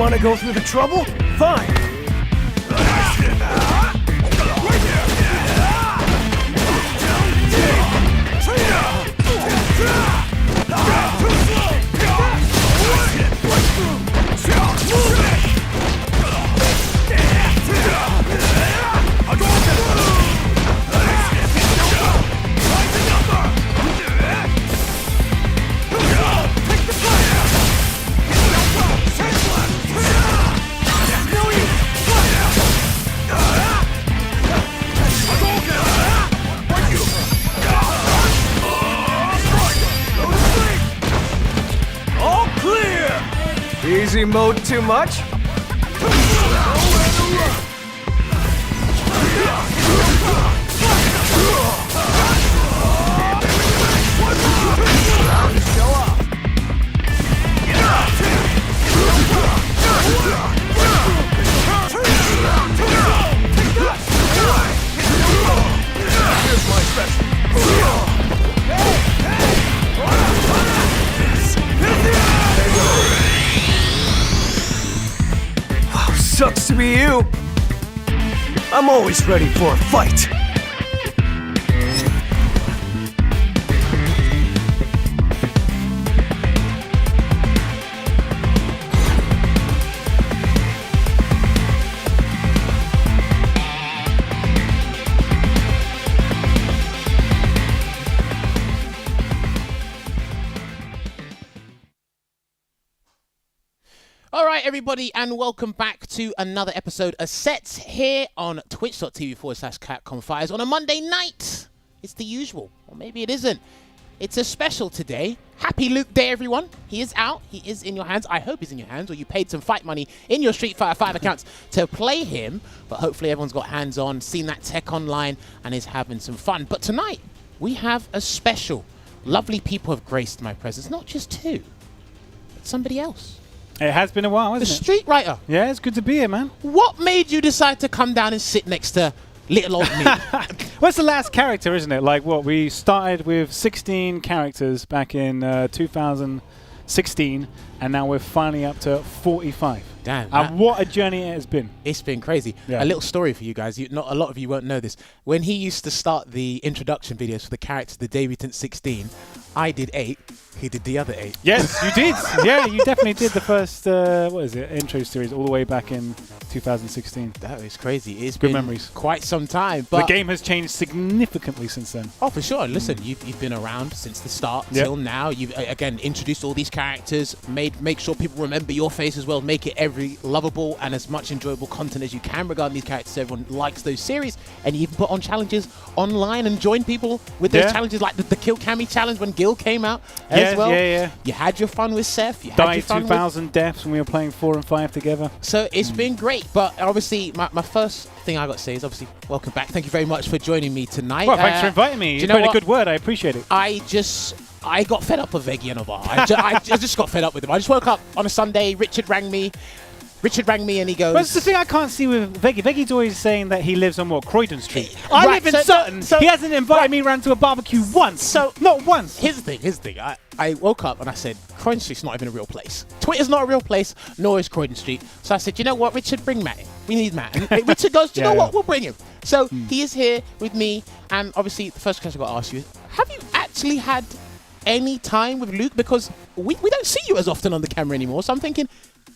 want to go through the trouble? Fine. Easy mode too much? Here's my special. Sucks to be you. I'm always ready for a fight. Alright everybody, and welcome back to another episode of Sets here on twitch.tv/Capcom Fires on a Monday night. It's the usual, or maybe it isn't. It's a special today. Happy Luke Day everyone. He is out, he is in your hands. I hope he's in your hands, or you paid some fight money in your Street Fighter 5 accounts to play him. But hopefully everyone's got hands on, seen that tech online, and is having some fun. But tonight, we have a special. Lovely people have graced my presence, not just two, but somebody else. It has been a while, hasn't it? TheStreetWriter. Yeah, it's good to be here, man. What made you decide to come down and sit next to little old me? Well, it's the last character, isn't it? Like, what, we started with 16 characters back in 2016, and now we're finally up to 45. Damn. And what a journey it has been. It's been crazy. Yeah. A little story for you guys. Not a lot of you won't know this. When he used to start the introduction videos for the characters, the debutant 16, I did 8. He did the other 8. Yes, you did. Yeah, you definitely did the first, intro series all the way back in 2016. That was crazy. It's good been memories. Quite some time. But the game has changed significantly since then. Oh, for sure. Listen, you've been around since the start till now. You've, again, introduced all these characters, make sure people remember your face as well, make it every lovable and as much enjoyable content as you can regarding these characters. Everyone likes those series, and you even put on challenges online and join people with those challenges, like the Kill Cammy challenge when Gil came out as well. Yeah. You had your fun with Seth. You had Died your fun 2,000 deaths when we were playing 4 and 5 together. So it's been great, but obviously my first thing I got to say is obviously welcome back. Thank you very much for joining me tonight. Well, thanks for inviting me. You put in a good word. I appreciate it. I got fed up with Veggey and Olvaha. I just got fed up with him. I just woke up on a Sunday. Richard rang me and he goes... Well, that's the thing I can't see with Veggey. Veggey's always saying that he lives on, Croydon Street. I live in Sutton. So he hasn't invited me around to a barbecue once. So, not once. Here's the thing. I woke up and I said, Croydon Street's not even a real place. Twitter's not a real place, nor is Croydon Street. So I said, you know what, Richard, bring Matt in. We need Matt. And Richard goes, do you know what, we'll bring him. So he is here with me. And obviously, the first question I've got to ask you is, have you actually had any time with Luke? Because we don't see you as often on the camera anymore. So I'm thinking,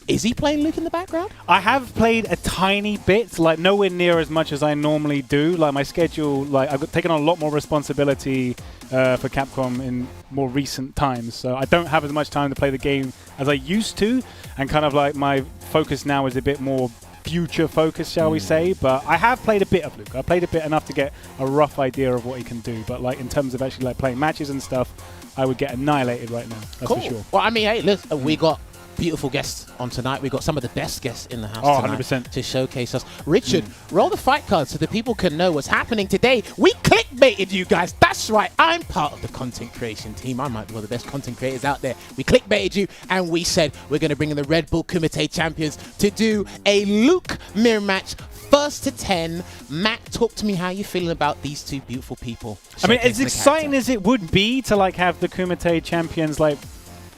is he playing Luke in the background? I have played a tiny bit, like nowhere near as much as I normally do. Like my schedule, like I've taken on a lot more responsibility for Capcom in more recent times. So I don't have as much time to play the game as I used to. And kind of like my focus now is a bit more future focused, shall we say. But I have played a bit of Luke. I played a bit enough to get a rough idea of what he can do. But like in terms of actually like playing matches and stuff, I would get annihilated right now. That's for sure. Well, I mean, hey, listen, we got beautiful guests on tonight. We got some of the best guests in the house tonight 100%. to showcase us. Richard, roll the fight card so the people can know what's happening today. We clickbaited you guys. That's right. I'm part of the content creation team. I might be one of the best content creators out there. We clickbaited you and we said we're going to bring in the Red Bull Kumite champions to do a Luke mirror match. First to 10. Matt, talk to me how you're feeling about these two beautiful people. I mean, as exciting as it would be to like have the Kumite champions like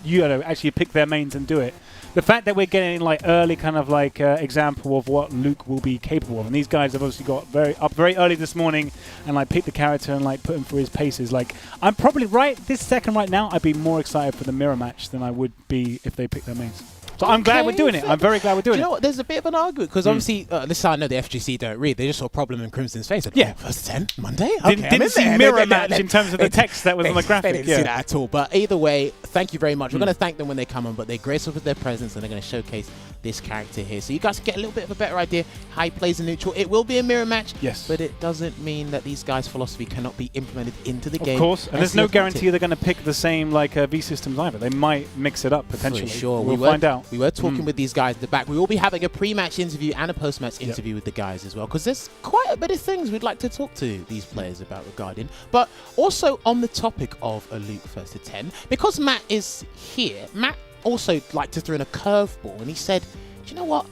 actually pick their mains and do it. The fact that we're getting like early kind of like example of what Luke will be capable of, and these guys have obviously got very early this morning and like picked the character and like put him through his paces. Like I'm probably this second right now, I'd be more excited for the mirror match than I would be if they picked their mains. So I'm glad we're doing it. I'm very glad we're doing it. You know what? There's a bit of an argument because obviously, this is how I know the FGC don't read. They just saw a problem in Crimson's face. Like, yeah. First 10 Monday. Okay, didn't see mirror match in terms of the text that was on the graphic. They didn't see that at all. But either way, thank you very much. We're going to thank them when they come on, but they grace us with their presence and they're going to showcase this character here. So you guys get a little bit of a better idea how he plays in neutral. It will be a mirror match, yes, but it doesn't mean that these guys' philosophy cannot be implemented into the game. Of course, and there's no guarantee they're going to pick the same like V systems either. They might mix it up potentially. For sure. We'll find out. We were talking with these guys at the back. We will be having a pre-match interview and a post-match interview with the guys as well, because there's quite a bit of things we'd like to talk to these players about regarding. But also on the topic of a Luke first to 10, because Matt is here, Matt also liked to throw in a curveball, and he said, do you know what?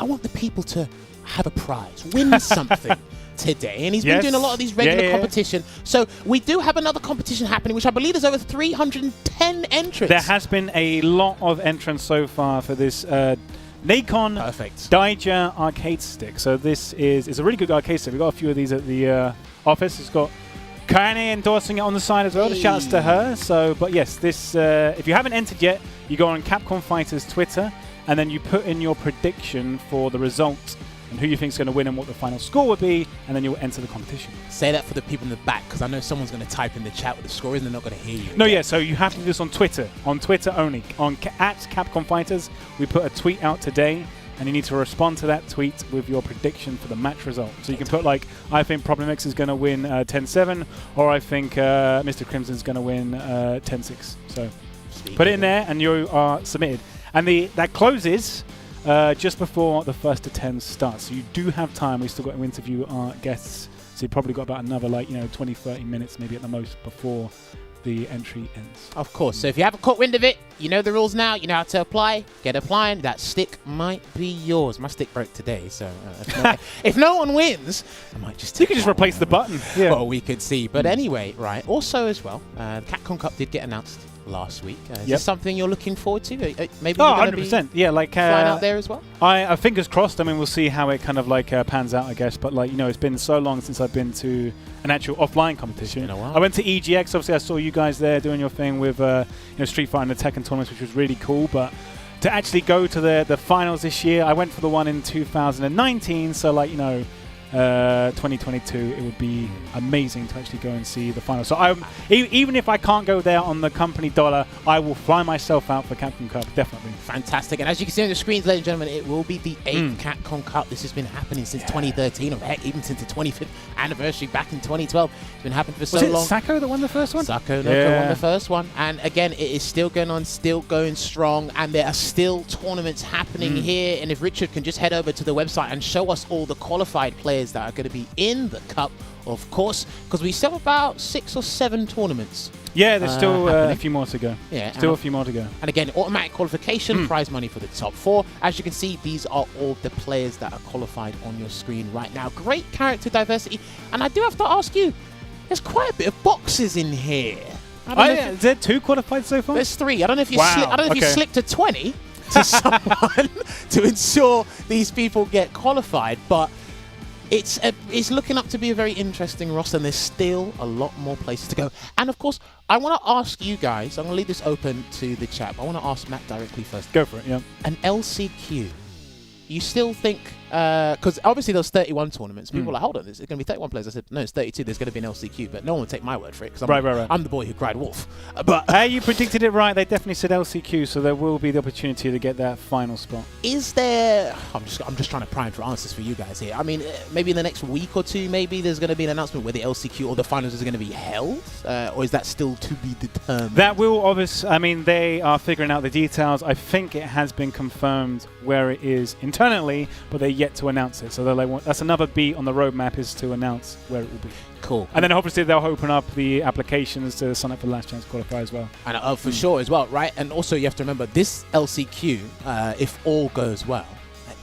I want the people to have a prize, win something today. And he's been doing a lot of these regular competition. So we do have another competition happening, which I believe is over 310 entrants. There has been a lot of entrants so far for this Nacon Daija arcade stick. So this is a really good arcade stick. We've got a few of these at the office. It's got Kane endorsing it on the side as well. The shouts to her. So, but yes, this if you haven't entered yet, you go on Capcom Fighters Twitter, and then you put in your prediction for the result and who you think is going to win and what the final score would be, and then you'll enter the competition. Say that for the people in the back, because I know someone's going to type in the chat what the score is and they're not going to hear you. No, yeah, so you have to do this on Twitter. On Twitter only. At Capcom Fighters, we put a tweet out today, and you need to respond to that tweet with your prediction for the match result. So you can put like, I think Problem X is going to win 10-7, or I think Mr. Crimson's going to win 10-6. So put it in there, and you are submitted. And that closes just before the first to 10 starts. So you do have time. We've still got to interview our guests. So you've probably got about another 20, 30 minutes maybe at the most before the entry ends. Of course. So if you haven't caught wind of it, you know the rules now. You know how to apply. Get applying. That stick might be yours. My stick broke today, so if no one wins, I might just you could just replace the button. Yeah. Well, we could see. But anyway, right. Also as well, the Capcom Cup did get announced last week. Is this something you're looking forward to? Maybe you're going to be 100%. Yeah, like flying out there as well. I fingers crossed. I mean, we'll see how it kind of like pans out, I guess. But like it's been so long since I've been to an actual offline competition. It's been a while. I went to EGX. Obviously, I saw you guys there doing your thing with Street Fighter and the Tekken tournaments, which was really cool. But to actually go to the finals this year, I went for the one in 2019. So 2022, it would be amazing to actually go and see the final. So even if I can't go there on the company dollar, I will fly myself out for Capcom Cup, definitely. Fantastic. And as you can see on the screens, ladies and gentlemen, it will be the 8th Capcom Cup. This has been happening since 2013, or heck, even since the 25th anniversary back in 2012. It's been happening for so long. Was it Sako that won the first one? Sako won the first one. And again, it is still going on, still going strong, and there are still tournaments happening here. And if Richard can just head over to the website and show us all the qualified players that are going to be in the Cup, of course, because we still have about 6 or 7 tournaments. Yeah, there's still a few more to go. Yeah, still a few more to go. And again, automatic qualification, prize money for the top 4. As you can see, these are all the players that are qualified on your screen right now. Great character diversity. And I do have to ask you, there's quite a bit of boxes in here. Is there 2 qualified so far? There's 3. I don't know if you you slipped a 20 to someone to ensure these people get qualified, but it's looking up to be a very interesting roster, and there's still a lot more places to go. And of course, I want to ask you guys, I'm going to leave this open to the chat, but I want to ask Matt directly first. Go for it, yeah. An LCQ. You still think, because obviously there's 31 tournaments, people are like, hold on, there's going to be 31 players. I said, no, it's 32, there's going to be an LCQ, but no one will take my word for it, because I'm the boy who cried wolf. But hey, you predicted it right. They definitely said LCQ, so there will be the opportunity to get that final spot. Is there, I'm just trying to pry for answers for you guys here. I mean, maybe in the next week or 2, maybe there's going to be an announcement where the LCQ or the finals is going to be held, or is that still to be determined? That will obviously, I mean, they are figuring out the details. I think it has been confirmed where it is internally, but they're yet to announce it. So they're like, that's another beat on the roadmap, is to announce where it will be. Cool. And then obviously they'll open up the applications to sign up for Last Chance Qualify as well. And for sure as well, right? And also you have to remember, this LCQ, if all goes well,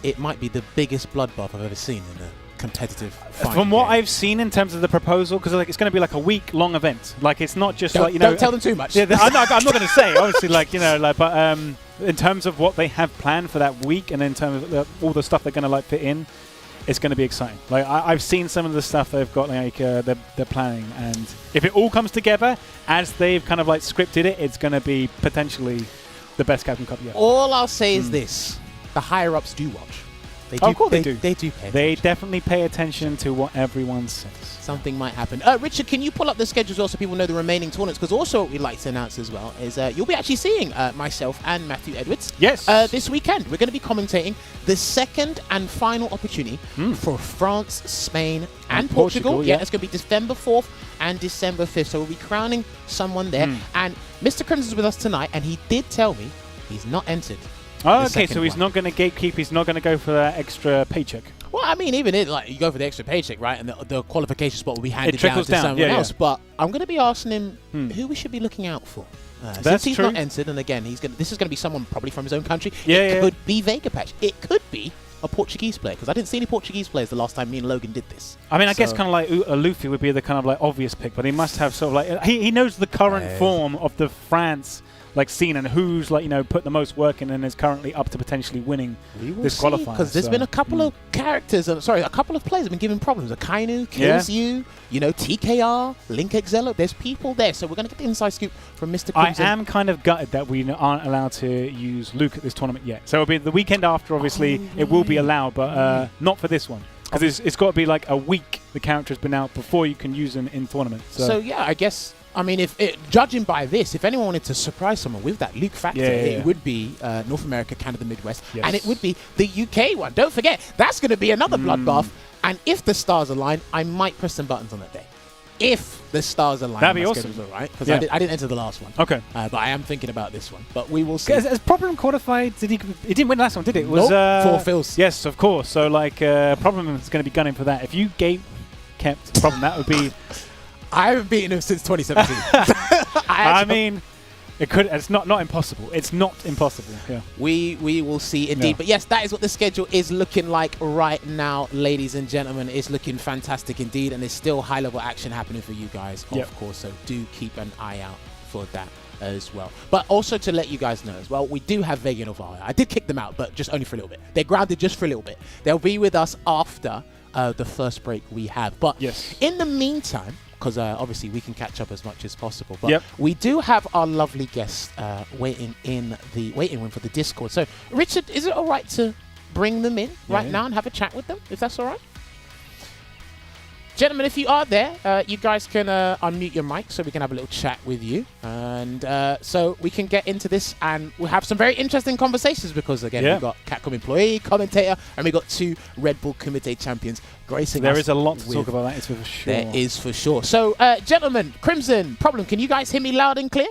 it might be the biggest bloodbath I've ever seen in a competitive. From what I've seen in terms of the proposal, because like it's going to be like a week-long event. Like it's not just don't, like, you know. Don't tell them too much. Yeah, I'm not going to say, obviously, like, you know, like, but in terms of what they have planned for that week, and in terms of all the stuff they're going to like fit in, it's going to be exciting. Like I've seen some of the stuff they've got, like they're planning, and if it all comes together as they've kind of like scripted it, it's going to be potentially the best Capcom Cup yet. All I'll say is this: the higher ups do watch. They do, of course they do. They do pay attention. They definitely pay attention to what everyone says. Something might happen. Richard, can you pull up the schedule as well so people know the remaining tournaments? Because also what we'd like to announce as well is you'll be actually seeing myself and Matthew Edwards. Yes. This weekend. We're going to be commentating the second and final opportunity for France, Spain, and Portugal. Yeah, it's going to be December 4th and December 5th. So we'll be crowning someone there. And Mr. Crimson's with us tonight, and he did tell me he's not entered. Oh, okay, so he's not going to gatekeep. He's not going to go for that extra paycheck. Well, I mean, even like you go for the extra paycheck, right? And the qualification spot will be handed down to someone else. Yeah. But I'm going to be asking him who we should be looking out for. Since he's not entered, and again, this is going to be someone probably from his own country. It could be Vega Patch. It could be a Portuguese player, because I didn't see any Portuguese players the last time me and Logan did this. I mean, I guess kind of like Luffy would be the kind of like obvious pick, but he must have sort of like he knows the current form of the France like scene and who's like, you know, put the most work in and is currently up to potentially winning this qualifier. Because there's been a couple of characters, a couple of players have been given problems. Akainu kills you know, TKR, Link Exelo. There's people there, so we're going to get the inside scoop from Mr. Crimson. I am kind of gutted that we aren't allowed to use Luke at this tournament yet. So it'll be the weekend after, obviously. It will be allowed, but not for this one. Because it's got to be like a week the character's been out before you can use them in tournament. So yeah, I guess. I mean, judging by this, if anyone wanted to surprise someone with that Luke factor, it would be North America, Canada, Midwest, and it would be the UK one. Don't forget, that's going to be another bloodbath. And if the stars align, I might press some buttons on that day. If the stars align, that'd be awesome, right? Because I didn't enter the last one. Okay, but I am thinking about this one. But we will see. As Problem qualified, he didn't win the last one, did it? It was 4 fills. Yes, of course. So like, Problem is going to be gunning for that. If you kept Problem, that would be. I haven't beaten him since 2017. I mean, it could. It's not impossible. It's not impossible. Yeah. We will see indeed. Yeah. But yes, that is what the schedule is looking like right now, ladies and gentlemen. It's looking fantastic indeed, and there's still high-level action happening for you guys, of course. So do keep an eye out for that as well. But also to let you guys know as well, we do have Veggey and Olvaha. I did kick them out, but just only for a little bit. They're grounded just for a little bit. They'll be with us after the first break we have. But in the meantime, because obviously we can catch up as much as possible. But we do have our lovely guests waiting in the waiting room for the Discord. So, Richard, is it all right to bring them in right now and have a chat with them, if that's all right? Gentlemen, if you are there, you guys can unmute your mic so we can have a little chat with you. And so we can get into this and we'll have some very interesting conversations because, again, we've got Capcom employee, commentator, and we've got 2 Red Bull Kumite champions gracing us. There is a lot to talk about, that is for sure. There is for sure. So, gentlemen, Crimson, Problem, can you guys hear me loud and clear?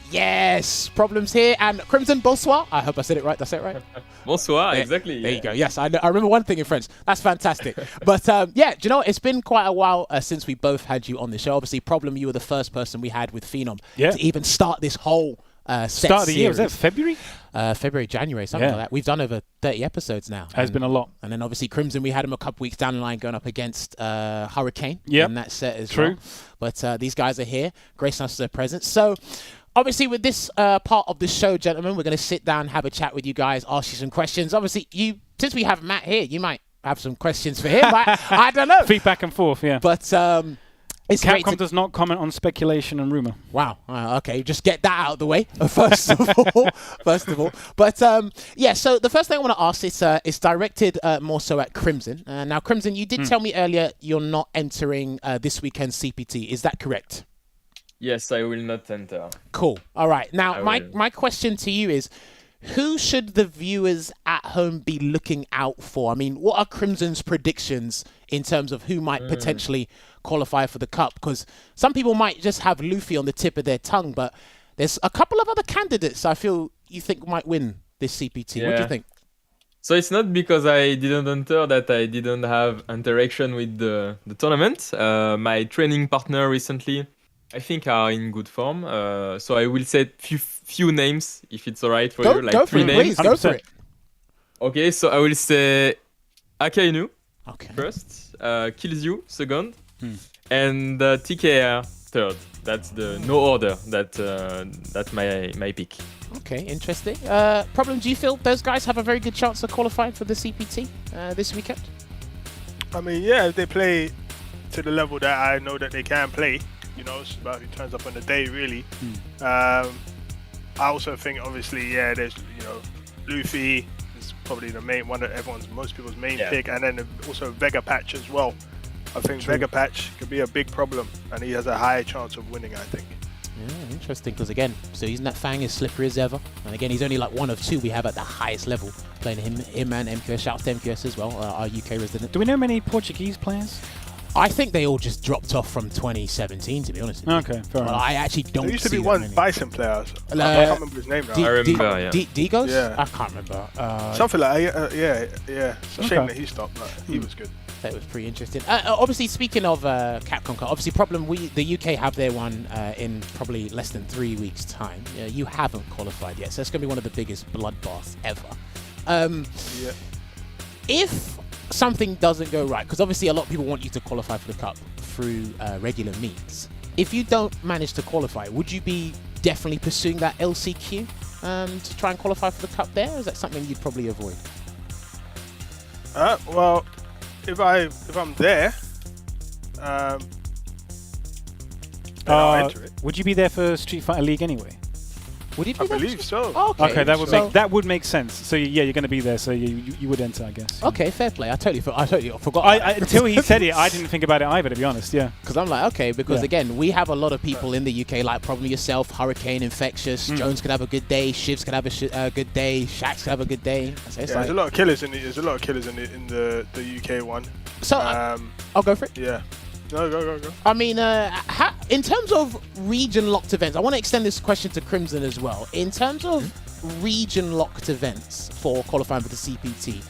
Yes, Problem's here. And Crimson, bonsoir. I hope I said it right. That's it, right? Bonsoir, exactly. There you go. Yes, I remember one thing in French. That's fantastic. But yeah, do you know what? It's been quite a while since we both had you on the show. Obviously, Problem, you were the first person we had with Phenom to even start this whole start of the year. Was that February? February, January, something like that. We've done over 30 episodes now. Has been a lot. And then obviously Crimson, we had him a couple weeks down the line going up against Hurricane in that set as well. But these guys are here, gracing us with their presence. So obviously, with this part of the show, gentlemen, we're going to sit down, have a chat with you guys, ask you some questions. Obviously, since we have Matt here, you might have some questions for him. I don't know. Feet back and forth, But Capcom does not comment on speculation and rumor. Wow. Okay, just get that out of the way first of all. But yeah. So the first thing I want to ask is directed more so at Crimson. Now, Crimson, you did tell me earlier you're not entering this weekend's CPT. Is that correct? Yes, I will not enter. Cool. All right. Now, my question to you is, who should the viewers at home be looking out for? I mean, what are Crimson's predictions in terms of who might potentially qualify for the Cup? Because some people might just have Luffy on the tip of their tongue, but there's a couple of other candidates I feel you think might win this CPT. What do you think? So it's not because I didn't enter that I didn't have interaction with the tournament. My training partner recently, I think, are in good form. So I will say few names, if it's all right for you. Like 3 names. Please, go for it. Okay, so I will say Akainu Okay. first, Kills You second, and TKR third. That's the no order. That's my pick. Okay, interesting. Problem, do you feel those guys have a very good chance of qualifying for the CPT this weekend? I mean, yeah, if they play to the level that I know that they can play, you know, it's about who turns up on the day, really. I also think, obviously, yeah, there's, you know, Luffy is probably the main one that most people's main pick, and then also Vega Patch as well. I think Vega Patch could be a big problem, and he has a high chance of winning, I think. Yeah, interesting, because again, so he's in that Fang as slippery as ever, and again, he's only like one of two we have at the highest level playing him and MQS. Shouts to MQS as well, our UK resident. Do we know many Portuguese players? I think they all just dropped off from 2017, to be honest with you. Okay, fair enough. I actually don't There used to see be that one many. Bison player. I can't remember his name now. I remember, yeah. Digos? Yeah. I can't remember. Something like yeah. It's a shame that he stopped, but he was good. That was pretty interesting. Obviously, speaking of Capcom, obviously, problem the UK have their one in probably less than 3 weeks' time. You haven't qualified yet, so it's going to be one of the biggest bloodbaths ever. If something doesn't go right, because obviously a lot of people want you to qualify for the Cup through regular meets. If you don't manage to qualify, would you be definitely pursuing that LCQ to try and qualify for the Cup there, or is that something you'd probably avoid? Well, if I'm there, then I'll enter it. Would you be there for Street Fighter League anyway? Would it be I there? believe so. Oh, Okay, that would so- that would make sense. So yeah, you're going to be there, so you would enter, I guess. Okay, fair play. I totally forgot. Until he said it, I didn't think about it either, to be honest. Yeah. Because I'm like, okay, because Yeah. again, we have a lot of people in the UK, like probably yourself, Hurricane, Infectious, Jones could have a good day, Shivs could have a good day, Shax could have a good day. So it's There's a lot of killers in the UK one. So I'll go for it. Yeah. No, go. I mean, in terms of region-locked events, I want to extend this question to Crimson as well. In terms of region-locked events for qualifying for the CPT,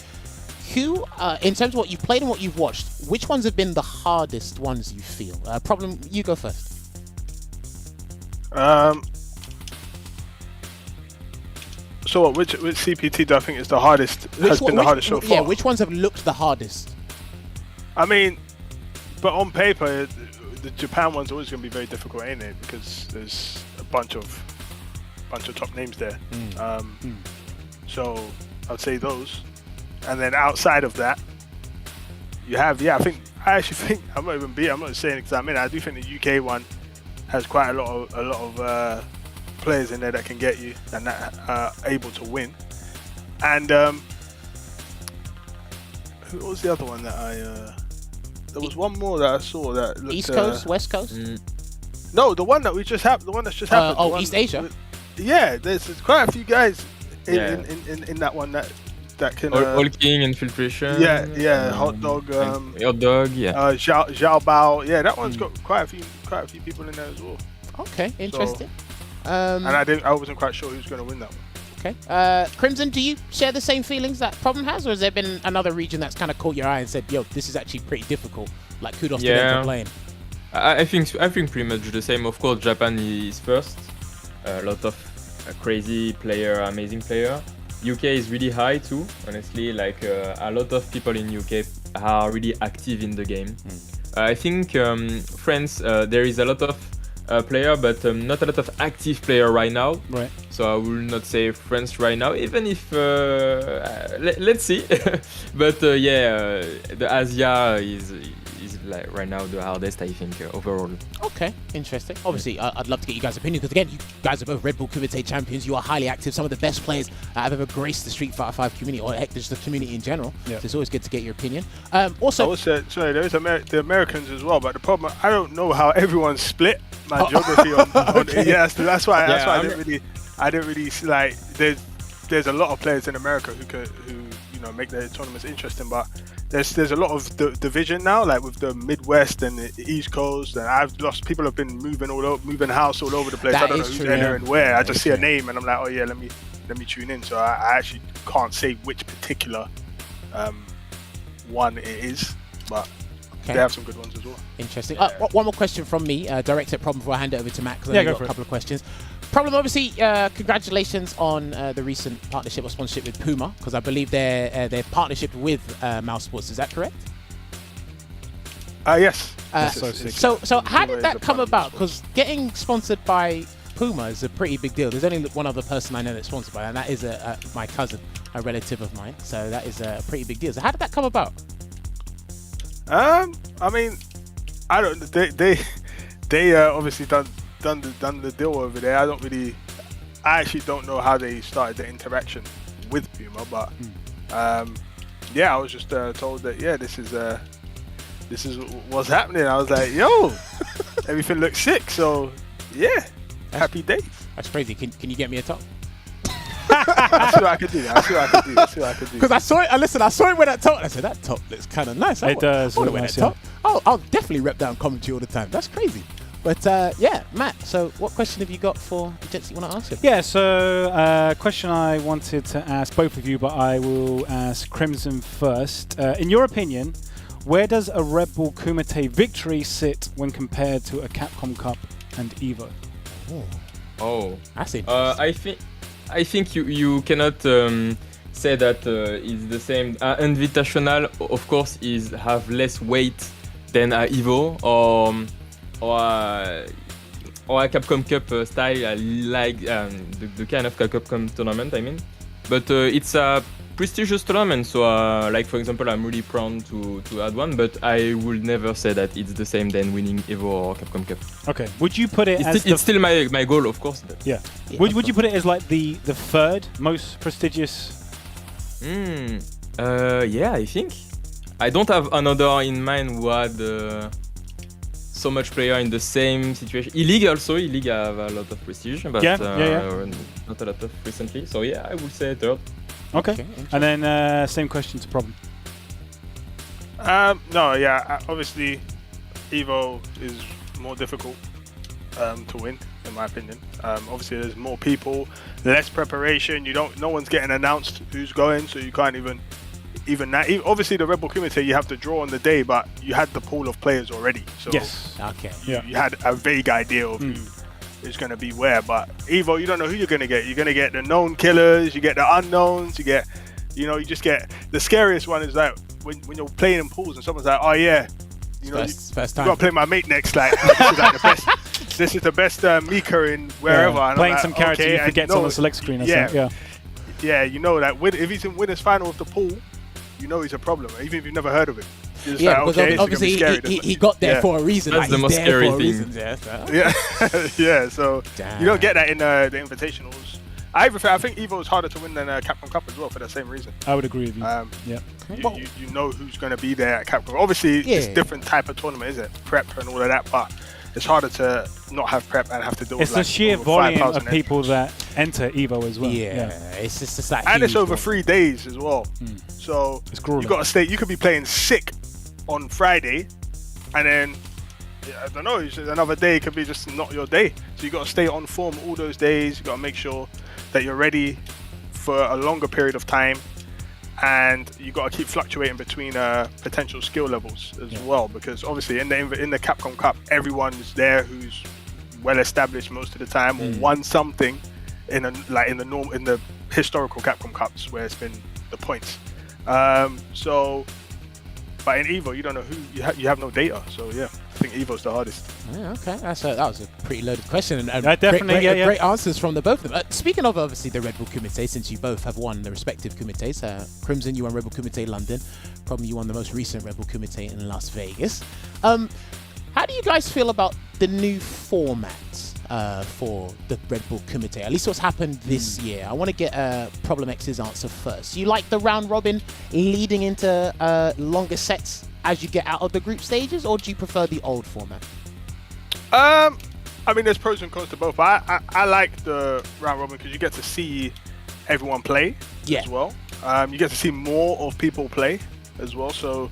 who, in terms of what you've played and what you've watched, which ones have been the hardest ones you feel? Problem, you go first. So which CPT do I think is the hardest? Has been the hardest so far? Yeah, which ones have looked the hardest? I mean, but on paper, the Japan one's always going to be very difficult, ain't it? Because there's a bunch of top names there. So I'd say those. And then outside of that, you have I actually think I'm not saying it because I'm in. I do think the UK one has quite a lot of players in there that can get you and that are able to win. And who was the other one that there was one more that I saw that looked, East Coast, West Coast? No, the one that we just happened. The one that's just happened. East Asia. Yeah, there's quite a few guys in that one that can. All King Infiltration. Yeah, Hot Dog. Hot Dog. Yeah. Zhao Bao. Yeah, that one's got quite a few people in there as well. Okay, interesting. And I wasn't quite sure who's going to win that one. Okay. Crimson, do you share the same feelings that Problem has, or has there been another region that's kind of caught your eye and said, "Yo, this is actually pretty difficult"? Like kudos to them for playing. I think pretty much the same. Of course, Japan is first. A lot of crazy player, amazing player. UK is really high too. Honestly, like a lot of people in UK are really active in the game. I think France, there is a lot of player, but not a lot of active player right now. Right. So I will not say France right now, even if let's see. But the Asia is like right now the hardest, I think, overall. Okay, interesting. Obviously, I'd love to get you guys' opinion because again, you guys are both Red Bull Kumite champions. You are highly active, some of the best players that have ever graced the Street Fighter 5 community, or heck, just the community in general. Yeah. So it's always good to get your opinion. Also, sorry, there is the Americans as well, but the problem, I don't know how everyone's split my geography on Okay. yeah, that's why I didn't really like. There's a lot of players in America who make their tournaments interesting, but there's a lot of division now, like with the Midwest and the East Coast, and people have been moving house all over the place. That I don't know is who's true, there and where. I That just is see a true. name and I'm like, oh yeah, let me tune in. So I actually can't say which particular one it is, but they have some good ones as well. Interesting. One more question from me, direct at Problem before I hand it over to Matt, because Yeah, I've go got for a it. couple of questions. Problem, obviously, congratulations on the recent partnership or sponsorship with Puma, because I believe they're partnership with Mouse Sports. Is that correct? Yes. So how did that come about? Because getting sponsored by Puma is a pretty big deal. There's only one other person I know that's sponsored by, and that is my cousin, a relative of mine. So that is a pretty big deal. So how did that come about? I mean, I don't. They obviously done the deal over there. I actually don't know how they started the interaction with Puma, but yeah, I was just told that this is what's happening. I was like, yo, everything looks sick. So yeah, happy days. That's crazy. Can you get me a top? I see what I could do. Because I saw it. I saw it with that top. I said that top looks kind of nice. It does. Wear that top. Oh, I'll definitely rep down commentary all the time. That's crazy. But yeah, Matt. So what question have you got for the gents you want to answer? Yeah. So question I wanted to ask both of you, but I will ask Crimson first. In your opinion, where does a Red Bull Kumite victory sit when compared to a Capcom Cup and Evo? Oh, that's interesting. I think you cannot say that it's the same. Invitational, of course, have less weight than Evo or a Capcom Cup style, like the kind of Capcom tournament. I mean, but it's a prestigious tournament. So, like for example, I'm really proud to add one, but I will never say that it's the same than winning Evo or Capcom Cup. Okay. Would you put it it's still my goal, of course. But yeah. Would you put it as like the third most prestigious? Yeah, I think. I don't have another in mind who had so much player in the same situation. E-League have a lot of prestige, but not a lot of recently. So yeah, I would say third. Okay. And then same question to Problem. No, yeah, obviously Evo is more difficult to win, in my opinion. Obviously there's more people, less preparation. No one's getting announced who's going, so you can't even that. Obviously the Red Bull Kumite, you have to draw on the day, but you had the pool of players already. So yes. Okay. You had a vague idea of who is going to be where, but Evo, you don't know who you're going to get. You're going to get the known killers, you get the unknowns, you just get the scariest one is that when you're playing in pools and someone's like, oh yeah, first time. you got to play my mate next, like this is the best Mika in wherever. Yeah. And Playing like, some character you forget on the select screen or something. Yeah, you know that if he's in winner's final of the pool, you know he's a problem, even if you've never heard of him. Yeah, like, because obviously he got there for a reason. That's the most scary thing. Yeah, so you don't get that in the invitationals. I think Evo is harder to win than Capcom Cup as well for the same reason. I would agree with you. You know who's going to be there at Capcom. Obviously, it's a different type of tournament, isn't it? Prep and all of that, but it's harder to not have prep and have to do. It's the sheer volume of people that enter Evo as well. Yeah. It's just like, and it's over 3 days as well. So you got to stay. You could be playing sick on Friday, and then I don't know. Another day could be just not your day. So you got to stay on form all those days. You got to make sure that you're ready for a longer period of time, and you got to keep fluctuating between potential skill levels as well. Because obviously in the Capcom Cup, everyone's there who's well established most of the time or won something in the historical Capcom Cups where it's been the points. But in Evo, you don't know who you have no data. So yeah, I think Evo's the hardest. Yeah, okay, that was a pretty loaded question, and great answers from the both of them. Speaking of obviously the Red Bull Kumite, since you both have won the respective Kumites, Crimson, you won Red Bull Kumite London, Problem, you won the most recent Red Bull Kumite in Las Vegas. How do you guys feel about the new format for the Red Bull Kumite? At least what's happened this year. I want to get Problem X's answer first. You like the round robin leading into longer sets as you get out of the group stages, or do you prefer the old format? I mean, there's pros and cons to both. But I like the round robin because you get to see everyone play as well. You get to see more of people play as well. So,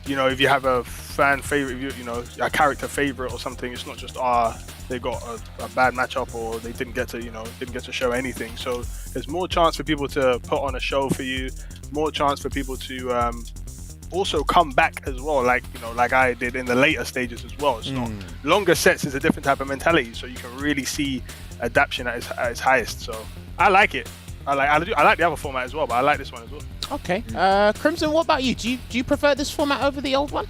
if you have a fan favorite, a character favorite or something, it's not just they got a bad matchup or they didn't get to show anything. So there's more chance for people to put on a show for you, more chance for people to also come back as well, like I did in the later stages as well. It's not longer sets is a different type of mentality, so you can really see adaptation at its highest. So I like it. I like the other format as well, but I like this one as well. Okay. Crimson, what about you? Do you prefer this format over the old one?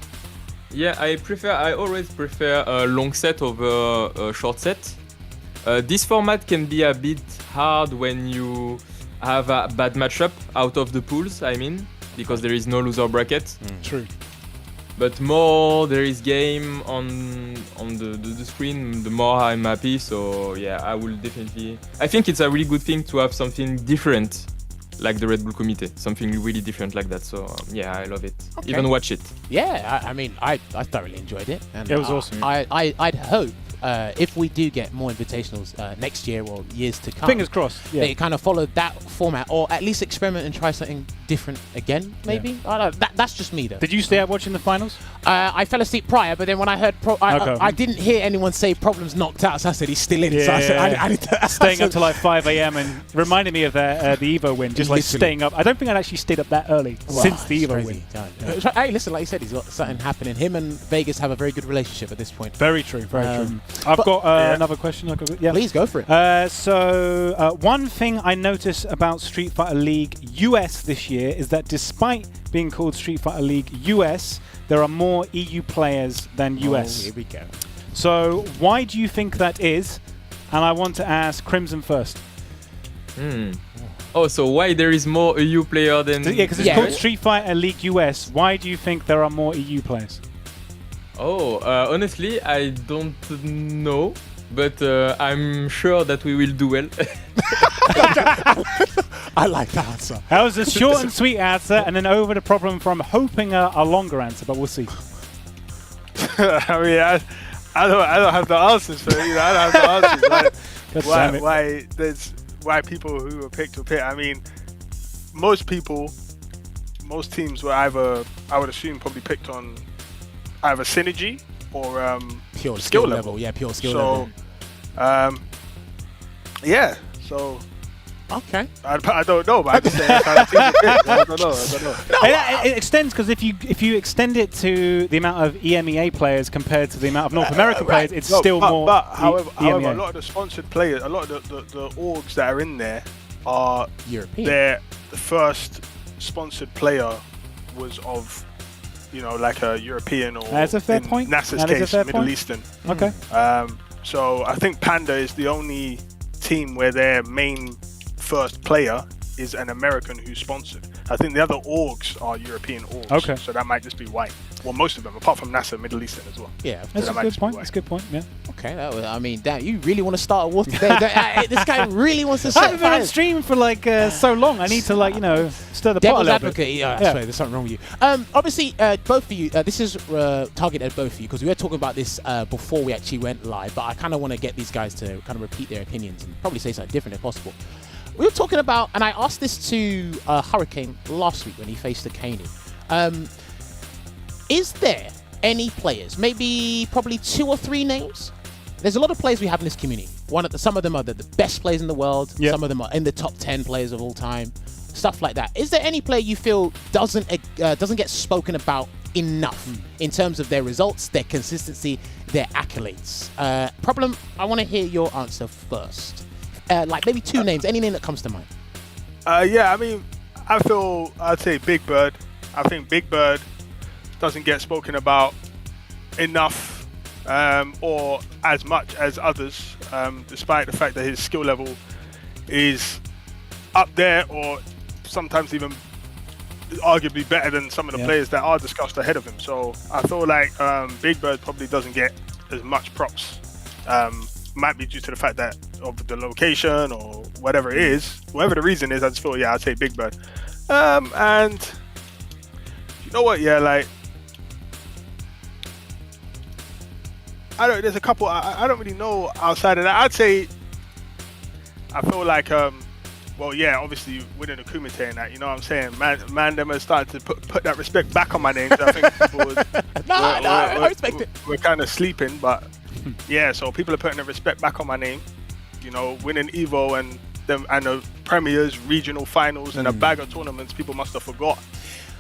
Yeah, I always prefer a long set over a short set. This format can be a bit hard when you have a bad matchup out of the pools, I mean, because there is no loser bracket. True. But more there is game on the screen, the more I'm happy. So yeah, I will definitely. I think it's a really good thing to have something different, like the Red Bull Committee, something really different like that. So yeah, I love it. Okay. Even watch it. Yeah, I mean, I thoroughly enjoyed it. And It was awesome. I'd hope if we do get more invitationals next year or years to come, Fingers crossed. Yeah. they kind of follow that format, or at least experiment and try something different again. Maybe I don't know. That's just me though. Did you stay up watching the finals? I fell asleep prior, but then when I heard, I didn't hear anyone say problems knocked out, so I said he's still in. So I said, I need to staying up till like 5 a.m. and reminded me of the Evo win. Just like Literally. staying up. I don't think I'd actually stayed up that early since the Evo win. Hey, listen, like you said, he's got something happening. Him and Vegas have a very good relationship at this point. Very true. Very true. I've got another question. Yeah. Please go for it. So one thing I noticed about Street Fighter League US this year is that despite being called Street Fighter League US, there are more EU players than US. Here we go. So why do you think that is? And I want to ask Crimson first. Oh, so why there is more EU player than? Yeah, because it's called Street Fighter League US. Why do you think there are more EU players? Oh, honestly, I don't know, but I'm sure that we will do well. I like that answer. That was a short and sweet answer, and then over the problem from hoping a longer answer, but we'll see. I mean, I don't have the answers for it. You know, I don't have the answers. Why people who were picked. I mean, most teams were either, I would assume, probably picked on either synergy or pure skill level. Yeah, pure skill level. Yeah. So. Okay. I don't know, but I'm just saying I don't know. It extends because if you extend it to the amount of EMEA players compared to the amount of North American players, it's still more. But however, a lot of the sponsored players, a lot of the orgs that are in there are European. The first sponsored player was of, you know, like a European or that's a fair point. NASA's case, Middle Eastern. Okay. So I think Panda is the only team where their main first player is an American who's sponsored. I think the other orgs are European orgs. Okay. So that might just be why. Well, most of them, apart from NASA, Middle Eastern as well. Yeah. That's a good point. That's a good point. Yeah. Okay. I mean, damn, you really want to start a war today? This guy really wants to. I've been on stream for like so long. I need to stir the pot a Devil's little advocate. bit. Yeah, that's right. There's something wrong with you. Obviously, both of you. This is targeted at both of you because we were talking about this before we actually went live. But I kind of want to get these guys to kind of repeat their opinions and probably say something different if possible. We were talking about, and I asked this to Hurricane last week when he faced Akane. Is there any players, probably 2 or 3 names? There's a lot of players we have in this community. Some of them are the best players in the world. Yep. Some of them are in the top 10 players of all time. Stuff like that. Is there any player you feel doesn't get spoken about enough in terms of their results, their consistency, their accolades? Problem, I want to hear your answer first. Like maybe 2 names, any name that comes to mind. Yeah, I mean, I'd say Big Bird. I think Big Bird doesn't get spoken about enough or as much as others, despite the fact that his skill level is up there or sometimes even arguably better than some of the players that are discussed ahead of him. So I feel like Big Bird probably doesn't get as much props. Might be due to the fact that of the location or whatever it is, whatever the reason is. I just feel I'd say Big Bird. And you know what? Yeah, like there's a couple. I don't really know outside of that. I'd say I feel like obviously winning a Kumite and that. You know what I'm saying? Man, them has started to put that respect back on my name. I think people I respect it. We're kind of sleeping, but. Yeah, so people are putting the respect back on my name, you know, winning Evo and the premiers, regional finals, and a bag of tournaments people must have forgot.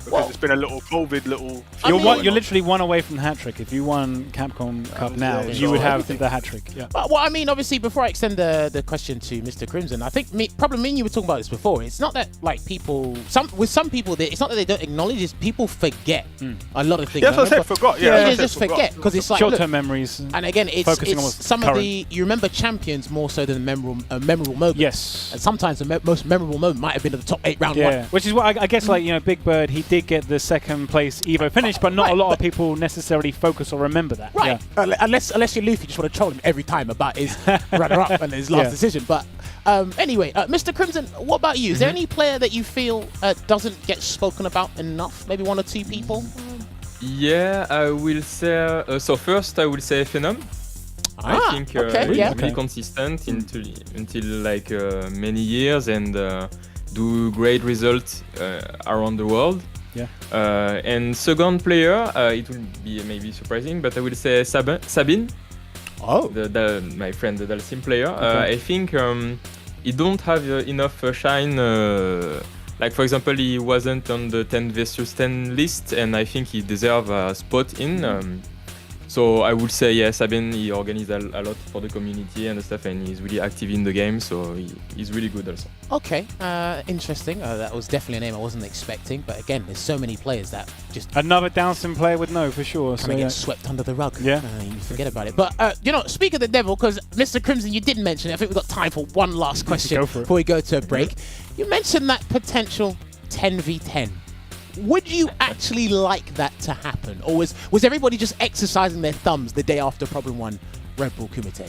because it's been a little COVID little. You're literally one away from the hat trick. If you won Capcom Cup now, you would have the hat trick. Yeah. Well, I mean, obviously, before I extend the question to Mr. Crimson, I think probably me and you were talking about this before. It's not that like people, with some people, it's not that they don't acknowledge. It's people forget a lot of things. Yes, I said forgot. Yeah, they just forget because it's like short-term memories. And again, it's some of the you remember champions more so than memorable moments. Yes. And sometimes the most memorable moment might have been at the top 8 round one. Which is what I guess, like, you know, Big Bird, he did get the second place Evo finish, but not a lot of people necessarily focus or remember that. Right. Yeah. Unless you're Luffy, you just want to troll him every time about his runner-up and his last decision. But anyway, Mr. Crimson, what about you? Is there any player that you feel doesn't get spoken about enough? Maybe one or two people? Yeah, I will say. So first, I will say Phenom. I think really consistent until like many years and do great results around the world. Yeah. And second player, it will be maybe surprising, but I will say Sabine. Oh. My friend, the Dalsim player. I think he don't have enough shine. Like, for example, he wasn't on the 10 versus 10 list, and I think he deserves a spot in. So I would say, yeah, Sabine, he organizes a lot for the community and stuff, and he's really active in the game, so he's really good also. Okay, interesting. That was definitely a name I wasn't expecting, but again, there's so many players that just... Another Downson player would know, for sure. Kind of get swept under the rug. Yeah. You forget about it. But, you know, speak of the devil, because Mr. Crimson, you didn't mention it. I think we've got time for one last question before we go to a break. You mentioned that potential 10v10. Would you actually like that to happen, or was everybody just exercising their thumbs the day after Problem 1 Red Bull Kumite?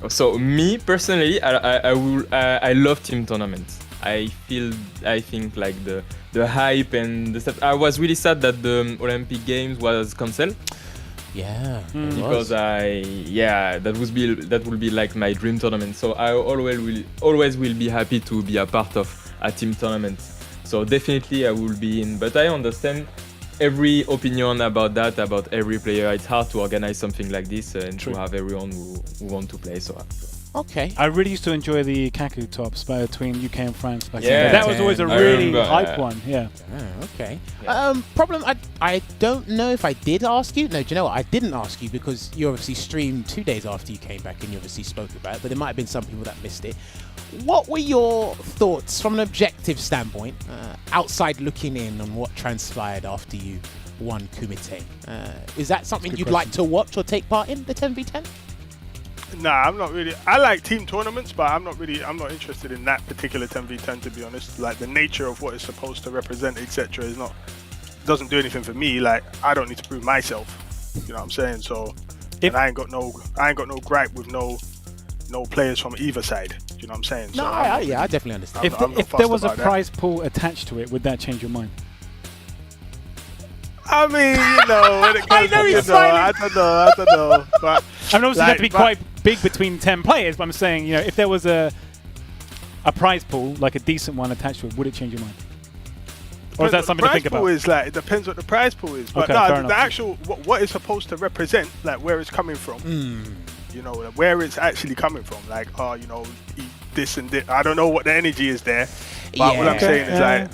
So me personally, I love team tournaments. I think like the hype and the stuff. I was really sad that the Olympic Games was cancelled. Yeah, because that will be like my dream tournament. So I always will be happy to be a part of a team tournament. So definitely I will be in, but I understand every opinion about that, about every player. It's hard to organize something like this and to have everyone who want to play. So okay. I really used to enjoy the Kaku tops between UK and France back then. That was always a really hype one. Yeah. Okay. Problem. I don't know if I did ask you. No, do you know what? I didn't ask you because you obviously streamed 2 days after you came back and you obviously spoke about it. But there might have been some people that missed it. What were your thoughts from an objective standpoint, outside looking in on what transpired after you won Kumite? Is that something you'd like to watch or take part in, the 10v10? Nah, I'm not really. I like team tournaments, but I'm not interested in that particular 10v10, to be honest. Like, the nature of what it's supposed to represent, etc., doesn't do anything for me. Like, I don't need to prove myself. You know what I'm saying? So, and I ain't got no gripe with no players from either side. Do you know what I'm saying? No, so I definitely understand. If there was a prize pool attached to it, would that change your mind? I mean, you know, when it comes I don't know. But I mean, obviously, it had to be quite big between 10 players. But I'm saying, you know, if there was a prize pool, like a decent one attached to it, would it change your mind? Or is that something to think about? Is like, it depends what the prize pool is. But okay, the actual what it's supposed to represent, like where it's coming from. You know, where it's actually coming from. Like, you know, this and this. I don't know what the energy is there. But what I'm saying is, like,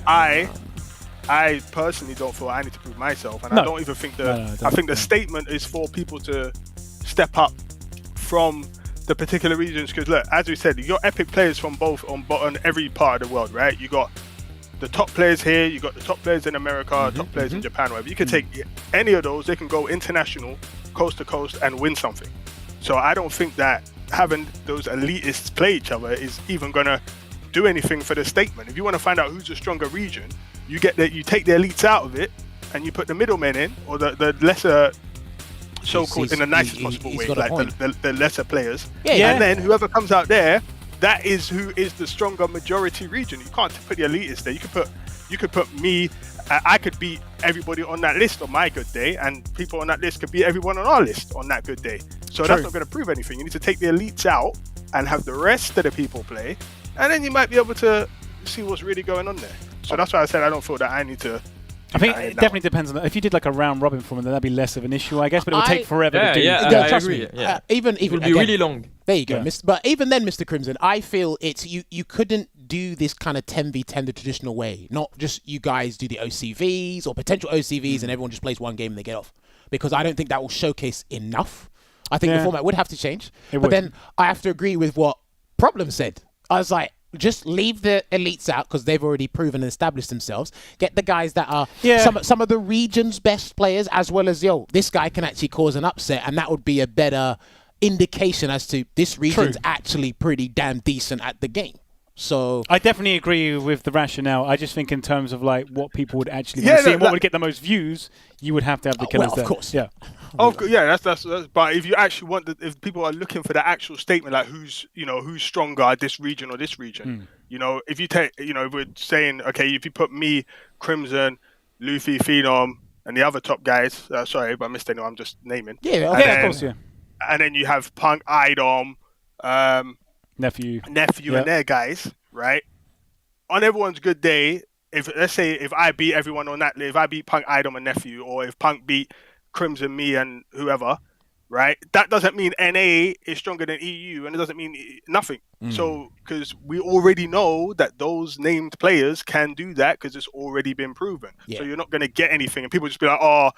I personally don't feel I need to prove myself, and I don't even think I think the statement is for people to step up from the particular regions. Because look, as we said, you got epic players from on every part of the world, right? You got the top players here, you got the top players in America, top players in Japan, whatever. You can take any of those, they can go international, coast to coast, and win something. So I don't think that having those elitists play each other is even gonna do anything for the statement. If you want to find out who's a stronger region, you take the elites out of it and you put the middlemen in, or the lesser, so-called, in the nicest possible way, like the lesser players. And then whoever comes out there, that is who is the stronger majority region. You can't put the elitists there. You could put me. I could beat everybody on that list on my good day, and people on that list could beat everyone on our list on that good day. So that's not going to prove anything. You need to take the elites out and have the rest of the people play, and then you might be able to see what's really going on there. So that's why I said I don't feel that I need to. I think it definitely depends on that. If you did like a round robin format, then that'd be less of an issue, I guess. But it would take forever to do. I agree. Even it would be again, really long. There you go. But even then, Mr. Crimson, I feel it's you couldn't do this kind of 10v10 the traditional way, not just you guys do the OCVs or potential OCVs and everyone just plays one game and they get off, because I don't think that will showcase enough. I think the format would have to change. But then I have to agree with what Problem said. I was like, just leave the elites out because they've already proven and established themselves. Get the guys that are some of the region's best players, as well as, this guy can actually cause an upset, and that would be a better indication as to this region's actually pretty damn decent at the game. So I definitely agree with the rationale. I just think in terms of like what people would actually want to see and what would get the most views, you would have to have the killers there. Of course. Yeah. That's but if you actually want if people are looking for the actual statement, like who's stronger, this region or this region, if you take, if we're saying, okay, if you put me, Crimson, Luffy, Phenom, and the other top guys, sorry if I missed anyone, I'm just naming. Of course, And then you have Punk, Idom, Nephew and their guys, right? On everyone's good day, if I beat everyone on that, if I beat Punk, Idom, and Nephew, or if Punk beat Crimson, me, and whoever, right? That doesn't mean NA is stronger than EU, and it doesn't mean nothing. So, because we already know that those named players can do that because it's already been proven. So you're not going to get anything, and people just be like,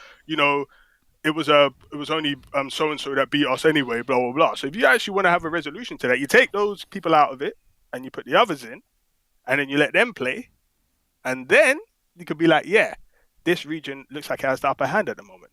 it was only so and so that beat us anyway, blah blah blah. So if you actually want to have a resolution to that, you take those people out of it and you put the others in, and then you let them play, and then you could be like, this region looks like it has the upper hand at the moment.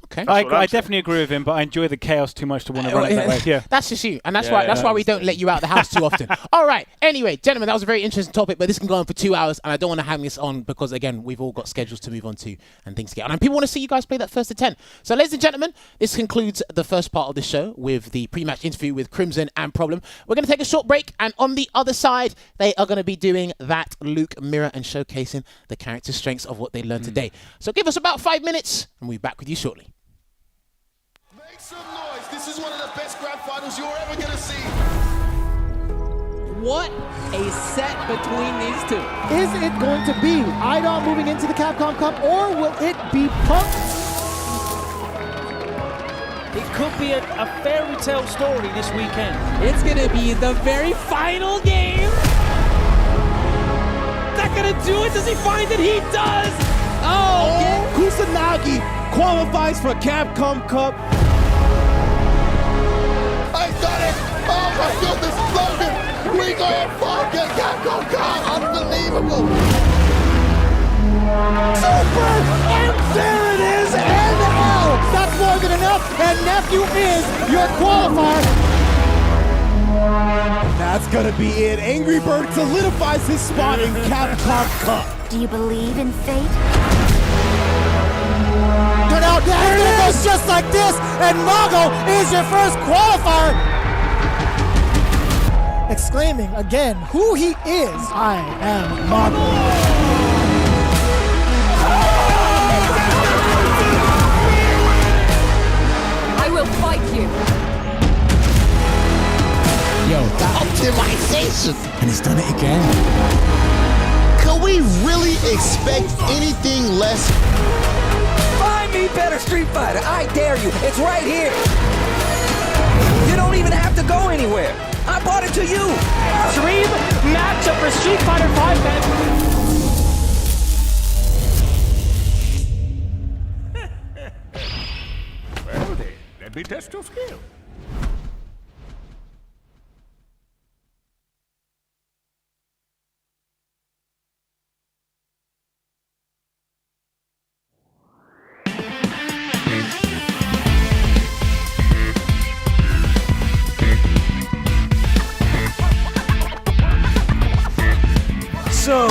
Okay. I definitely agree with him, but I enjoy the chaos too much to want to run it that way. Yeah. That's just you, and that's why we don't let you out of the house too often. All right. Anyway, gentlemen, that was a very interesting topic, but this can go on for 2 hours, and I don't want to hang this on because, again, we've all got schedules to move on to and things to get on. And people want to see you guys play that first to 10. So, ladies and gentlemen, this concludes the first part of the show with the pre-match interview with Crimson and Problem. We're going to take a short break, and on the other side, they are going to be doing that Luke mirror and showcasing the character strengths of what they learned today. So, give us about 5 minutes, and we'll be back with you shortly. Make some noise. This is one of the best grand finals you're ever going to see. What a set between these two. Is it going to be Idom moving into the Capcom Cup, or will it be Punk? It could be a fairy tale story this weekend. It's going to be the very final game. Is that going to do it? Does he find it? He does. Kusanagi qualifies for Capcom Cup. I done it! Oh my goodness, Logan! We gonna fucking Capcom Cup! Unbelievable! Super! And there it is! NL! That's more than enough, and Nephew is your qualifier. That's gonna be it. Angry Bird solidifies his spot in Capcom Cup. Do you believe in fate? Turn out, there it is, just like this, and Mago is your first qualifier. Exclaiming again who he is. I am Mago. I will fight you. Optimization! And he's done it again. Could we really expect anything less? Find me better Street Fighter. I dare you. It's right here. You don't even have to go anywhere. I bought it to you. Dream matchup for Street Fighter 5, man. Well then, let me test your skill. So,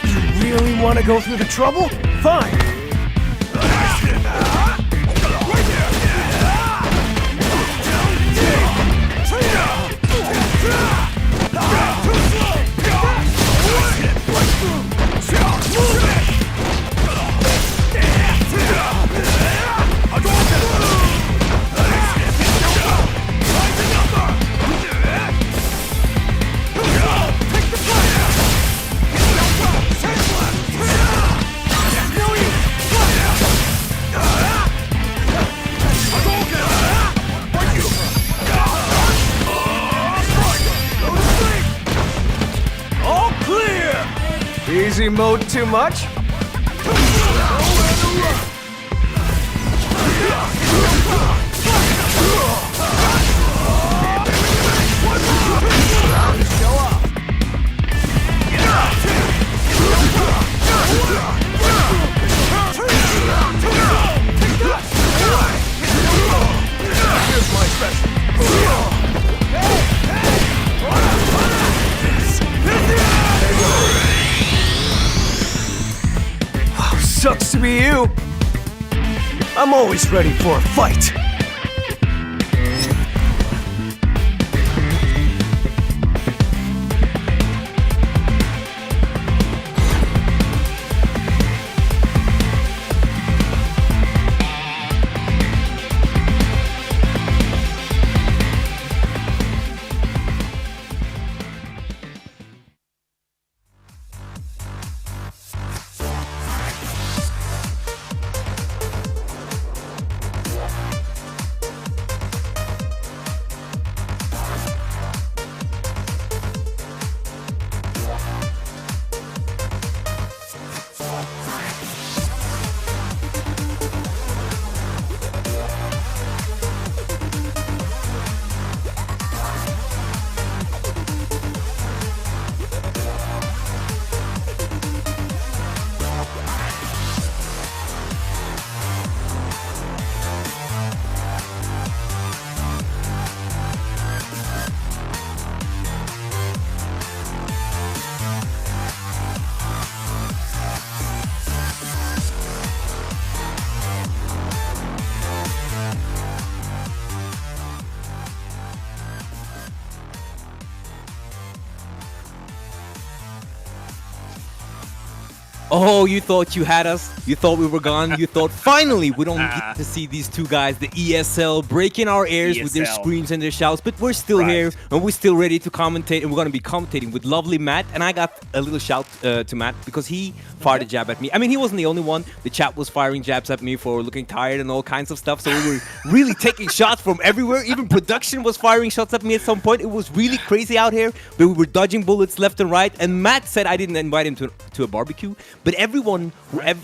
you really want to go through the trouble? Fine. Easy mode too much? Here's my special. Sucks to be you. I'm always ready for a fight. Oh, you thought you had us? You thought we were gone? You thought finally we don't get to see these two guys, the ESL, breaking our ears with their screams and their shouts, but we're still here and we're still ready to commentate, and we're going to be commentating with lovely Matt. And I got a little shout to Matt because he fired a jab at me. I mean, he wasn't the only one. The chat was firing jabs at me for looking tired and all kinds of stuff, so we were really taking shots from everywhere. Even production was firing shots at me at some point. It was really crazy out here, but we were dodging bullets left and right. And Matt said I didn't invite him to a barbecue, but everyone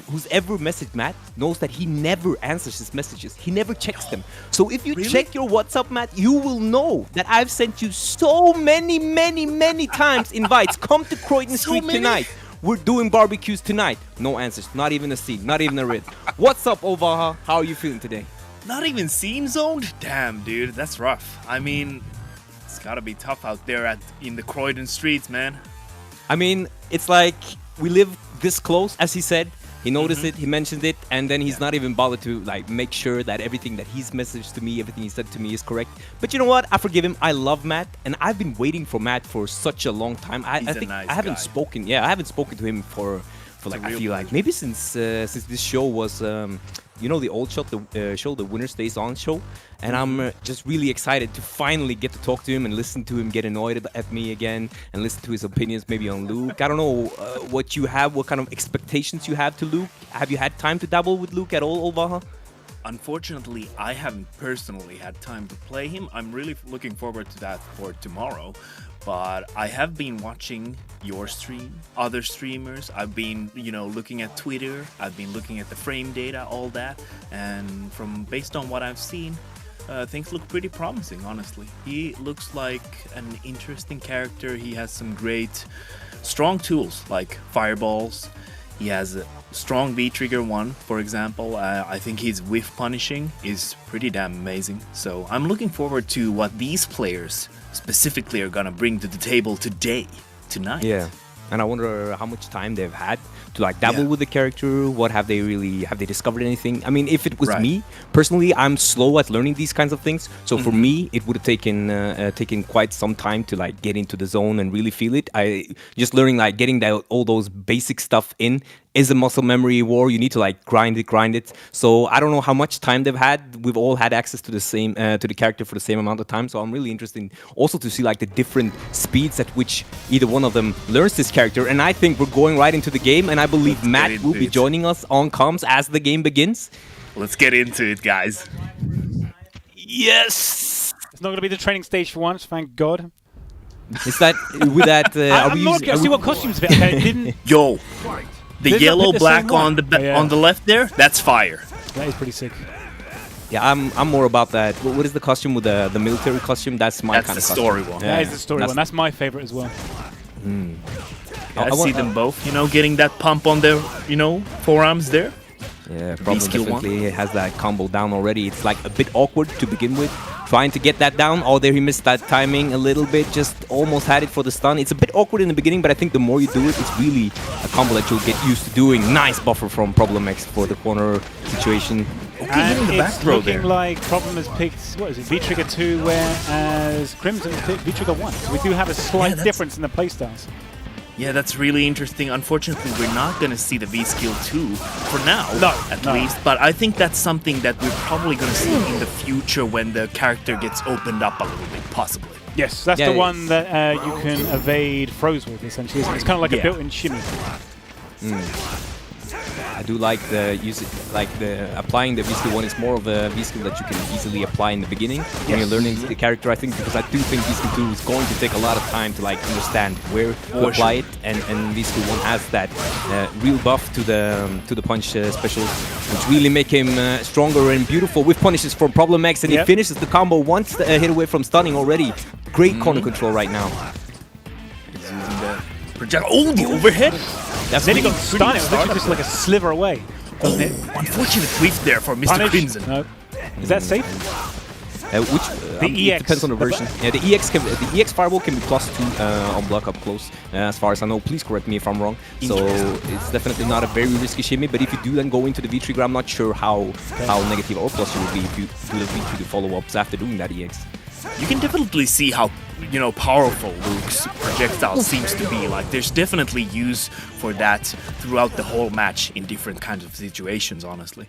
who's ever messaged Matt knows that he never answers his messages. He never checks them. So if you check your WhatsApp, Matt, you will know that I've sent you so many times invites. Come to Croydon Street tonight. We're doing barbecues tonight. No answers. Not even a scene. Not even a read. What's up, Olvaha? How are you feeling today? Not even scene zoned? Damn, dude. That's rough. I mean, it's gotta be tough out there in the Croydon streets, man. I mean, it's like we live this close, as he said. He noticed it, he mentioned it, and then he's not even bothered to like make sure that everything that he's messaged to me, everything he said to me is correct. But you know what? I forgive him. I love Matt, and I've been waiting for Matt for such a long time. I think nice I haven't guy. spoken. Yeah, I haven't spoken to him for like I feel like maybe since this show was you know, the old show, the Winner Stays On show. And I'm just really excited to finally get to talk to him and listen to him get annoyed at me again and listen to his opinions maybe on Luke. I don't know what you have, what kind of expectations you have to Luke. Have you had time to dabble with Luke at all, Olvaha? Unfortunately, I haven't personally had time to play him. I'm really looking forward to that for tomorrow. But I have been watching your stream, other streamers. I've been, you know, looking at Twitter. I've been looking at the frame data, all that. And based on what I've seen, things look pretty promising, honestly. He looks like an interesting character. He has some great, strong tools like fireballs. He has a strong V-trigger one, for example. I think his whiff punishing is pretty damn amazing. So I'm looking forward to what these players specifically are gonna bring to the table tonight. Yeah, and I wonder how much time they've had to like dabble with the character. What have they discovered anything? I mean, if it was me personally, I'm slow at learning these kinds of things. So for me, it would have taken quite some time to like get into the zone and really feel it. I just learning like getting all those basic stuff in is a muscle memory war. You need to like grind it. So I don't know how much time they've had. We've all had access to the same to the character for the same amount of time. So I'm really interested also to see like the different speeds at which either one of them learns this character. And I think we're going right into the game, and I believe Matt will be joining us on comms as the game begins. Let's get into it, guys. Yes! It's not going to be the training stage for once, thank God. Is that with that? I'm not going to see what costumes fit. Okay, didn't. Yo, the Didn't yellow pick the black same one. on the left there. That's fire. That is pretty sick. Yeah, I'm more about that. What is the costume with the military costume? That's my kind of costume. story one. That is the story one. That's my favorite as well. I see them both, you know, getting that pump on their, you know, forearms there. Yeah, Problem definitely has that combo down already. It's like a bit awkward to begin with. Trying to get that down. Oh, there he missed that timing a little bit. Just almost had it for the stun. It's a bit awkward in the beginning, but I think the more you do it, it's really a combo that you'll get used to doing. Nice buffer from Problem X for the corner situation. And it's looking like Problem has picked, what is it, V-Trigger 2, whereas Crimson has picked V-Trigger 1. So we do have a slight difference in the playstyles. Yeah, that's really interesting. Unfortunately, we're not going to see the V-Skill 2 for now, at least. But I think that's something that we're probably going to see in the future when the character gets opened up a little bit, possibly. Yes, that's the one that you can evade froze with, essentially. It's kind of like a built-in shimmy. I do like the applying the V-Skill 1 is more of a V-Skill that you can easily apply in the beginning when you're learning the character, I think, because I do think V-Skill 2 is going to take a lot of time to like understand where to apply it, and V-Skill 1 has that real buff to the punch special, which really make him stronger and beautiful with punishes from Problem X, and he finishes the combo once hit away from stunning already. Great corner control right now. He's using the projectile. Oh, the overhead! Then he got stunned. It was literally just like a sliver away. Unfortunate whiff there for Mr. Crimson. No. Is that safe? The EX depends on the version. Yeah, the EX fireball can be +2 on block up close, as far as I know. Please correct me if I'm wrong. So it's definitely not a very risky shimmy. But if you do then go into the V-Trigger, I'm not sure how negative or plus you will be if you do the V-Trigger follow-ups after doing that EX. You can definitely see how, you know, powerful Luke's projectile seems to be. Like, there's definitely use for that throughout the whole match in different kinds of situations, honestly.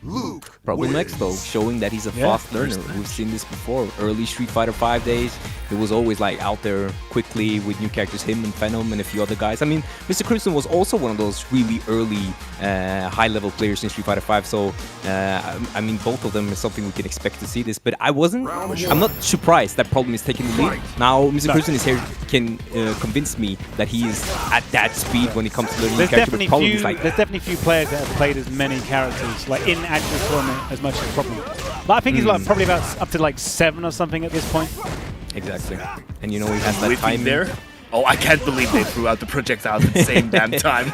Problem X, though, showing that he's a fast learner. We've seen this before. Early Street Fighter 5 days, he was always like out there quickly with new characters, him and Venom and a few other guys. I mean, Mr. Crimson was also one of those really early high-level players in Street Fighter 5, so I mean, both of them is something we can expect to see this. But I'm not surprised that Problem is taking the lead. Now, Mr. Crimson is here, can convince me that he is at that speed when it comes to learning. There's definitely few players that have played as many characters, like in actual tournament, as much as Problem. But I think he's like probably about up to like 7 or something at this point. Exactly. And you know he has that time there. Oh, I can't believe they threw out the projectile at the same damn time.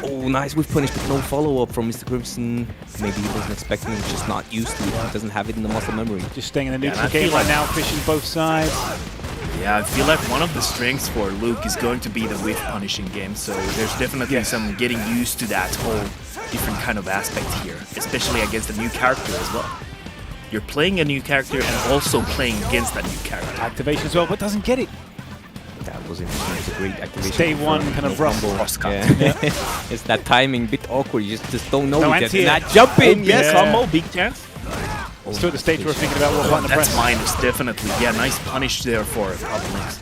Oh, nice with punish, but no follow-up from Mr. Crimson. Maybe he wasn't expecting it, just not used to it. He doesn't have it in the muscle memory. Just staying in the neutral game right now, fishing both sides. Yeah, I feel like one of the strengths for Luke is going to be the whiff punishing game, so there's definitely some getting used to that whole different kind of aspect here, especially against a new character as well. You're playing a new character and also playing against that new character. Activation as well, but doesn't get it. That was interesting. It's a great activation. Day one kind of rough. It's that timing, bit awkward. You just don't know. That jump in. Yes, combo, big chance. Still at the stage we're thinking about what button to press. That's minus, definitely. Yeah, nice punish there for Problem X.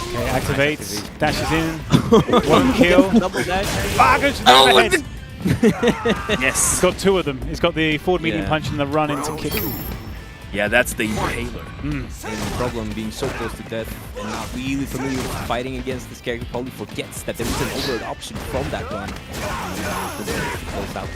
Okay, activates, dashes in, one kill. Double dash. Ah, goes to the overhead. Yes. He's got 2 of them. He's got the forward medium punch and the run into kick. Yeah, that's the Impaler. And Problem being so close to death and not really familiar with fighting against this character probably forgets that there is an overt option from that run. Close out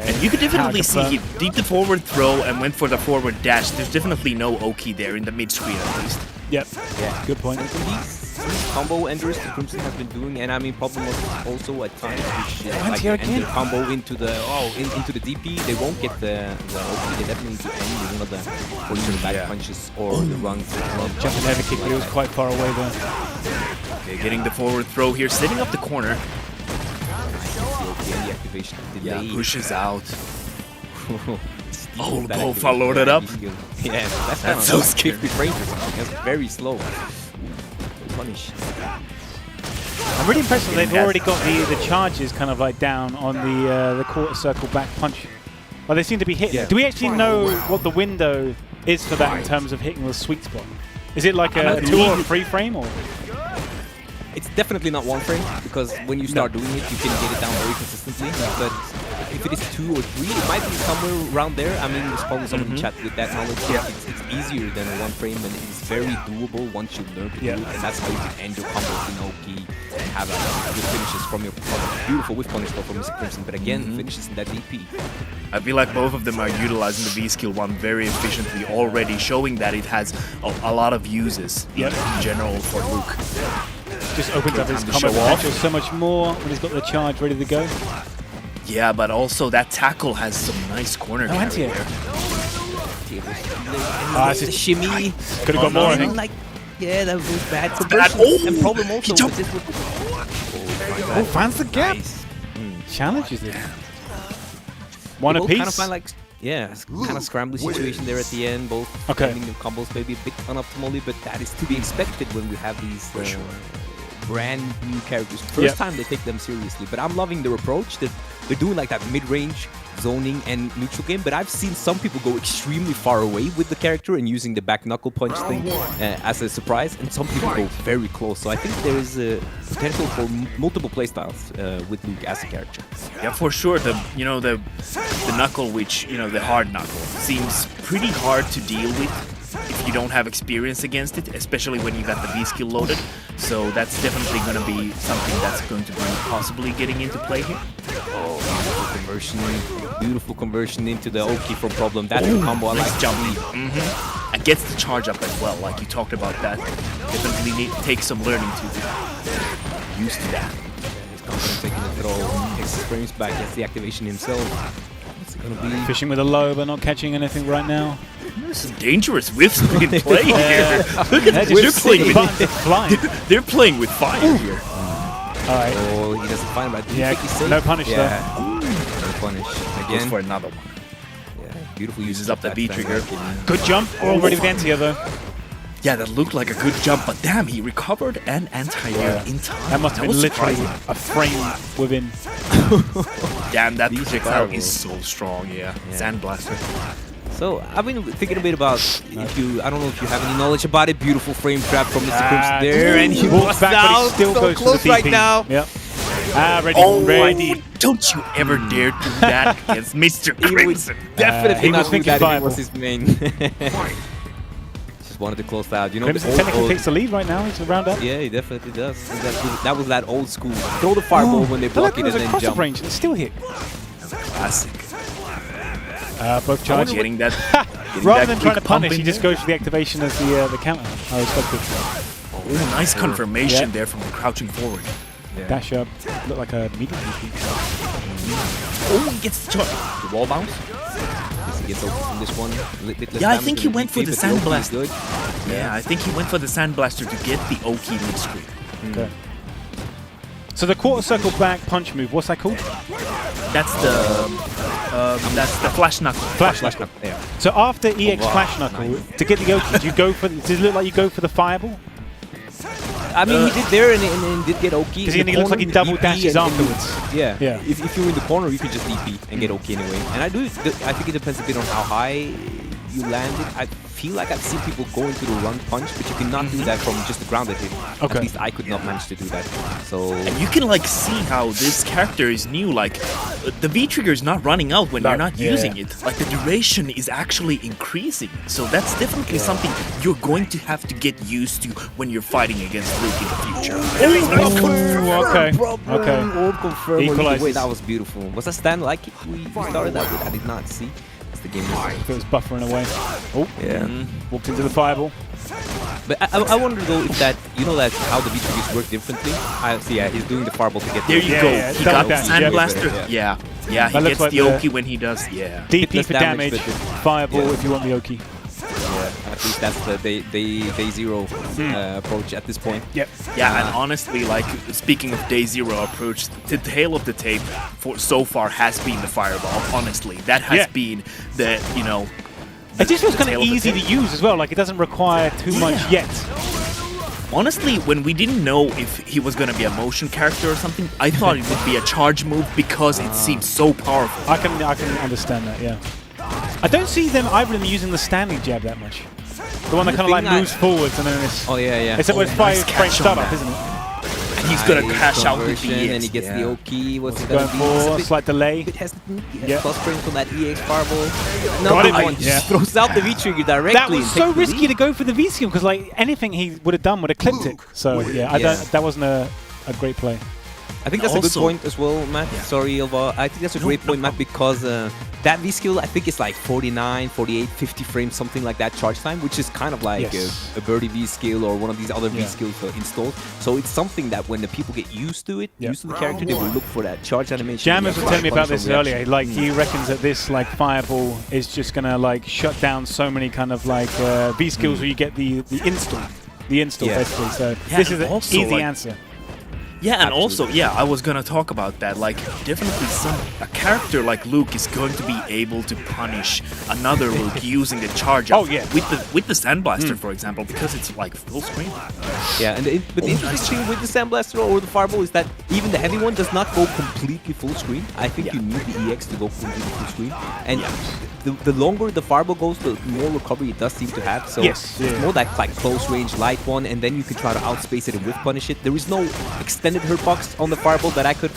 and you could definitely see he did the forward throw and went for the forward dash. There's definitely no Oki there in the mid-screen at least. Yep. Yeah, good point. These combo enders the Crimson has been doing, and I mean Problem was also at times which like they end the combo into the into the DP. They won't get the Oki. They definitely need to end one of the forward back punches or the runs. Jumping heavy kick, but it was quite far away there. Okay, getting the forward throw here, setting up the corner. The activation. Yeah, pushes out. Oh, Bofa loaded up. Yeah, that's so scary. 50 frames or something. That's very slow. Punish. I'm really impressed that they've already got the charges kind of like down on the quarter circle back punch. Well, they seem to be hitting. Yeah. Do we actually know what the window is for that in terms of hitting the sweet spot? Is it like a 2 or 3 frame or? It's definitely not 1 frame, because when you start doing it, you can get it down very consistently. But if it is 2 or 3, it might be somewhere around there. I mean, there's probably someone in chat with that knowledge. Yeah. It's easier than a one frame, and it's very doable once you learn to do it, and that's how you can end your combos in Oki and have good finishes from your beautiful whiff punish from Mr. Crimson, but again, finishes in that DP. I feel like both of them are utilizing the V-Skill 1 very efficiently already, showing that it has a lot of uses in general for Luke. Just opens up his combo potential so much more when he's got the charge ready to go. Yeah, but also that tackle has some nice corner carry there. It's a shimmy. Could have got more, I think. Like, yeah, that was bad conversion. And problem also with this. Oh, finds the gap. Challenges it. One apiece. Kind of find like, kind of scrambly situation there at the end. Both ending the combos maybe a bit unoptimally, but that is to be expected when we have these brand new characters. First time they take them seriously, but I'm loving their approach. They're doing like that mid-range zoning and neutral game, but I've seen some people go extremely far away with the character and using the back knuckle punch thing as a surprise, and some people go very close. So I think there is a potential for multiple playstyles with Luke as a character. Yeah, for sure. The knuckle, which the hard knuckle, seems pretty hard to deal with if you don't have experience against it, especially when you got the V-Skill loaded. So that's definitely going to be something that's going to be possibly getting into play here. Beautiful conversion into the Oki from problem. That's a combo I like. Jumpy. And gets the charge up as well, like you talked about that. Definitely takes some learning to get used to that. He's confident taking the throw, takes his frames back, gets the activation himself. What's it gonna be? Fishing with a low, but not catching anything right now. There's some dangerous whiffs in play here. Look at this. They're playing with fire here. Alright. Oh, he doesn't find him. No punish though. No punish. Again. Goes for another one. Yeah, beautiful. Uses up the B trigger. Good jump. Already with anti-air though. Yeah, that looked like a good jump, but damn, he recovered and anti-air in time. That must have been literally a frame within. Damn, that projectile is so strong, Sandblaster. So, I've been thinking a bit about if you, I don't know if you have any knowledge about it. Beautiful frame trap from Mr. Crimson there, and he walks back, but he still goes close for the right now. Yep. Ready. Don't you ever dare do that against Mr. Crimson. Definitely he was thinking that was his main. Just wanted to close out. Crimson technically takes the lead right now. He's around up. Yeah, he definitely does. That was that old school. Throw the fireball when they block it and then jump. Range. It's still hit. Classic. Both charge. Getting that. Rather than trying to punish, he just goes for the activation as the counter. I respect it. Oh, nice confirmation there from the crouching forward. Yeah. Dash up. Look like a medium DP. Oh, he gets the charge. The wall bounce. He gets over from this one. Yeah, I think he went for the Sandblaster. Yeah, I think he went for the Sandblaster to get the Oki mid-screen. Okay. So the quarter circle back punch move, what's that called? That's the flash knuckle. Flash knuckle. Yeah. So after EX flash knuckle, to get the Oki, do you go for? Does it look like you go for the fireball? I mean, he did there and did get Oki. Because he looks like he double dashes afterwards. Yeah. If you're in the corner, you can just DP and get Oki anyway. And I think it depends a bit on how high you landed. I feel like I've seen people go into the run punch, but you cannot do that from just the grounded hit. Okay. At least I could not manage to do that. So. And you can like see how this character is new. Like the V trigger is not running out when you're not using it. Like the duration is actually increasing. So that's definitely something you're going to have to get used to when you're fighting against Luke in the future. Okay. Old confirm. Equalizes. Wait, that was beautiful. Was that stand like we started that with? I did not see. The game it was buffering away. Oh, yeah. Walked into the fireball. But I wonder though if that, that how the V-triggers work differently. I see, he's doing the fireball to get there. You go. Yeah, he got the Sandblaster. Yeah, he gets like the Oki when he does. Yeah. DP for damage, fireball if you want the Oki. Yeah, at least that's the day zero approach at this point. Yep. Yeah, and honestly, like speaking of day zero approach, the tail of the tape for so far has been the fireball. Honestly, that has been the It just feels kind of easy to use as well. Like it doesn't require too much yet. Honestly, when we didn't know if he was going to be a motion character or something, I thought it would be a charge move because it seems so powerful. I can understand that. Yeah. I don't see either of them using the standing jab that much. The one that kind of like moves forwards and then it's... Oh, yeah. Except when it's 5 frame startup, isn't it? I He's gonna crash out with the EX. And he gets the OK. What's it going gonna for? Slight delay. Bit hesitant. Plus frames from that EX fireball. Got it. One just throws out the V-trigger directly. That was so risky to go for the V-skill because like anything he would have done would have clipped it. So yeah, that wasn't a great play. I think that's a good point as well, Matt. Sorry, Olvaha. I think that's a great point, Matt, because that V-skill, I think it's like 49, 48, 50 frames, something like that charge time, which is kind of like a birdie V-skill or one of these other V-skills installed. So it's something that when the people get used to it, used to the character, they will look for that charge animation. Jammerz was telling me about this earlier. Like he reckons that this like fireball is just gonna like shut down so many kind of like V-skills where you get the install basically. So this is an easy answer. Yeah, and also, I was gonna talk about that. Like, definitely a character like Luke is going to be able to punish another Luke using the charge up with the Sandblaster, for example, because it's like full screen. Yeah, but the interesting thing with the Sandblaster or the Fireball is that even the heavy one does not go completely full screen. I think you need the EX to go completely full screen. And the longer the Fireball goes, the more recovery it does seem to have. So it's more that like close range light one, and then you can try to outspace it and whiff punish it. There is no extended hurtbox on the Fireball that I could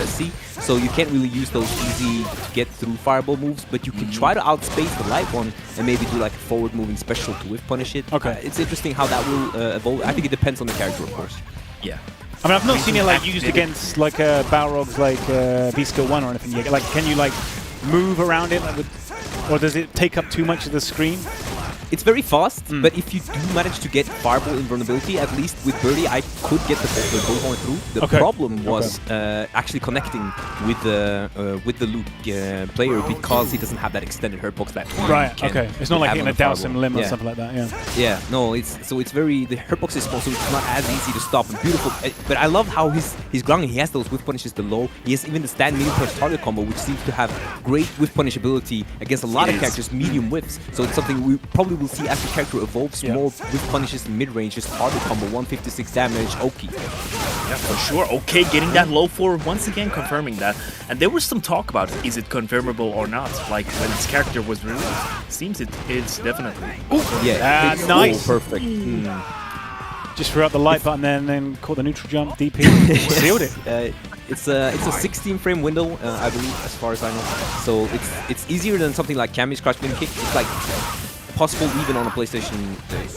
see, so you can't really use those easy to get through Fireball moves, but you can try to outspace the light one and maybe do like a forward moving special to whiff punish it. It's interesting how that will evolve. I think it depends on the character, of course. Yeah. I mean, I've not seen it like used against like Balrog's like V-Skill 1 or anything yet. Like, can you like move around it, like, or does it take up too much of the screen? It's very fast, but if you do manage to get Fireball invulnerability, at least with Birdie, I could get the Bullhorn through. The problem was actually connecting with the Luke player because he doesn't have that extended hurtbox that It's not like hitting a Douse Sim limb or something like that. Yeah, no, the hurtbox is small, so it's not as easy to stop. And beautiful, but I love how he's grounding. He has those whiff punishes below. He has even the stand medium punch target combo, which seems to have great whiff punish ability against a lot of characters, medium whiffs. So it's something we probably will see as the character evolves more with punishes in mid-range, just target combo, 156 damage, OK. Yeah, for sure. OK, getting that low for once again confirming that. And there was some talk about is it confirmable or not, like when its character was released. Seems it's definitely. It's nice. Perfect. Just threw out the light button there and then caught the neutral jump, DP, sealed it. It's a 16 frame window, I believe, as far as I know. So it's easier than something like Cammy's crouch spin kick. It's like possible even on a PlayStation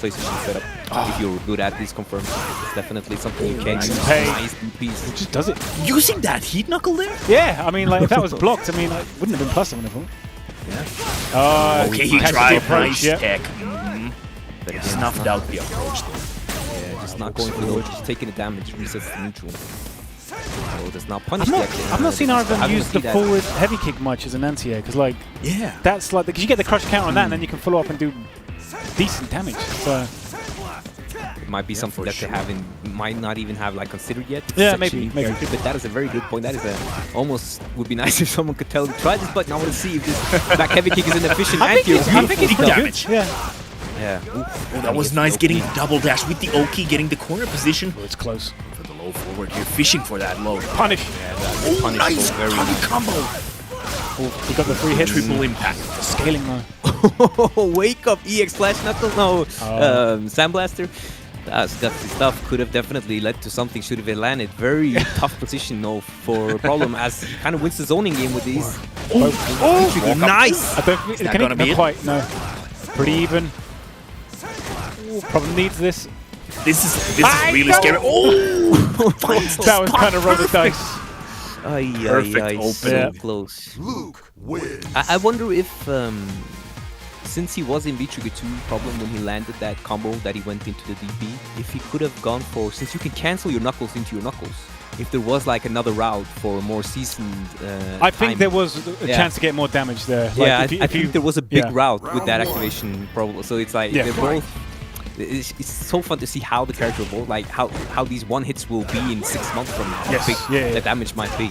setup if you're good at these confirms. It's definitely something you can use. Nice DPs. It just does it. Using that heat knuckle there? Yeah, I mean, like if that was blocked, I mean, it wouldn't have been plus 7 of them. Yeah. Okay, he tried nice tech. But he snuffed out the approach there. Yeah, just not going for the just taking the damage, resets the neutral. So does not punish I've not seen Arvin use the forward heavy kick much as an anti-air, because like that's like because you get the crush counter on that and then you can follow up and do decent damage. So it might be something that they might not even have like considered yet. Yeah, maybe. But that is a very good point. That is almost would be nice if someone could tell me try this button. I want to see if this back heavy kick is an efficient anti-air. I think it's pretty good. Yeah. Oh, that was nice getting the double dash with the Oki, getting the corner position. Oh, it's close. For the low forward here, fishing for that low. Punish. Yeah, that punish nice very target combo. Oh, we got the 3 hits. Triple impact. Scaling though. Wake up, EX Flash Knuckle. No, Sandblaster. That's gutsy stuff. Could have definitely led to something. Should have landed. Very tough position though for Problem as he kind of wins the zoning game with these. Nice. I don't think it's gonna be quite. No. Pretty even. Problem needs this. This is really scary. Oh! That was kind of roll the dice. Perfect open. So close. Luke wins. I wonder if, since he was in V-Trigger 2 Problem when he landed that combo that he went into the DP, if he could have gone for, since you can cancel your knuckles into your knuckles, if there was like another route for a more seasoned I think there was a chance to get more damage there. Like yeah, I think there was a big route with that activation problem. So it's like they're both. It's so fun to see how the character evolves, like how these one hits will be in 6 months from now. How big the damage might be.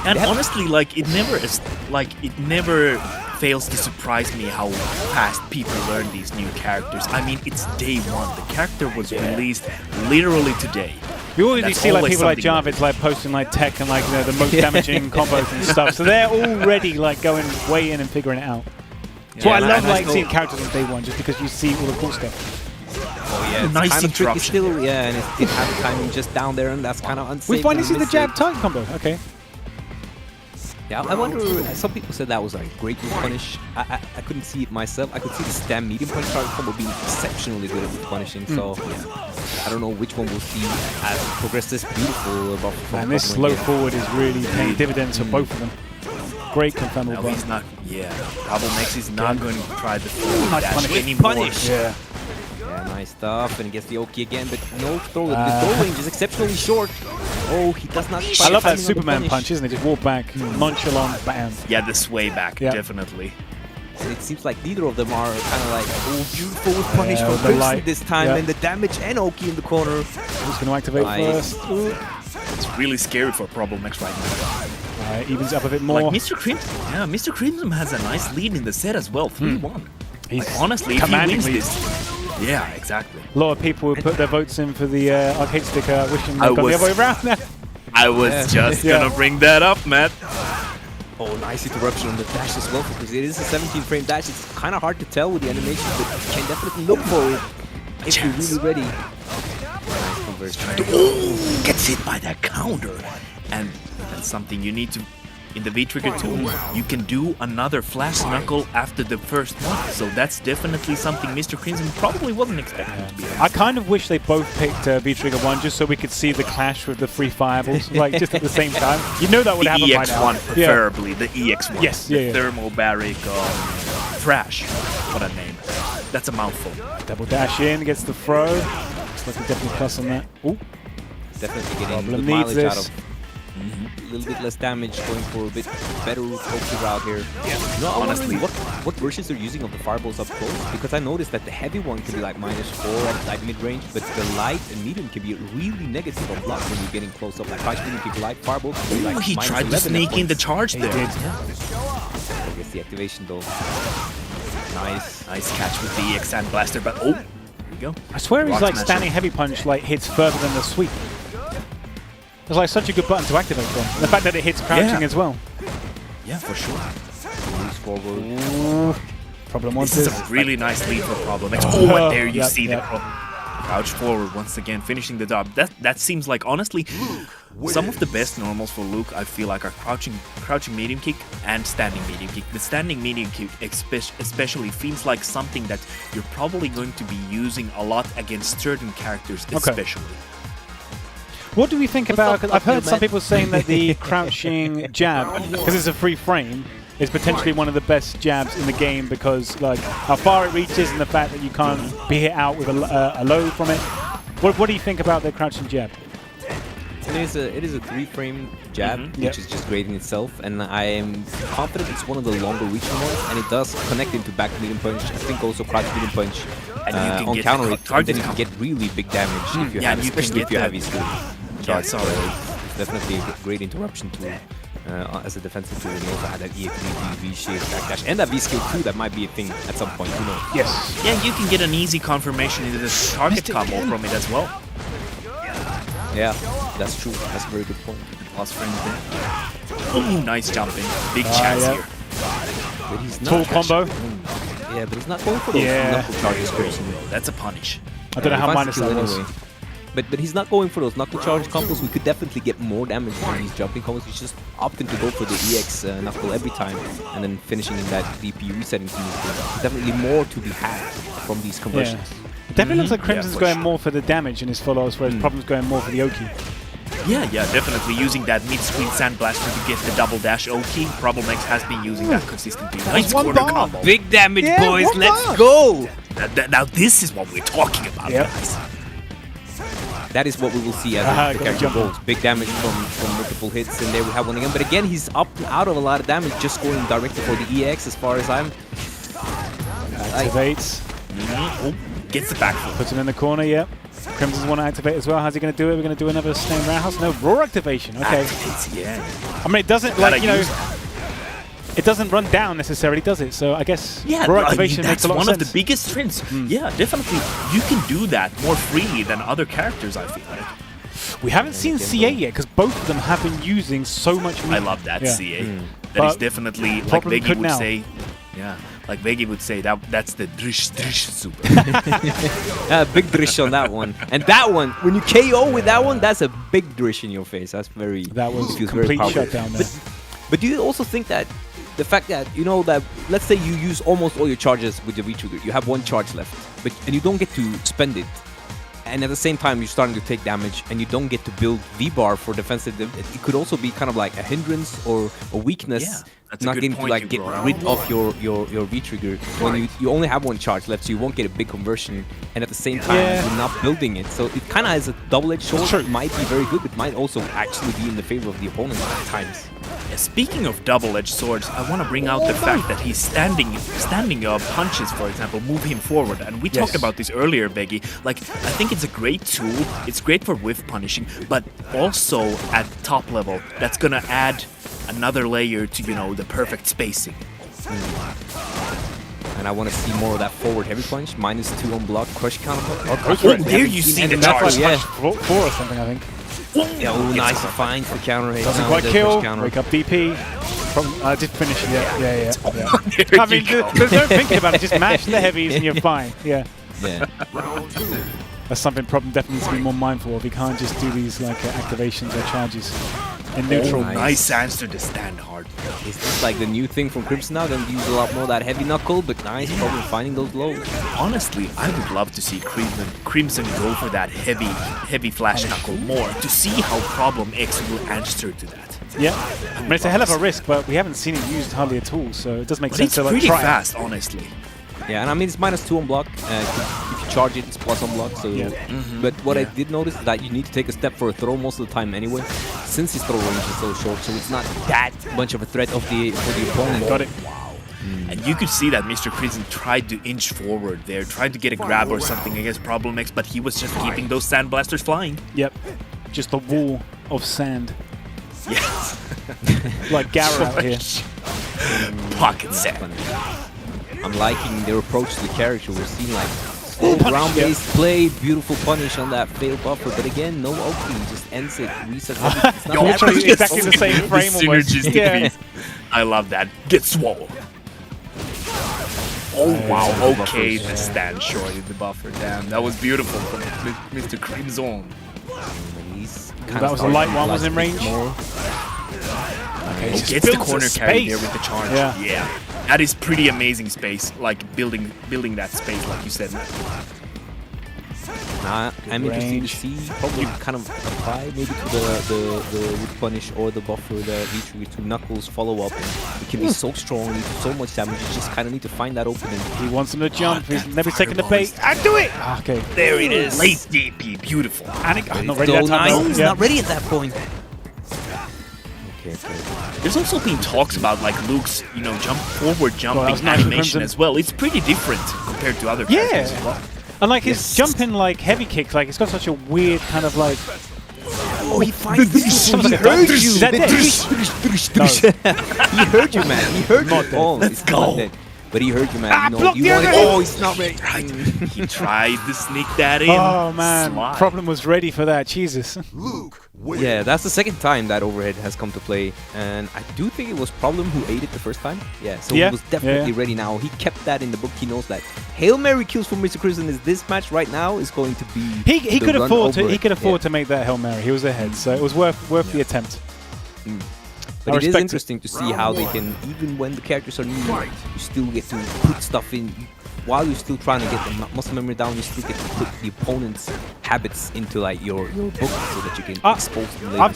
And honestly, like it never fails to surprise me how fast people learn these new characters. I mean, it's day one. The character was released literally today. You already see like people like Jammerz like posting like tech and like the most damaging combos and stuff. So they're already like going way in and figuring it out. So I love like seeing characters on day one just because you see all the cool stuff. Oh yeah, nice kind of tricky interruption. still. Yeah, and it has timing just down there, and that's kind of unsafe. We finally and see the missed jab it. target combo. Okay. Yeah, I wonder. Some people said that was like great with punish. I couldn't see it myself. I could see the stem medium punch target combo being exceptionally good with punishing. So yeah, I don't know which one we'll see as it progresses. Beautiful buff. And this slow forward is really paying dividends for both of them. Great confirmable No, he's button. not. Yeah, Problem X is not going to try the Nice dash punish. anymore. Punish. Yeah. Yeah, nice stuff. And gets the Oki again, but no throw. The throw range is exceptionally short. Oh, he does not. I love that Superman punch, isn't it? Just walk back, nonchalant, bam. Yeah, the sway back, Yeah. definitely. And it seems like neither of them are kind of like, oh, beautiful with punish Yeah, from with the Crimson light. this time, Yeah. and the damage and Oki in the corner. Who's going to activate Nice. first? Ooh. It's really scary for Problem X right now. Evens up a bit more. Like Mr. Crimson, yeah, Mr. Crimson has a nice lead in the set as well, 3-1. He's Like, honestly, if he commanding wins lead. this, yeah, exactly. A lot of people would put their votes in for the arcade sticker, wishing I they'd gone the was- other way around now. I was just Yeah. gonna bring that up, Matt. Oh, nice interruption on the dash as well, because it is a 17-frame dash. It's kind of hard to tell with the animation, but you can definitely look for it if you're really ready. Nice conversion. Oh, gets hit by that counter. And that's something you need to, in the V-Trigger tool, you can do another flash knuckle after the first one. So that's definitely something Mr. Crimson probably wasn't expecting to be able I kind of wish they both picked V-Trigger 1 just so we could see the clash with the free fireballs, like just at the same time. You know that would the happen by now. EX1 preferably, the EX1. Yes, the yeah. thermobaric trash. What a name. That's a mouthful. Double dash in, gets the throw. Looks like a definitely plus on that. Ooh. Definitely getting Problem good needs mileage out this. of. A little bit less damage, going for a bit better Oki route here. Yeah, No, honestly. what versions they're using of the fireballs up close? Because I noticed that the heavy one can be like -4 at like mid-range, but the light and medium can be really negative on block when you're getting close up. Like crouch medium kick light fireball can be like He tried to -11 sneak at in the points. charge there. I guess the activation though. Nice. Nice catch with the EX Sand Blaster, but oh, there we go. I swear he's Rock like smasher. standing heavy punch like hits further than the sweep. It's like such a good button to activate from. The fact that it hits crouching Yeah. as well. Yeah, for sure. Moves forward. Ooh. Problem This wants is this. a really nice lead for Problem X. Oh, and there you Yep, see yep. the crouch forward once again, finishing the job. That seems like, honestly, some of the best normals for Luke, I feel like, are crouching medium kick and standing medium kick. The standing medium kick especially feels like something that you're probably going to be using a lot against certain characters, especially. What do we think about? Cause I've heard some man? people saying that the crouching jab, because it's a free frame, is potentially one of the best jabs in the game because like how far it reaches and the fact that you can't be hit out with a low from it. What do you think about the crouching jab? It is a 3-frame jab, Yep. which is just great in itself, and I am confident it's one of the longer reaching ones, and it does connect into back medium punch. I think also crouch medium punch And you can on get counter the it, and target then you can combo. get really big damage if you Yeah, have, and you can especially get if you have the- his skill. Yeah, it's alright. It's definitely a great interruption tool as a defensive tool. And you also had that EX3 V-shape backdash and that V-skill too. That might be a thing at some point. Who knows? Yes. Yeah, you can get an easy confirmation into the target combo from it as well. Yeah, that's true. That's a very good point. Plus frames there. Oh, nice jumping. Big chance yeah. here. But he's Full not combo. Yeah, but he's not going for those Yeah. knuckle charges. Crimson. That's a punish. I don't know how He finds minus the kill that was. anyway. But he's not going for those knuckle charge combos. We could definitely get more damage from these jumping combos. He's just opting to go for the EX knuckle every time and then finishing in that DP resetting team. Definitely more to be had from these Yeah. conversions. It definitely looks like Yeah, Crimson's for going sure. more for the damage in his follows, whereas Problem's going more for the Oki. Yeah, definitely using that mid-screen Sand Blaster to get the double dash Oki. Problem X has been using that consistently. Nice one corner bar. combo. Big damage, Yeah, boys. one Let's bar. go. Now this is what we're talking about, Yep. guys. That is what we will see as Aha, the got character jump on. goes. Big damage from multiple hits, and there we have one again. But again, he's up and out of a lot of damage, just going directly for the EX as far as I'm... Activates. Oh, gets the back foot. Puts him in the corner, yep. Crimson's want to activate as well. How's he going to do it? We're going to do another snake roundhouse? No, raw activation. Okay. Activates, yeah. I mean, it doesn't, Gotta like, you know, use- it doesn't run down necessarily, does it? So I guess Yeah, raw I mean, activation makes that's a lot one of of the sense. biggest strengths. Yeah, definitely. You can do that more freely than other characters, I feel like. We haven't seen CA yet because both of them have been using so much I meat. love that Yeah. CA. That But is definitely, like Problem Veggey could would now. say, yeah. like Veggey would say, that's the drish super. Big drish on that one. And that one, when you KO with that one, that's a big drish in your face. That's very... That was feels complete very shutdown there. But do you also think that the fact that, you know, that let's say you use almost all your charges with the V-trigger, you have one charge left, and you don't get to spend it, and at the same time you're starting to take damage and you don't get to build V-bar for defensive, it could also be kind of like a hindrance or a weakness, not getting to like get rid of your V-trigger when you only have one charge left, so you won't get a big conversion, and at the same time you're not building it. So it kind of has a double-edged sword. It might be very good, but might also actually be in the favor of the opponent at times. Yeah, speaking of double-edged swords, I want to bring out the fact that he's standing punches, for example, move him forward. And we talked about this earlier, Veggey. Like, I think it's a great tool. It's great for whiff punishing, but also at top level, that's gonna add another layer to, you know, the perfect spacing. And I want to see more of that forward heavy punch, -2 on block, crush counter. There you see the charge. Yeah, 4 or something, I think. Yeah, nice to find for counter hit. Doesn't quite kill. Wake up DP. I did finish it. Yeah. I mean, there's no thinking about it. Just mash the heavies and you're fine. Yeah. That's something Problem definitely needs to be more mindful of. You can't just do these like activations or charges in neutral. Nice answer to stand hard. Is this like the new thing from Crimson now? Then use a lot more of that heavy knuckle, but nice Problem finding those lows. Honestly, I would love to see Crimson go for that heavy flash knuckle more to see how Problem X will answer to that. Yeah, I mean, it's a hell of a risk, but we haven't seen it used hardly at all, so it does make sense to like pretty try fast, it. honestly. Yeah, and I mean it's -2 on block. If you charge it, it's plus on block. So, but what I did notice is that you need to take a step for a throw most of the time anyway, since his throw range is so short. So it's not that much of a threat for the opponent. Got it. And you could see that Mr. Crimson tried to inch forward there, tried to get a grab or something against Problem X, but he was just keeping those sand blasters flying. Yep, just a wall of sand. Yes. Like Gara out here. Pocket sand. I'm liking their approach to the character. We're seeing like slow ground-based play, beautiful punish on that failed buffer, but again, no ulti, just ends it, resets everything. Exactly the same frame almost. Yeah. I love that. Get swole. Oh wow, okay, the stand shorted the buffer. Damn, that was beautiful from Mr. Crimson. That was a light one, was in range. Okay, gets the corner carry there with the charge. Yeah. That is pretty amazing space, like building that space, like you said. I'm interested to see probably kind of apply maybe to the wood punish or the buffer, the V-trigger to Knuckles follow up. It can be so strong, you do so much damage, you just kind of need to find that opening. He wants him to jump, he's never taking the bait. I do it! Okay. There it is. Late DP, beautiful. I'm not ready that time. He's not ready at that point. There's also been talks about like Luke's, you know, forward jumping animation as well. It's pretty different compared to other characters as well. And like his jumping like heavy kicks, like it's got such a weird kind of like. Oh, he finds this. He heard you. Is that He heard you, man. He heard you. Oh, let's go. But he heard you, man. You know, you wanted, oh, he's not ready. He tried to sneak that in. Oh man, Problem was ready for that. Jesus. Luke. Yeah, that's the second time that overhead has come to play, and I do think it was Problem who ate it the first time. Yeah, so he was definitely ready now. He kept that in the book. He knows that Hail Mary kills for Mr. Crimson is this match right now is going to be. He could afford to make that Hail Mary. He was ahead, so it was worth the attempt. But it is interesting to see how they can, even when the characters are new, you still get to put stuff in. While you're still trying to get the muscle memory down, you still get to put the opponent's habits into like your book so that you can expose them later. I've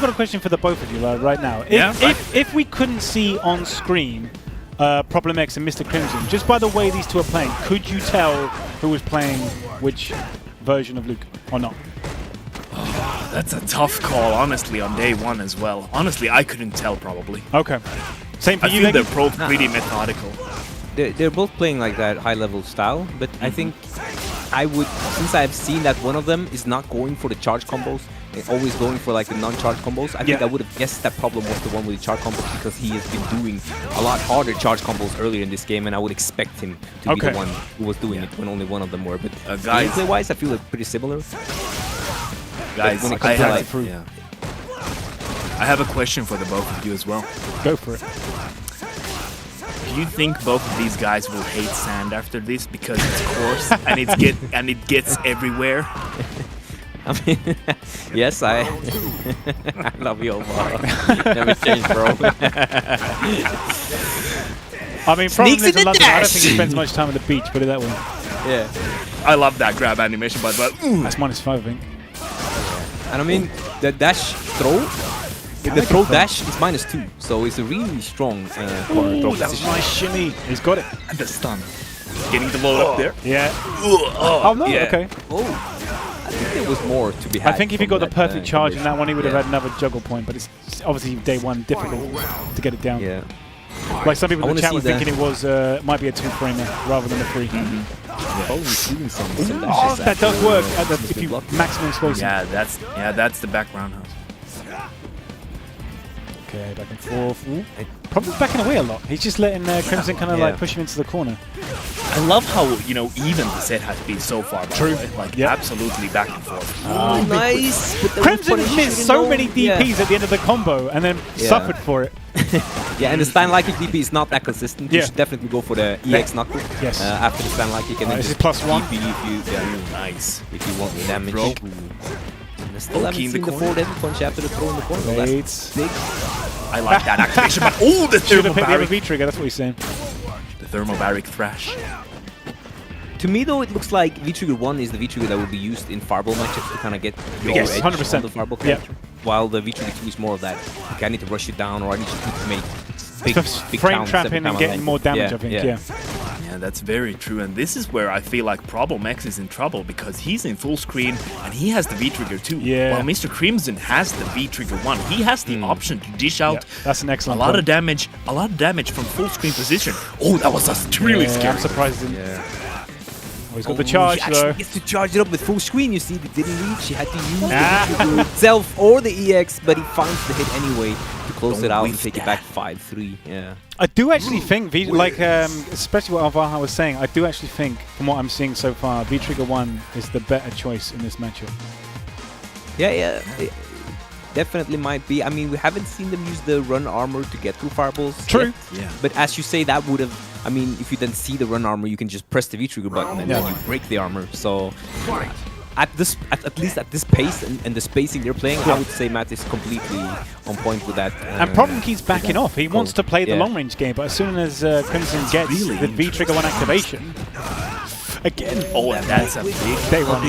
got a question for the both of you right now. If we couldn't see on screen Problem X and Mr. Crimson, just by the way these two are playing, could you tell who was playing which version of Luke or not? That's a tough call, honestly, on day one as well. Honestly, I couldn't tell, probably. Okay. Same for you, I think they're both pretty methodical. They're both playing like that high-level style, but I think I would, since I've seen that one of them is not going for the charge combos, and always going for like the non-charge combos, I think I would have guessed that Problem was the one with the charge combos because he has been doing a lot harder charge combos earlier in this game, and I would expect him to be the one who was doing it when only one of them were. But gameplay-wise, I feel like pretty similar. Guys, when it comes to like, I have a question for the both of you as well. Go for it. Do you think both of these guys will hate sand after this because it's coarse and it gets everywhere? I mean, yes, I love you, Olvaha. Never change, bro. I mean, from lives in London, I don't think he spends much time on the beach, put it that way. Yeah. I love that grab animation, but that's -5, I think. And I mean, the dash throw, the throw dash is -2, so it's a really strong throw that was nice shimmy. He's got it. And the stun. Getting the load up there. Yeah. Oh, no, yeah. okay. Oh. I think there was more to be had. I think if he got the perfect charge in that one, he would have had another juggle point, but it's obviously day one difficult to get it down. Yeah. Like some people in the chat were thinking it was might be a 2-framer rather than a 3. Oh, that does work if you maximum explosive. Yeah, that's the background house. Okay, back and forth. Probably backing away a lot. He's just letting Crimson kind of like push him into the corner. I love how, even the set has been so far. True. Like, absolutely back and forth. Oh, nice. Crimson missed so many DPs at the end of the combo and then suffered for it. Yeah, and the Stein Light Kick DP is not that consistent. You should definitely go for the EX knuckle after the Stein Light Kick. And then this is +1. DP if you, nice. If you want the damage. I still haven't seen the forward heavy punch after the throw in the corner. That's big. I like that activation, but the thermobaric V-trigger, that's what he's saying. The thermobaric thrash. To me, though, it looks like V-Trigger 1 is the V-Trigger that will be used in Fireball matches to kind of get your edge 100%. on the Fireball character. While the V-Trigger 2 is more of that, okay, I need to rush you down, or I need to make big frame trapping and getting more damage, I think, yeah. Yeah, that's very true, and this is where I feel like Problem X is in trouble, because he's in full screen, and he has the V-Trigger too. Yeah. While Mr. Crimson has the V-Trigger 1. He has the option to dish out that's an excellent a lot of damage from full screen position. Oh, that was really scary. I'm surprised he didn't. Oh, he's got the charge, he though. He gets to charge it up with full screen, you see. It didn't reach. He had to use the V-Trigger itself or the EX, but he finds the hit anyway to close it out and take it back 5-3. Yeah. I do actually think, especially what Olvaha was saying, I do actually think, from what I'm seeing so far, V-Trigger 1 is the better choice in this matchup. Yeah, it definitely might be. I mean, we haven't seen them use the run armor to get through fireballs. True. Yeah. But as you say, that would have... I mean, if you then see the run armor, you can just press the V-Trigger button and then you break the armor. So... At least at this pace and the spacing they're playing, I would say Matt is completely on point with that. And Problem keeps backing off. He wants to play the long-range game, but as soon as Crimson gets the V-Trigger 1 activation, again. Oh, and that's a big day one.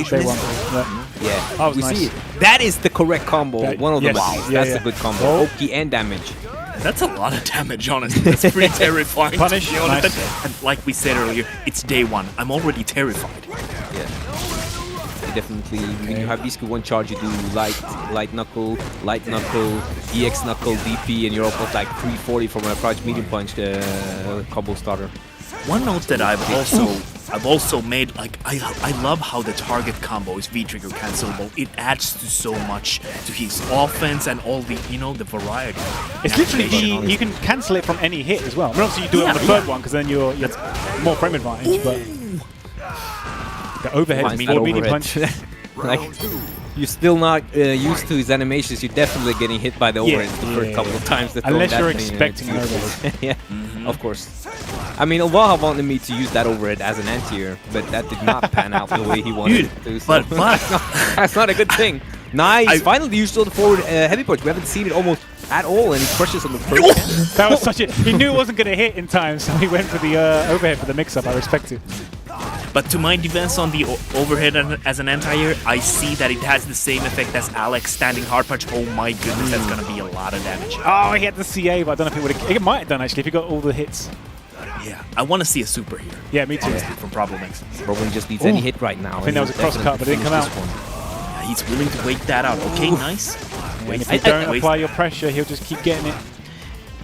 Yeah, that was we nice. see it. That is the correct combo. One of them. Wow, that's a good combo. Oki and damage. That's a lot of damage, honestly. That's pretty terrifying. Punish. Nice. And like we said earlier, it's day one. I'm already terrified. Yeah. Definitely, when you have V-Skill 1 charge, you do light knuckle, EX knuckle, DP, and you're almost like 340 from a crouch medium punch combo starter. One note that I've also made, like I love how the target combo is V-Trigger cancelable. It adds to so much to his offense and all the the variety. It's literally you can cancel it from any hit as well. I mean, obviously you do it on the third one because then you're more frame advantage, but. The overhead is more medium punch. Like, you're still not used to his animations. You're definitely getting hit by the overhead the first couple of times. Unless you're expecting an overhead. Yeah, of course. I mean, Olvaha wanted me to use that overhead as an anti-air, but that did not pan out the way he wanted it to. So that's not a good thing. Nice. Finally, you saw the forward heavy punch. We haven't seen it almost at all, and he crushes on the first. That was such a... He knew it wasn't going to hit in time, so he went for the overhead for the mix-up. I respect it. But to my defense on the overhead as an anti-air, I see that it has the same effect as Alex standing hard punch. Oh my goodness, that's going to be a lot of damage. Oh, he had the CA, but I don't know if he would have... It might have done, actually, if he got all the hits. Yeah, I want to see a super here. Yeah, me too. From Problem X. Problem just needs any hit right now. I think that was a cross-cut, but it didn't come out. Yeah, he's willing to wait that out. Okay, nice. And if you don't apply your pressure, he'll just keep getting it.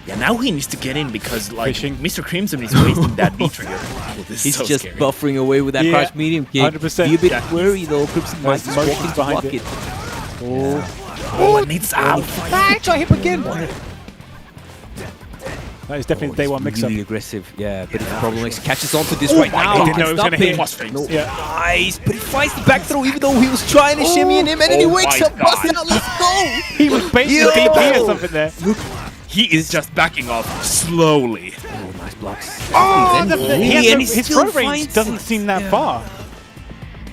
Yeah, now he needs to get in because, like, Mr. Crimson is wasting that V-Trigger. Oh, he's so just buffering away with that crouch medium kick. 100%. Be a bit worried, though. Crimson might just walk into block it. Oh, it needs out. Try him again. That is definitely the day one mix-up. Really aggressive, yeah. But if the Problem X catches onto this right now, he didn't know it was going to hit. Nice, but he finds the back throw even though he was trying to shimmy in him, and then he wakes up, busts out, let's go! He was baiting the DP or something there. Look, he is just backing off slowly. Nice blocks. Oh, his throw range finds doesn't it. seem that far.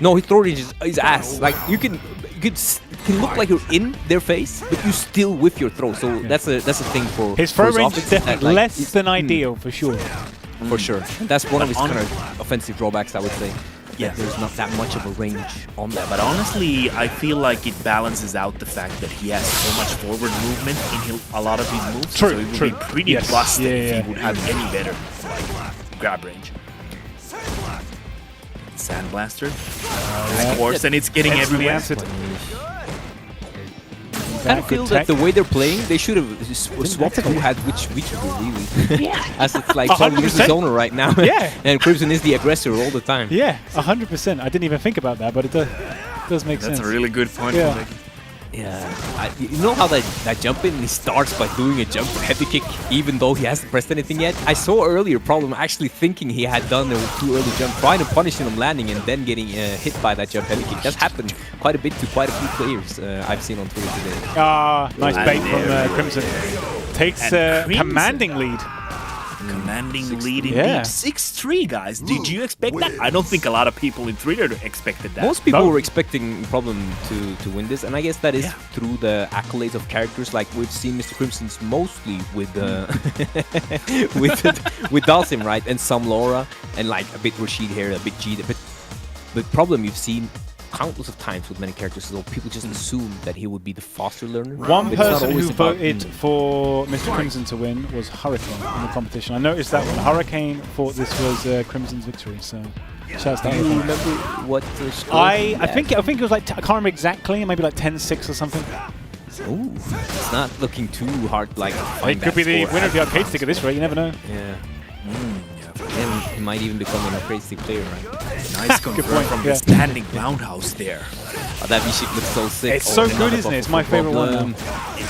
No, his throw range is ass. Like you can look like you're in their face, but you still whiff your throw. So that's a thing for his throw for range is offense, definitely like, less than ideal for sure. For sure. That's one of his kind of offensive drawbacks, I would say. Yeah, there's not that much of a range on that. But honestly, I feel like it balances out the fact that he has so much forward movement in a lot of his moves. True, so it would true. be pretty Yes. busted Yeah, if yeah. he would have any better grab range. Sandblaster. Of course, and it's getting Excellently everywhere. answered. I kind of feel that the way they're playing, they should have swapped who had which really. Yeah. As it's like Tom is the zoner right now. Yeah. And Crimson is the aggressor all the time. Yeah, 100%. I didn't even think about that, but it does make sense. That's a really good point. Yeah. Yeah, you know how that jump in, he starts by doing a jump heavy kick even though he hasn't pressed anything yet? I saw earlier Problem actually thinking he had done a too early jump, trying to punish him landing and then getting hit by that jump heavy kick. That's happened quite a bit to quite a few players I've seen on Twitter today. Nice bait from Crimson. Takes a commanding lead. Commanding lead indeed. Yeah. 6-3, guys. Did you expect that? I don't think a lot of people in Twitter expected that. Most people were expecting Problem to win this, and I guess that is through the accolades of characters. Like we've seen Mr. Crimson's mostly with with Dalsim, right, and some Laura, and like a bit Rashid here, a bit G. But Problem you've seen countless of times with many characters, so people just assume that he would be the faster learner. One person who about, voted for Mr. Crimson to win was Hurricane in the competition. I noticed that when Hurricane thought this was Crimson's victory, so shouts to Do you Hurricane. remember what the score? I think it was like, I can't remember exactly, maybe like 10-6 or something. Ooh, it's not looking too hard. Like It could be the winner of the arcade stick at this rate, you never know. Yeah. And he might even become an arcade stick player, right? Nice confirm from the standing roundhouse there. Oh, that V-shape looks so sick. It's so good, isn't it? It's my favorite one.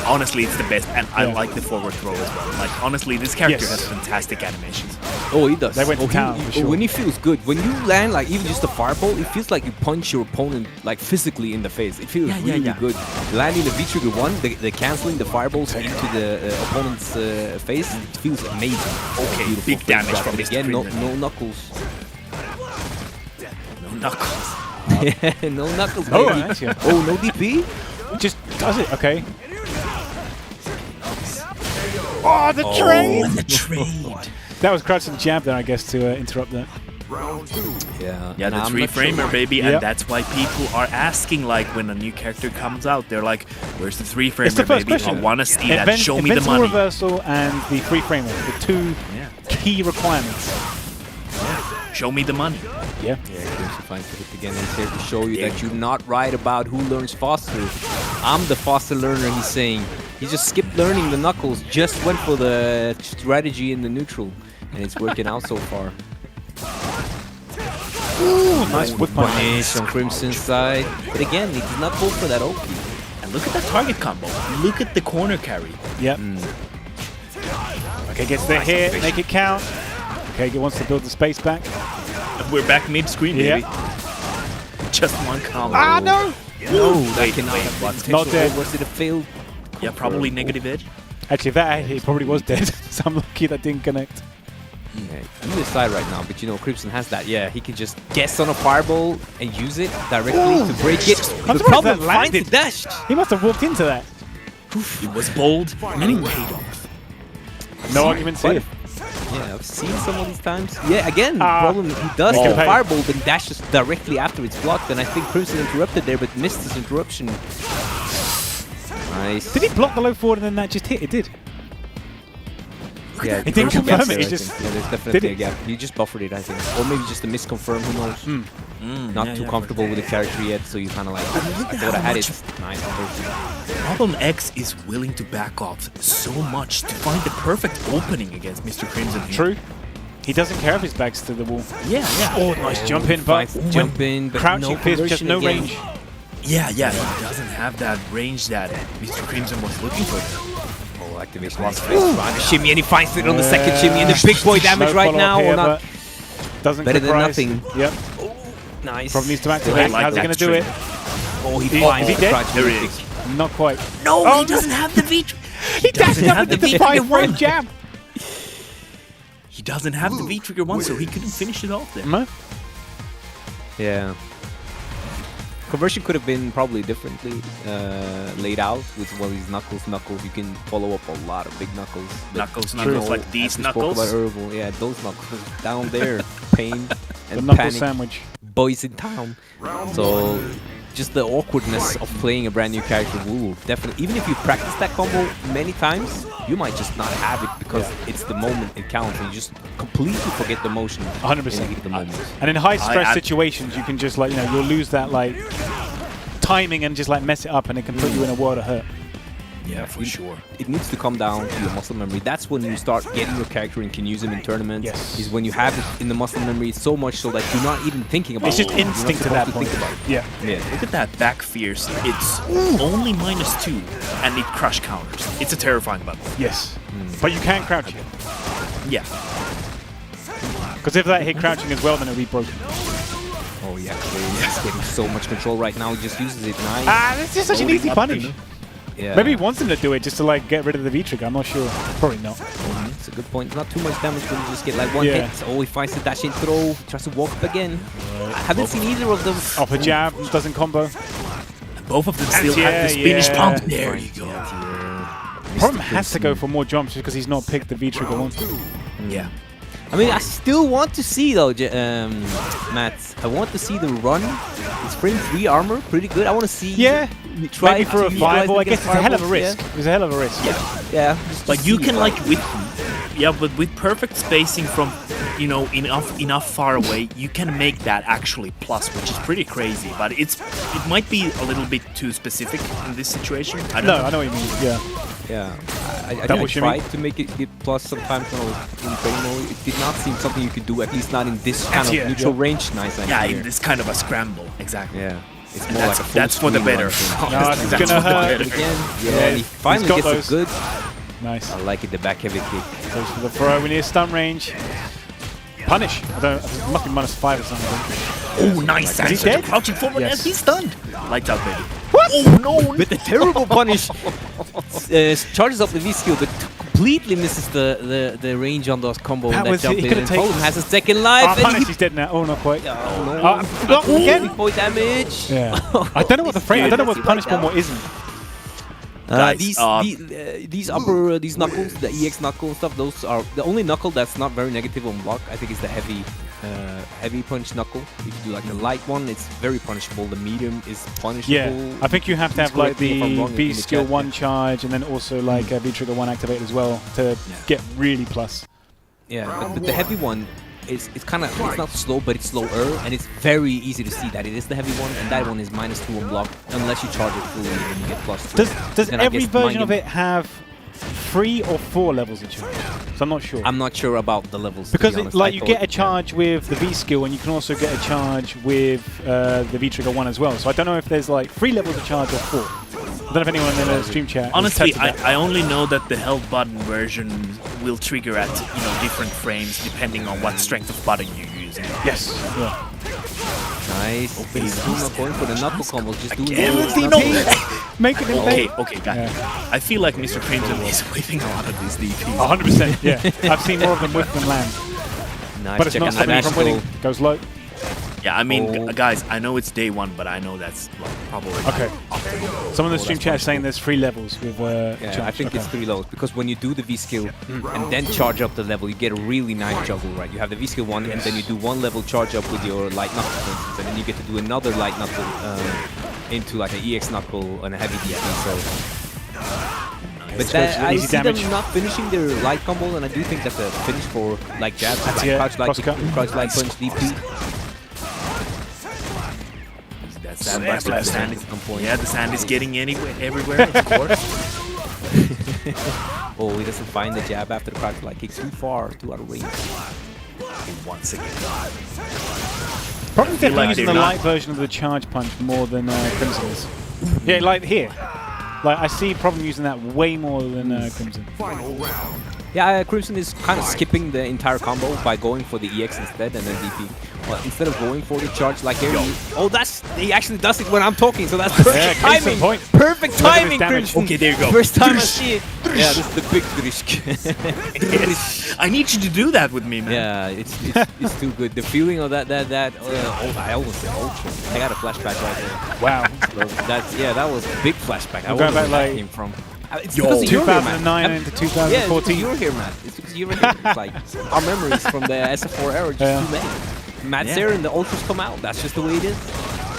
Honestly, it's the best, and I like the forward throw as well. Like, honestly, this character has fantastic animations. Oh, he does. They went to town, for sure. When he feels good, when you land like even just a fireball, it feels like you punch your opponent like physically in the face. It feels really good. Landing the V-trigger one, the canceling the fireballs into the opponent's face, it feels amazing. Okay, big damage from this. Again, no knuckles. No knuckles. No knuckles, Oh, baby. actually. Oh, no DP? Just does it, okay. Oh, the trade! The trade. That was crouching jab there, I guess, to interrupt that. Yeah, the three-framer, baby, and that's why people are asking, like, when a new character comes out, they're like, where's the three-framer, It's the first baby? question. I want to see that. Show me the Invincible money. reversal and the free framer, the two key requirements. Show me the money. Yeah. Crimson finds it again. He's here to show you that you're not right about who learns faster. I'm the faster learner, he's saying. He just skipped learning the knuckles, just went for the strategy in the neutral, and it's working out so far. Ooh, nice whip punish on Crimson's side. But again, he does not go for that Oki. And look at that target combo. Look at the corner carry. Yep. Okay, gets the hit, make it count. Okay, he wants to build the space back. We're back mid-screen, baby. Just one combo. Ah, no! No, that cannot have blocked. Not dead. Was it a failed? Yeah, probably negative edge. Actually, if that he probably was dead, so I'm lucky that didn't connect. Yeah, you decide right now, but you know Crimson has that. Yeah, he can just guess on a fireball and use it directly to break it. The problem finds it dashed. He must have walked into that. It was bold and it paid off. No arguments here. Yeah, I've seen some of these times. Yeah, again, the problem he does the fireball, then dashes directly after it's blocked, and I think Crimson interrupted there, but missed his interruption. Nice. Did he block the low forward and then that just hit? It did. Yeah, it didn't confirm it. He just there's definitely a gap. He just buffered it, I think, or maybe just a misconfirm. Who knows? Not too comfortable with the character yet, so you kind of like. I thought I had it. Nice. Problem X is willing to back off so much to find the perfect opening against Mr. Crimson. True. He doesn't care if his back's to the wall. Yeah. Oh, nice jump in, but jump in, but crouching no fist, just no again. range. Yeah. He doesn't have that range that Mr. Crimson was looking for. Activation lost face. Shimmy, and he finds it on the second shimmy, and the big boy damage right now. Here, or not. Doesn't better than rise. nothing. Yep. Nice. Probably needs to activate. How's he going to do it? Oh, he finds Is he dead? There he is. Not quite. No, he doesn't have the V. He dashed up into the 5-1 jab. he doesn't have the V-trigger one, so he couldn't finish it off there. No. Yeah. Conversion could have been probably differently laid out with one of these knuckles. You can follow up a lot of big knuckles. Knuckles like these knuckles. Yeah, those knuckles down there. Pain and the knuckle panic. sandwich. Boys in town. So just the awkwardness of playing a brand new character will definitely, even if you practice that combo many times, you might just not have it because it's the moment it counts and you just completely forget the motion. 100%. The moment. And in high stress situations, you can just like, you'll lose that like timing and just like mess it up, and it can put you in a world of hurt. Yeah, for sure. It needs to come down to your muscle memory. That's when you start getting your character and can use him in tournaments. Yes. Is when you have it in the muscle memory so much so that you're not even thinking about it. It's just instinct at that point. Yeah. Look at that back fierce. It's only -2 and it crush counters. It's a terrifying button. Yes. But you can crouch it. Yeah. Because if that hit crouching as well, then it'll be broken. Oh yeah, he's getting so much control right now. He just uses it nice. That's just such an easy punish. Yeah. Maybe he wants him to do it just to like get rid of the V-trigger. I'm not sure. Probably not. It's a good point. It's not too much damage when you just get like one hit. Oh, he finds the dash in throw. Tries to walk up again. I haven't seen either of them. Off a jab, doesn't combo. Both of them still have the Spanish pump. There you go. Problem has to go for more jumps because he's not picked the V-trigger one. Yeah. I mean, I still want to see though, Matt. I want to see the run. His frame 3 armor, pretty good. I want to see. Yeah. Try maybe for a fireball. I guess it's a hell of a risk. Yeah. It's a hell of a risk. Yeah. But you can like but with perfect spacing from enough far away, you can make that actually plus, which is pretty crazy. But it might be a little bit too specific in this situation. I don't know. I know what you mean. Yeah. Yeah. I tried to make it get plus sometimes when I was in training mode. It did not seem something you could do, at least not in this kind of neutral range. Nice. Yeah, in this kind of a scramble. Exactly. Yeah. It's more like a that's for the better. No, it's gonna hurt again. Yeah, he finally gets it good. Nice. I like it, the back heavy kick. Goes for the throw. We need a stun range. Punish. It must be -5 or something. Oh, nice. Is he dead? Crouching forward and he's stunned. Lights out, baby. What? Oh, no. With a terrible punish. Charges up the V skill, but completely misses the range on those combo. That was jump it. He in. could have taken. Has a second life. Punish. He's dead now. Oh, not quite. Oh, no. Again. 3-point damage. Yeah. I don't know what the frame. I don't know what's punish bomb or isn't. These knuckles, the EX knuckle and stuff, those are the only knuckle that's not very negative on block. I think is the heavy punch knuckle. If you do like the light one, it's very punishable. The medium is punishable. Yeah, I think you have to have like the V skill 1 charge and then also like a V trigger 1 activate as well to get really plus. Yeah, but the heavy one. It's kind of, it's not slow, but it's slower, and it's very easy to see that it is the heavy one, and that one is -2 on block, unless you charge it fully and you get +2. Does every version of it have 3 or 4 levels of charge? So I'm not sure. I'm not sure about the levels. Because you get a charge with the V skill, and you can also get a charge with the V trigger 1 as well. So I don't know if there's like 3 levels of charge or 4. I don't know if anyone in the stream chat. Honestly, I only know that the held button version will trigger at different frames depending on what strength of button you're using. Yes. Yeah. Nice. He's not going for the knuckle combo. Just doing Make it in Okay, got it. I feel like Mr. Crimson is whipping a lot of these DPs. 100%. Yeah. I've seen more of them whip than land. Nice. But it's not stopping from winning. Goes low. Yeah, I mean, guys, I know it's day 1, but I know that's probably okay. Someone in the stream chat is saying there's 3 levels with yeah, I think it's 3 levels because when you do the V skill and then charge up the level, you get a really nice juggle, right? You have the V skill 1 and then you do 1 level charge up with your light knuckle, for instance, and then you get to do another light knuckle into like an EX knuckle and a heavy DP. So, but I see them not finishing their light combo, and I do think that's a finish for like jabs, crouch light punch DP. Yeah, the sand is getting everywhere, of course. Oh, he doesn't find the jab after the crouch light kick too far, too out of range. Once again. Probably definitely using the light version of the charge punch more than Crimson is. Yeah, like here. Like I see Problem using that way more than Crimson. Final round. Yeah, Crimson is kind of skipping the entire combo by going for the EX instead and then DP. But instead of going for the charge like here, he actually does it when I'm talking, so that's perfect timing. Perfect timing, Crimson. Okay, there you go. First time I see it. Yeah, this is the big drisk. I need you to do that with me, man. Yeah, it's too good. The feeling of that I almost said ultra. I got a flashback right there. Wow. So that was a big flashback. I going wonder back where that like came from. It's 2009 into 2014. Yeah, it's because you were here, Matt. It's because you were here. It's like our memories from the SF4 era are just too many. Matt's there and the ultras come out. That's just the way it is.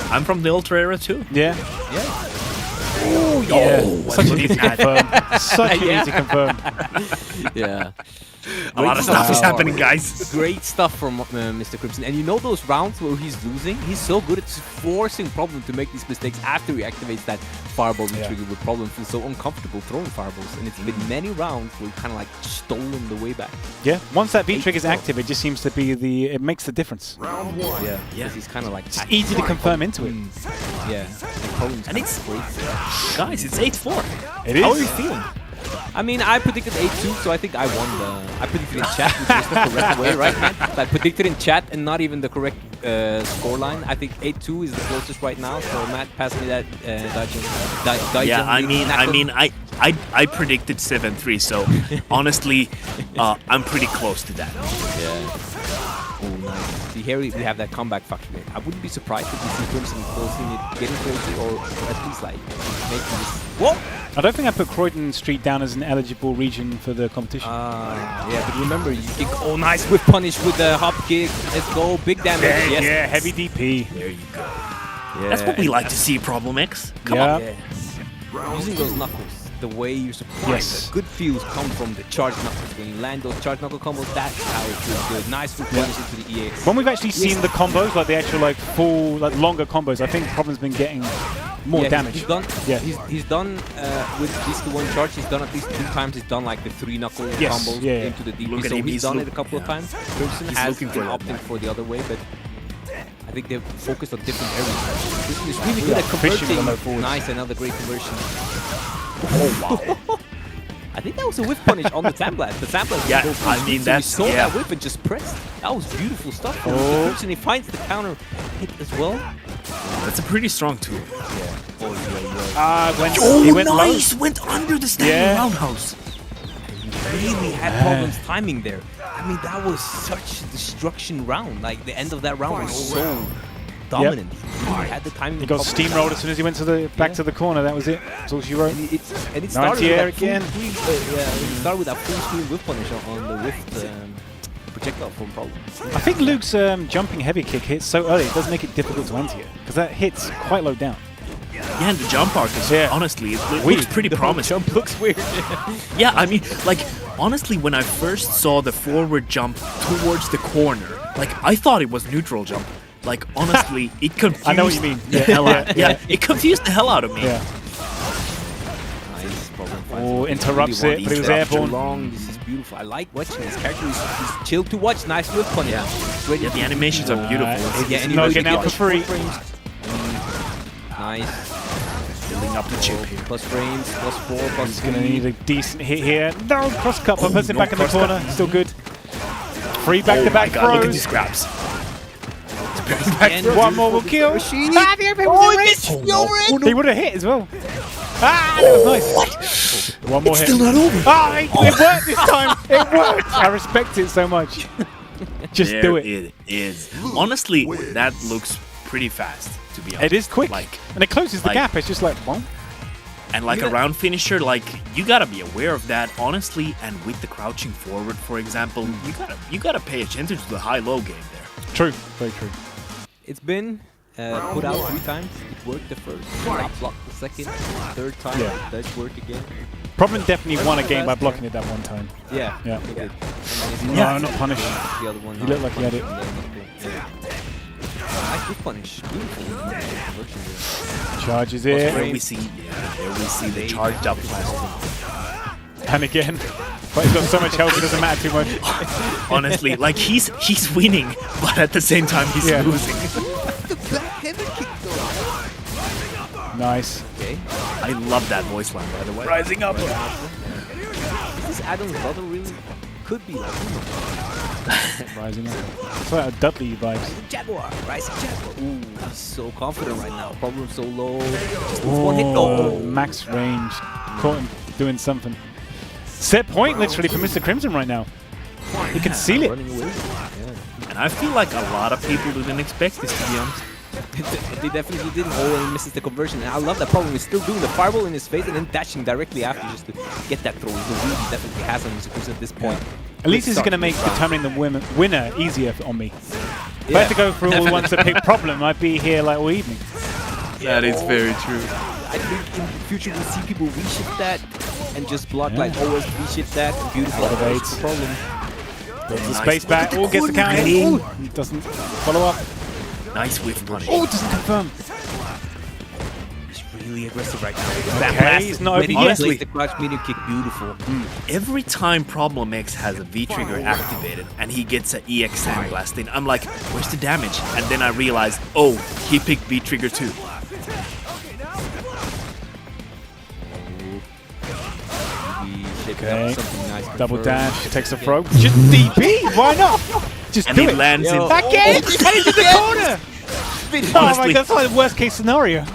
I'm from the Ultra era too. Yeah. Yeah. Oh, yeah. Such an easy confirm. Such an easy confirm. Yeah. A lot of stuff is happening, guys. Great stuff from Mr. Crimson. And you know those rounds where he's losing? He's so good at forcing Problem to make these mistakes after he activates that fireball trigger where Problem feels so uncomfortable throwing fireballs. And it's been many rounds where he's kind of like stolen the way back. Yeah. Once that V-trigger is active, it just seems to be it makes the difference. Round 1. Yeah. Because he's kind of like... It's easy to confirm into it. Yeah. And it's... Guys, it's 8-4. It is. How are you feeling? I mean, I predicted 8-2, so I think I won the... I predicted in chat, which was the correct way, right, man? I predicted in chat and not even the correct scoreline. I think 8-2 is the closest right now, so Matt passed me that Yeah, I I predicted 7-3, so honestly, I'm pretty close to that. Yeah. Oh, nice. See, here we have that comeback factor. I wouldn't be surprised if we see Crimson closing it, getting closer, or at least like making this... Whoa! I don't think I put Croydon Street down as an eligible region for the competition. Yeah, but remember, you kick... Oh, nice whip punish with the hop kick. Let's go. Big damage. Yes. Yeah, heavy DP. There you go. Yeah, that's what we like to see, Problem X. Come on. Yeah. Using those knuckles the way you're supposed to. Yes. The good feels come from the charge knuckles. When you land those charge knuckle combos, that's how it feels good. Nice whip punish into the EX. When we've actually seen the combos, like the actual like full, like longer combos, I think Problem's been getting more damage. He's done. Yeah. He's done with this one charge. He's done at least 2 times. He's done like the 3 knuckle combos into the DP. So he's done it a couple of times. Crimson has been opting for the other way, but I think they've focused on different areas. Crimson is really good at converting. Nice, another great conversion. Oh wow! I think that was a whip punish on the Sandblast. The Sandblast. Yeah, I mean that's. He saw that whip and just pressed. That was beautiful stuff. Crimson, he finds the counter hit as well. That's a pretty strong tool. Yeah. He went nice! low. Went under the standing roundhouse. He really had problems timing there. I mean, that was such a destruction round. Like the end of that round was so dominant. He had the timing. He got steamrolled as soon as he went to the back to the corner. That was it. That's all she wrote. And it started with again. It started with that full screen whip punish on the whiffed projectile from Problem. I think Luke's jumping heavy kick hits so early. It does make it difficult to anti it because that hits quite low down. Yeah, and the jump arc is honestly, it looks pretty promising. Jump looks weird. Yeah, I mean, like, honestly, when I first saw the forward jump towards the corner, like, I thought it was neutral jump. Like, honestly, it confused I know what you mean. the hell out. Yeah, it confused the hell out of me. Yeah. Nice Problem. Oh, interrupts it, but he was airborne. Long. This is beautiful. I like watching this character. He's chill to watch. Nice whip punish. Yeah, the animations are beautiful. Yeah, and no, getting out for free. Nice. Building up the chip here. Plus frames, plus 4, plus He's going to need a decent hit here. No, cross cut, but puts it back in the corner. Still good. 3 back-to-back throws. Look at these grabs. One more will kill. Ah, the open was in. He would have hit as well. Ah, that was nice. One more hit. Still not over. Ah, it worked this time. It worked. I respect it so much. Just do it. It is. Honestly, that looks pretty fast, to be honest. It is quick. Like, and it closes the gap. It's just like, boom. And like a round finisher, like, you gotta be aware of that, honestly. And with the crouching forward, for example, you gotta pay attention to the high-low game there. True. Very true. It's been put out 3 times. It worked the first, not blocked the second, third time. It does work again. Problem definitely won a game by blocking it that one time. Yeah. No, not punish. The other one. He looked like he had it. Nice whip punish. Beautiful. Charges There it. we see the charged up plastic. And again. But he's got so much health, it doesn't matter too much. Honestly, like he's winning, but at the same time he's losing. Nice. Okay. I love that voice line, by the way. Rising up. Is this Adam's brother really could be like Rising up. It's like a Dudley vibes. Jaguar, Rising Jaguar. Ooh, he's so confident right now. Problem so low. Just needs one hit. Oh, max range. Caught him doing something. Set point literally for Mr. Crimson right now. He can seal it. And I feel like a lot of people didn't expect this, to be honest. They definitely didn't. Oh, and misses the conversion. And I love that problem. He's still doing the fireball in his face and then dashing directly after just to get that throw. He really definitely has on Mr. Crimson at this point. At least he's going to make determining the winner easier on me. If I had to go through all the ones that pick problem, I'd be here like all evening. That is very true. I think in the future we'll see people reshift that and just block like always reshift that. Beautiful. Elevates. Problem. Gets the space back. Oh, gets the counter hit. Oh, he doesn't follow up. Nice whiff punish. Oh, doesn't confirm. He's really aggressive right now. Okay, he's not open yet. The crouch medium kick, beautiful. Every time Problem X has a V-trigger activated and he gets an EX Sandblast in, I'm like, where's the damage? And then I realize, oh, he picked V-trigger too. Okay, nice double dash, takes the throw. Just DP, why not? Just and do he it. lands in. Back in! And he's in the corner! Oh my god, that's like the worst case scenario.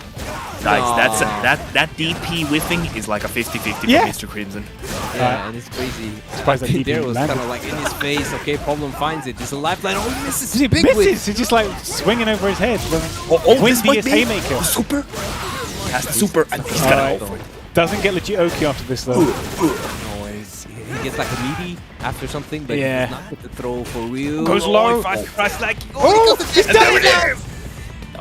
Guys, that DP whiffing is like a 50-50 for Mr. Crimson. Yeah, and it's crazy. Surprised that there DP was landed. kind of like in his face. Okay, Problem finds it. There's a lifeline. Oh, he misses. He Big misses. whiff. He's just like swinging over his head. Windiest haymaker. Super. He has the super. And he's gonna go. Doesn't get legit Oki after this though. He gets like a meaty after something, but he does not get the throw for real. Goes low. That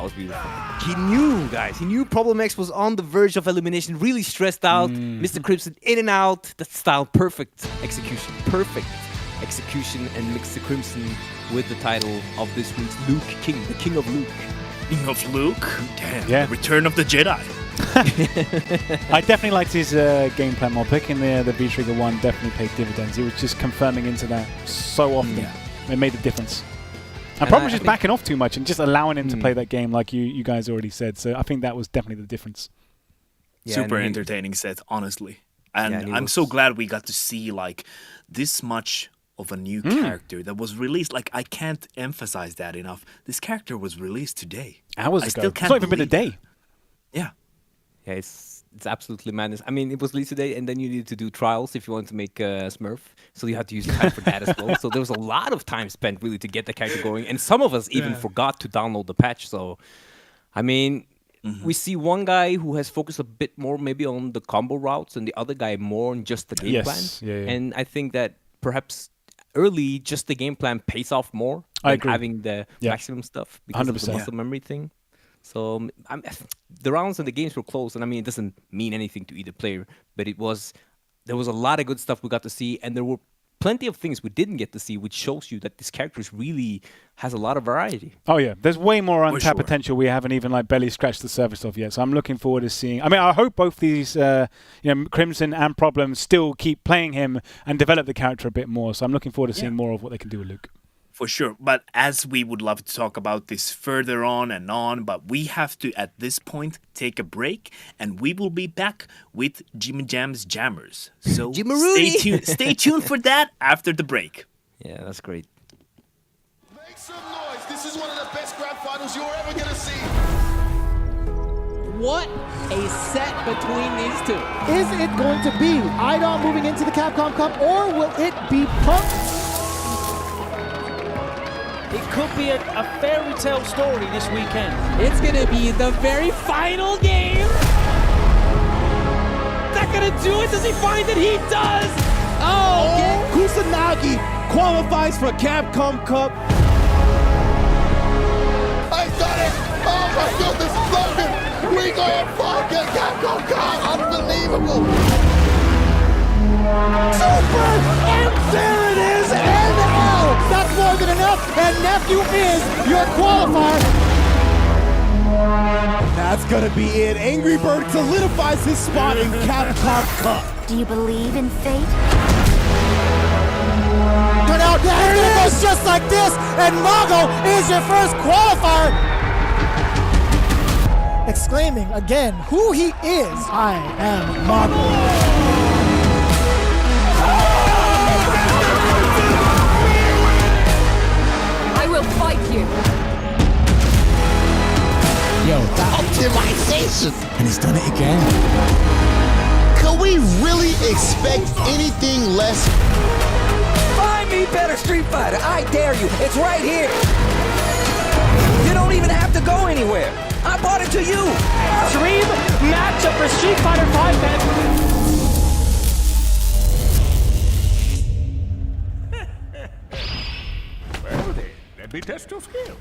was beautiful. He knew, guys. He knew Problem X was on the verge of elimination. Really stressed out. Mr. Crimson in and out. That style, perfect execution. Perfect execution. And Mr. Crimson with the title of this week's Luke King, the King of Luke. King of Luke? Damn. Yeah. The Return of the Jedi. I definitely liked his game plan more. Picking the V-Trigger one definitely paid dividends. He was just confirming into that so often. It made a difference. And Problem was just backing off too much and just allowing him to play that game like you guys already said. So I think that was definitely the difference. Yeah, super entertaining set, honestly. And I'm so glad we got to see like this much of a new character that was released. Like, I can't emphasize that enough. This character was released today. Hours ago. Still can't it's not even been a day. Yeah. Yeah, it's absolutely madness. I mean, it was released today, and then you needed to do trials if you wanted to make Smurf. So you had to use time for that as well. So there was a lot of time spent really to get the character going. And some of us even forgot to download the patch. So, I mean, we see one guy who has focused a bit more maybe on the combo routes and the other guy more on just the game plan. And I think that perhaps early, just the game plan pays off more than having the maximum stuff because 100%. Of the muscle memory thing. So the rounds and the games were close, and I mean, it doesn't mean anything to either player, but there was a lot of good stuff we got to see, and there were plenty of things we didn't get to see, which shows you that this character really has a lot of variety. Oh yeah, there's way more untapped potential we haven't even like barely scratched the surface of yet. So I'm looking forward to seeing. I mean, I hope both these, Crimson and Problem still keep playing him and develop the character a bit more. So I'm looking forward to seeing more of what they can do with Luke. For sure, but as we would love to talk about this further on, but we have to, at this point, take a break, and we will be back with Jimmy Jam's Jammers. So stay tuned for that after the break. Yeah, that's great. Make some noise. This is one of the best grand finals you're ever going to see. What a set between these two. Is it going to be Idol moving into the Capcom Cup, or will it be Punk? It could be a fairy tale story this weekend. It's going to be the very final game. Is that going to do it? Does he find it? He does. Oh, Kusanagi qualifies for Capcom Cup. I done it. Oh my goodness, Logan. We got fucking Capcom Cup. Unbelievable. Super, and there it is, NL! That's more than enough, and Nephew is your qualifier. That's gonna be it. Angry Bird solidifies his spot in Capcom Cup. Do you believe in fate? Turn out, there it goes just like this, and Mago is your first qualifier. Exclaiming again who he is. I am Mago. randomization. And he's done it again. Could we really expect anything less? Find me better Street Fighter. I dare you. It's right here. You don't even have to go anywhere. I bought it to you. Dream matchup for Street Fighter 5, man. Well then, let me test your skill.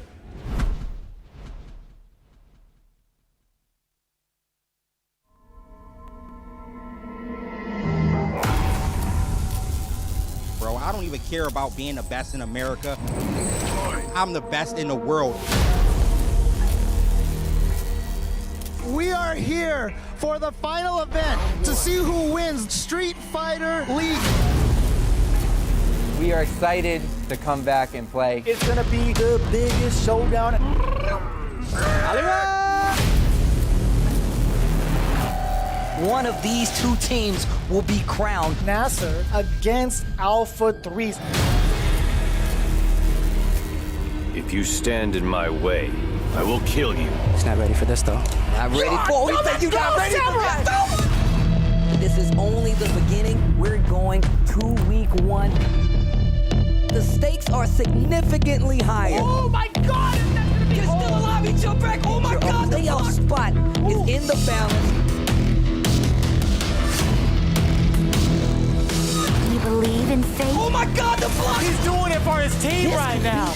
Bro, I don't even care about being the best in America. I'm the best in the world. We are here for the final event to see who wins Street Fighter League. We are excited to come back and play. It's gonna be the biggest showdown. One of these two teams will be crowned. Nasser against Alpha 3. If you stand in my way, I will kill you. He's not ready for this, though. Not ready for it. You not ready for that? This is only the beginning. We're going to week 1. The stakes are significantly higher. Oh my God! You're still alive. He jumped back. Oh my God! The playoff spot is in the balance. You believe in fate? Oh my God! The block. He's doing it for his team right now.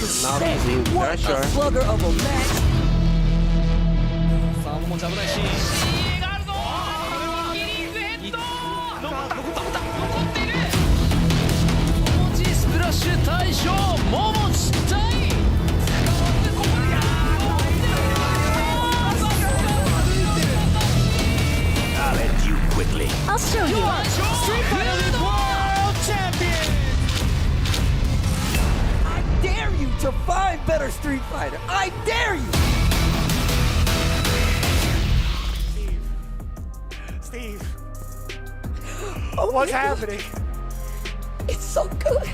What a slugger of a match. I'll end you quickly. I'll show you. Street Fighter League World Champion! I dare you to find better Street Fighter. I dare you. Steve, Oh, what's happening? It's so good.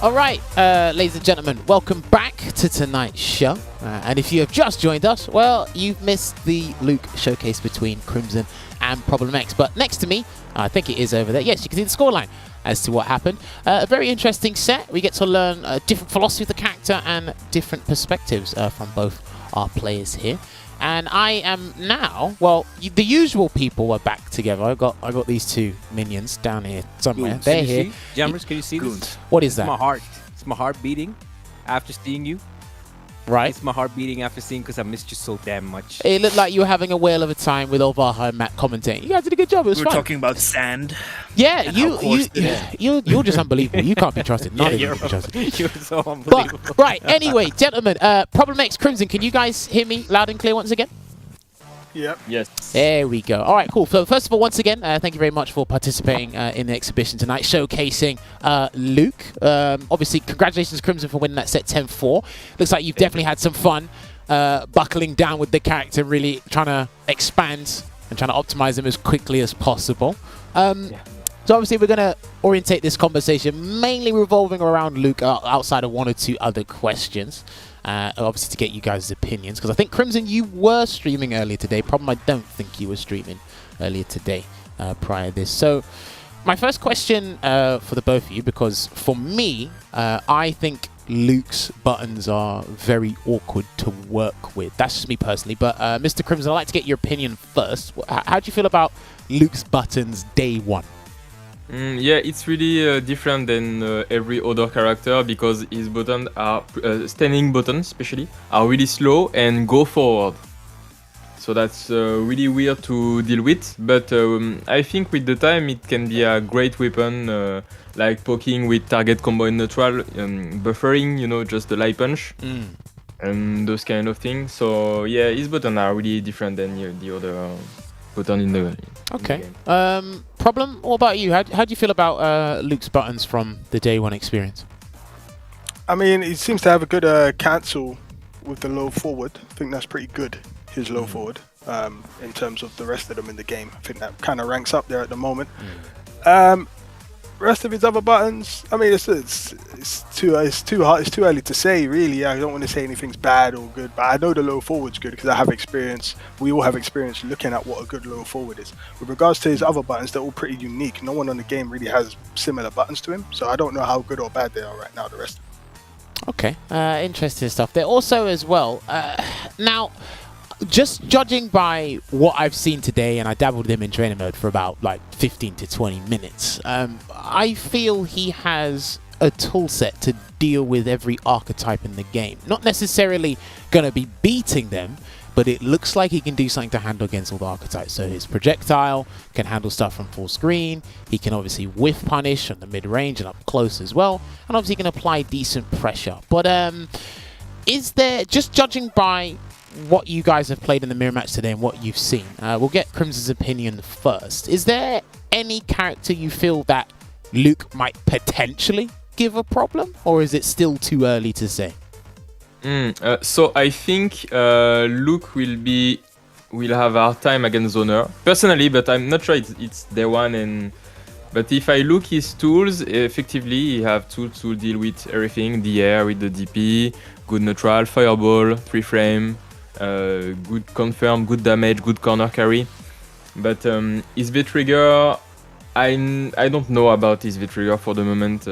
All right, ladies and gentlemen, welcome back to tonight's show. And if you have just joined us, well, you've missed the Luke showcase between Crimson and Problem X. But next to me, I think it is over there. Yes, you can see the scoreline as to what happened. A very interesting set. We get to learn a different philosophy of the character and different perspectives from both our players here. And I am now, well, the usual people are back together. I got these two minions down here somewhere. Goons. They're here. Jammerz, can you see this? What is that? It's my heart. It's my heart beating after seeing you. Right. It's my heart beating after seeing because I missed you so damn much. It looked like you were having a whale of a time with Olvaha and Matt commentating. You guys did a good job. It was We're fun. talking about sand. Yeah, you're just unbelievable. You can't be trusted. None of you can be trusted. You're so unbelievable. But, right, anyway, gentlemen, Problem X Crimson, can you guys hear me loud and clear once again? Yep. Yes. There we go. All right, cool. So first of all, once again, thank you very much for participating in the exhibition tonight, showcasing Luke. Obviously, congratulations, Crimson, for winning that set 10-4. Looks like you've definitely had some fun buckling down with the character, really trying to expand and trying to optimize him as quickly as possible. So obviously, we're going to orientate this conversation mainly revolving around Luke outside of one or two other questions. Obviously to get you guys' opinions, because I think Crimson, you were streaming earlier today. Problem, I don't think you were streaming earlier today prior to this. So my first question for the both of you, because for me, I think Luke's buttons are very awkward to work with. That's just me personally. But Mr. Crimson, I'd like to get your opinion first. How do you feel about Luke's buttons day one? Yeah, it's really different than every other character because his buttons are standing buttons, especially, are really slow and go forward. So that's really weird to deal with. But I think with the time it can be a great weapon, like poking with target combo in neutral, buffering, you know, just the light punch, and those kind of things. So yeah, his buttons are really different than the other button in the. Okay. Problem, what about you? How do you feel about Luke's buttons from the day one experience? I mean, he seems to have a good cancel with the low forward. I think that's pretty good, his low forward, in terms of the rest of them in the game. I think that kind of ranks up there at the moment. Rest of his other buttons, I mean, it's too hard. It's too early to say, really. I don't want to say anything's bad or good, but I know the low forward's good because I have experience. We all have experience looking at what a good low forward is. With regards to his other buttons, they're all pretty unique. No one on the game really has similar buttons to him, so I don't know how good or bad they are right now. The rest of them. Okay, interesting stuff. There also as well. Now, just judging by what I've seen today, and I dabbled him in trainer mode for about like 15 to 20 minutes, I feel he has a tool set to deal with every archetype in the game. Not necessarily going to be beating them, but it looks like he can do something to handle against all the archetypes. So his projectile can handle stuff from full screen. He can obviously whiff punish from the mid-range and up close as well. And obviously he can apply decent pressure. But is there, just judging by what you guys have played in the mirror match today and what you've seen, we'll get Crimson's opinion first. Is there any character you feel that Luke might potentially give a problem, or is it still too early to say? So I think Luke will have a hard time against Zoner personally, but I'm not sure it's day one. But if I look his tools, effectively he have tools to deal with everything: the air with the DP, good neutral, fireball, 3-frame, good confirm, good damage, good corner carry. But his V-trigger, I don't know about his V-trigger for the moment.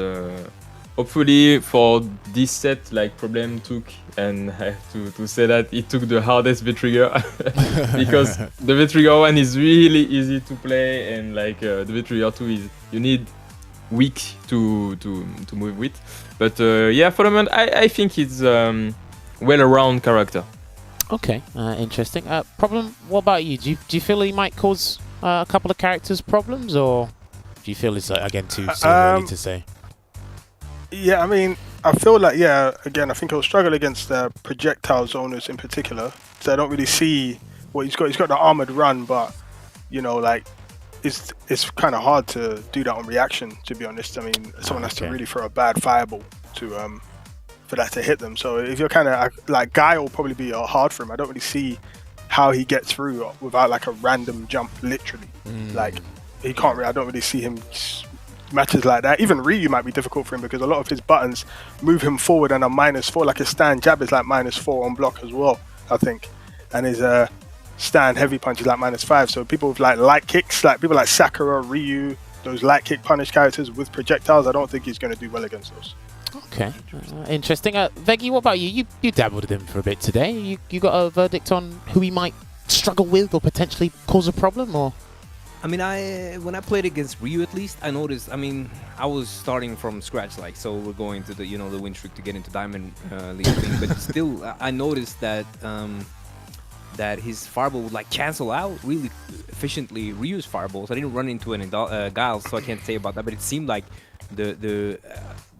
Hopefully for this set, like Problem took, and I have to say that he took the hardest V-trigger because the V-trigger 1 is really easy to play, and like the V-trigger 2 is you need weak to move with. But yeah, for the moment, I think he's well-round character. Okay, interesting. Problem, what about you? Do you feel he might cause a couple of characters problems, or do you feel it's again too early to say? Yeah, I mean, I feel like, yeah, again, I think he'll struggle against projectile zoners in particular. So I don't really see what he's got. He's got the armored run, but, you know, like, it's kind of hard to do that on reaction, to be honest. I mean, someone has to really throw a bad fireball to for that to hit them. So if you're kind of, like, Guy will probably be hard for him. I don't really see how he gets through without, like, a random jump, literally. Like, he can't really, I don't really see him matches like that. Even Ryu might be difficult for him because a lot of his buttons move him forward and are -4. Like his stand jab is like -4 on block as well, I think. And his stand heavy punch is like -5. So people with like light kicks, like people like Sakura, Ryu, those light kick punish characters with projectiles, I don't think he's going to do well against those. Okay, interesting. Veggey, what about you? You dabbled with him for a bit today. You got a verdict on who he might struggle with or potentially cause a problem, or? I mean, when I played against Ryu, at least I noticed. I mean, I was starting from scratch, like, so we're going to the the win streak to get into Diamond League thing. But still, I noticed that that his fireball would like cancel out really efficiently Ryu's fireballs. I didn't run into any guiles, so I can't say about that. But it seemed like the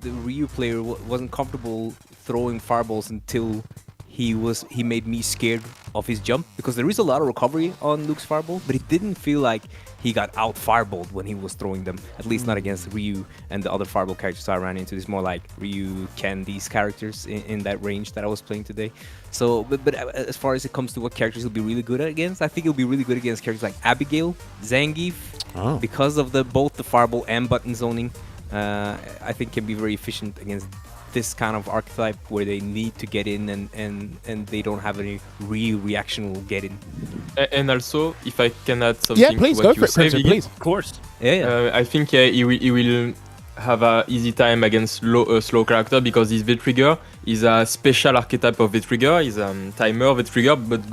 Ryu player wasn't comfortable throwing fireballs until he made me scared of his jump, because there is a lot of recovery on Luke's fireball, but it didn't feel like he got out fireballed when he was throwing them, at least not against Ryu and the other fireball characters I ran into. It's more like Ryu, Ken, these characters in that range that I was playing today. So, but as far as it comes to what characters he'll be really good at against, I think he'll be really good against characters like Abigail, Zangief, because of both the fireball and button zoning. I think can be very efficient against this kind of archetype where they need to get in and they don't have any real reaction will get in. And also, if I can add something, yeah, please to go what for you it, say, Crimson, please. Of course. Yeah. I think he will have an easy time against slow character, because his V-Trigger is a special archetype of V-Trigger. He's a timer V-Trigger, but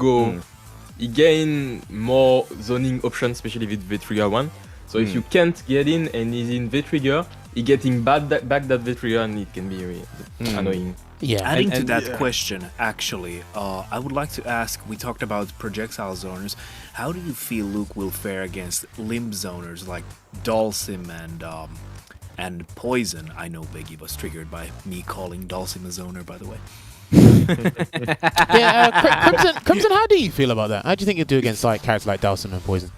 he gain more zoning options, especially with V-Trigger 1. So if you can't get in and he's in V-Trigger, he getting back that V-Trigger, and it can be really annoying. Yeah. Adding to that question, actually, I would like to ask, we talked about projectile zoners. How do you feel Luke will fare against limb zoners like Dalsim and Poison? I know Veggey was triggered by me calling Dalsim a zoner, by the way. Crimson, how do you feel about that? How do you think you'll do against like characters like Dalsim and Poison?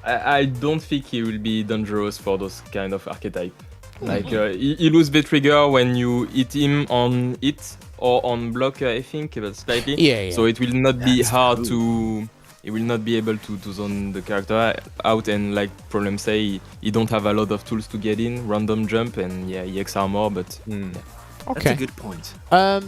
I don't think he will be dangerous for those kind of archetype. Like he lose the trigger when you hit him on hit or on block, I think, but slightly. Yeah. So it will not be hard to. He will not be able to zone the character out, and like Problem say, he don't have a lot of tools to get in. Random jump and he X armor, but. Okay. That's a good point.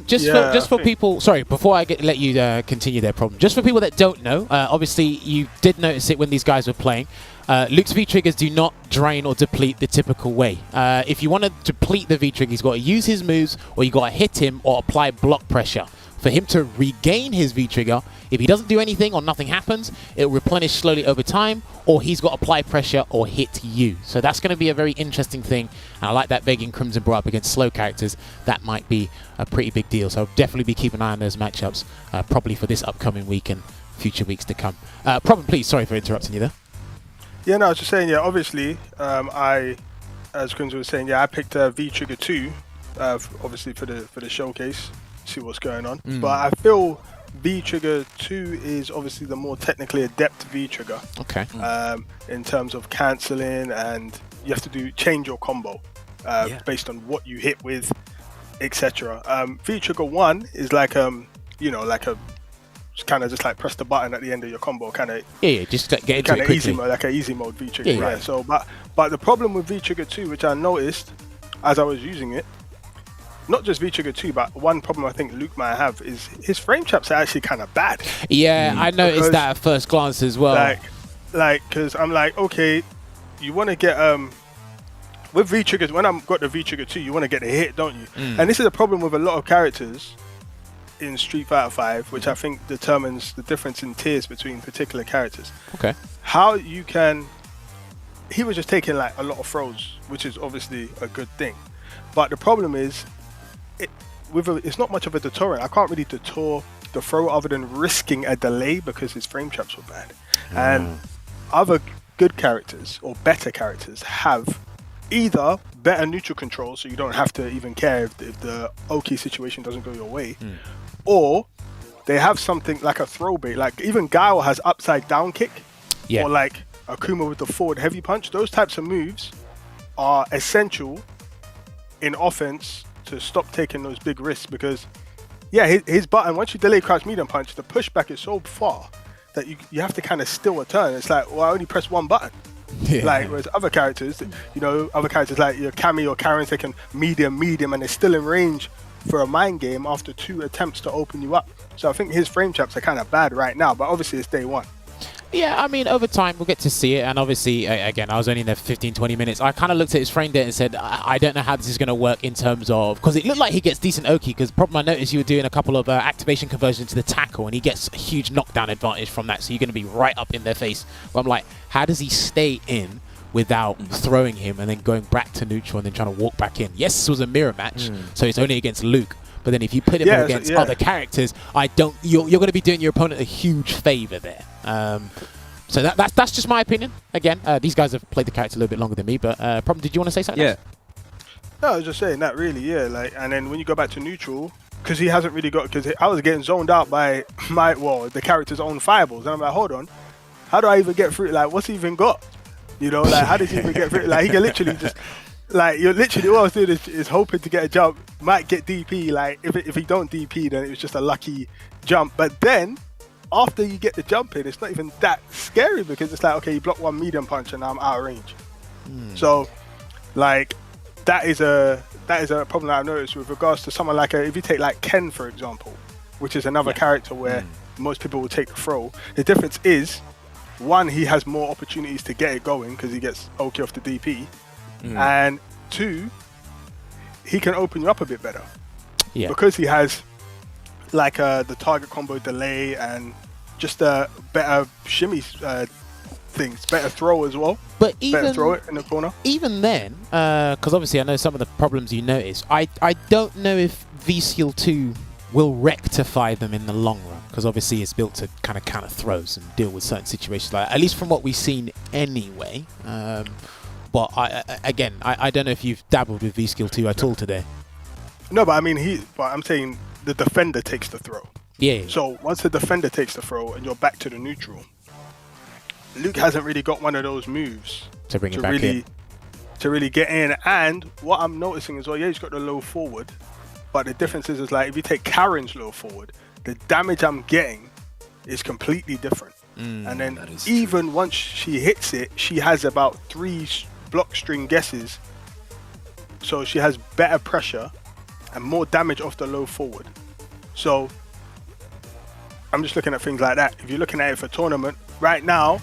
Just for people, sorry, before I let you continue their problem, just for people that don't know, obviously you did notice it when these guys were playing. Luke's V-triggers do not drain or deplete the typical way. If you want to deplete the V-trigger, he's got to use his moves, or you got to hit him or apply block pressure. For him to regain his V-trigger, if he doesn't do anything or nothing happens, it will replenish slowly over time, or he's got to apply pressure or hit you. So that's going to be a very interesting thing. And I like that Veggey and Crimson brought up against slow characters. That might be a pretty big deal. So I'll definitely be keeping an eye on those matchups, probably for this upcoming week and future weeks to come. Problem, please. Sorry for interrupting you there. Yeah, no, I was just saying, obviously, as Crimson was saying, I picked V-Trigger 2, obviously for the showcase. See what's going on, but I feel V-Trigger 2 is obviously the more technically adept V-Trigger. Okay. In terms of cancelling, and you have to change your combo based on what you hit with, etc. V-Trigger 1 is like like a kind of just like press the button at the end of your combo, kind of just get into it quickly. Like an easy mode V-Trigger. So, but the problem with V-Trigger 2, which I noticed as I was using it. Not just V-Trigger 2, but one problem I think Luke might have is his frame traps are actually kind of bad. Yeah, I noticed that at first glance as well. Because I'm like, okay, you want to get with V-Triggers, when I've got the V-Trigger 2, you want to get a hit, don't you? And this is a problem with a lot of characters in Street Fighter 5, which I think determines the difference in tiers between particular characters. Okay. How you can... He was just taking like a lot of throws, which is obviously a good thing. But the problem is, it's not much of a deterrent. I can't really deter the throw other than risking a delay because his frame traps were bad. And other good characters or better characters have either better neutral control, so you don't have to even care if the Oki situation doesn't go your way, or they have something like a throw bait. Like even Guile has upside down kick, or like Akuma with the forward heavy punch. Those types of moves are essential in offense to stop taking those big risks, because his button, once you delay crouch medium punch, the pushback is so far that you have to kind of still a turn. It's like, well, I only press one button. Yeah. Like, whereas other characters, other characters like your Cammy or Karens, they can medium, and they're still in range for a mind game after 2 attempts to open you up. So I think his frame traps are kind of bad right now, but obviously it's day 1. Yeah, I mean, over time, we'll get to see it. And obviously, again, I was only in there for 15, 20 minutes. I kind of looked at his frame data and said, I don't know how this is going to work in terms of... Because it looked like he gets decent Oki, because the problem I noticed you were doing a couple of activation conversions to the tackle, and he gets a huge knockdown advantage from that. So you're going to be right up in their face. But I'm like, how does he stay in without throwing him and then going back to neutral and then trying to walk back in? Yes, this was a mirror match, so it's only against Luke. But then if you put him against other characters, you're going to be doing your opponent a huge favor there. So that's just my opinion. Again, these guys have played the character a little bit longer than me, but Problem, did you want to say something else? No, I was just saying that really, like, and then when you go back to neutral, because he hasn't really got, because I was getting zoned out by the character's own fireballs, and I'm like, hold on, how do I even get through? Like, what's he even got? Like, how does he even get through? Like, he can literally just, like, you're literally, all I was doing is hoping to get a jump, might get DP, like, if he don't DP, then it was just a lucky jump, but then, after you get the jump in, it's not even that scary because it's like, okay, you block 1 medium punch and now I'm out of range. So, like, that is a problem that I've noticed with regards to someone like if you take like Ken, for example, which is another character where most people will take the throw. The difference is, 1, he has more opportunities to get it going because he gets Oki off the DP, and 2, he can open you up a bit better because he has like the target combo delay and just a better shimmy things, better throw as well. But even better throw it in the corner. Even then, because obviously I know some of the problems you notice, I don't know if V-Skill 2 will rectify them in the long run, because obviously it's built to kind of counter throws and deal with certain situations like that, at least from what we've seen anyway. But I don't know if you've dabbled with V-Skill 2 at all today. No, but I mean, I'm saying the defender takes the throw. Yeah. So once the defender takes the throw and you're back to the neutral, Luke hasn't really got one of those moves to bring it back in. To really get in. And what I'm noticing as well, he's got the low forward, but the difference is like if you take Karen's low forward, the damage I'm getting is completely different. And then even once she hits it, she has about 3 block string guesses, so she has better pressure and more damage off the low forward. So I'm just looking at things like that. If you're looking at it for tournament, right now,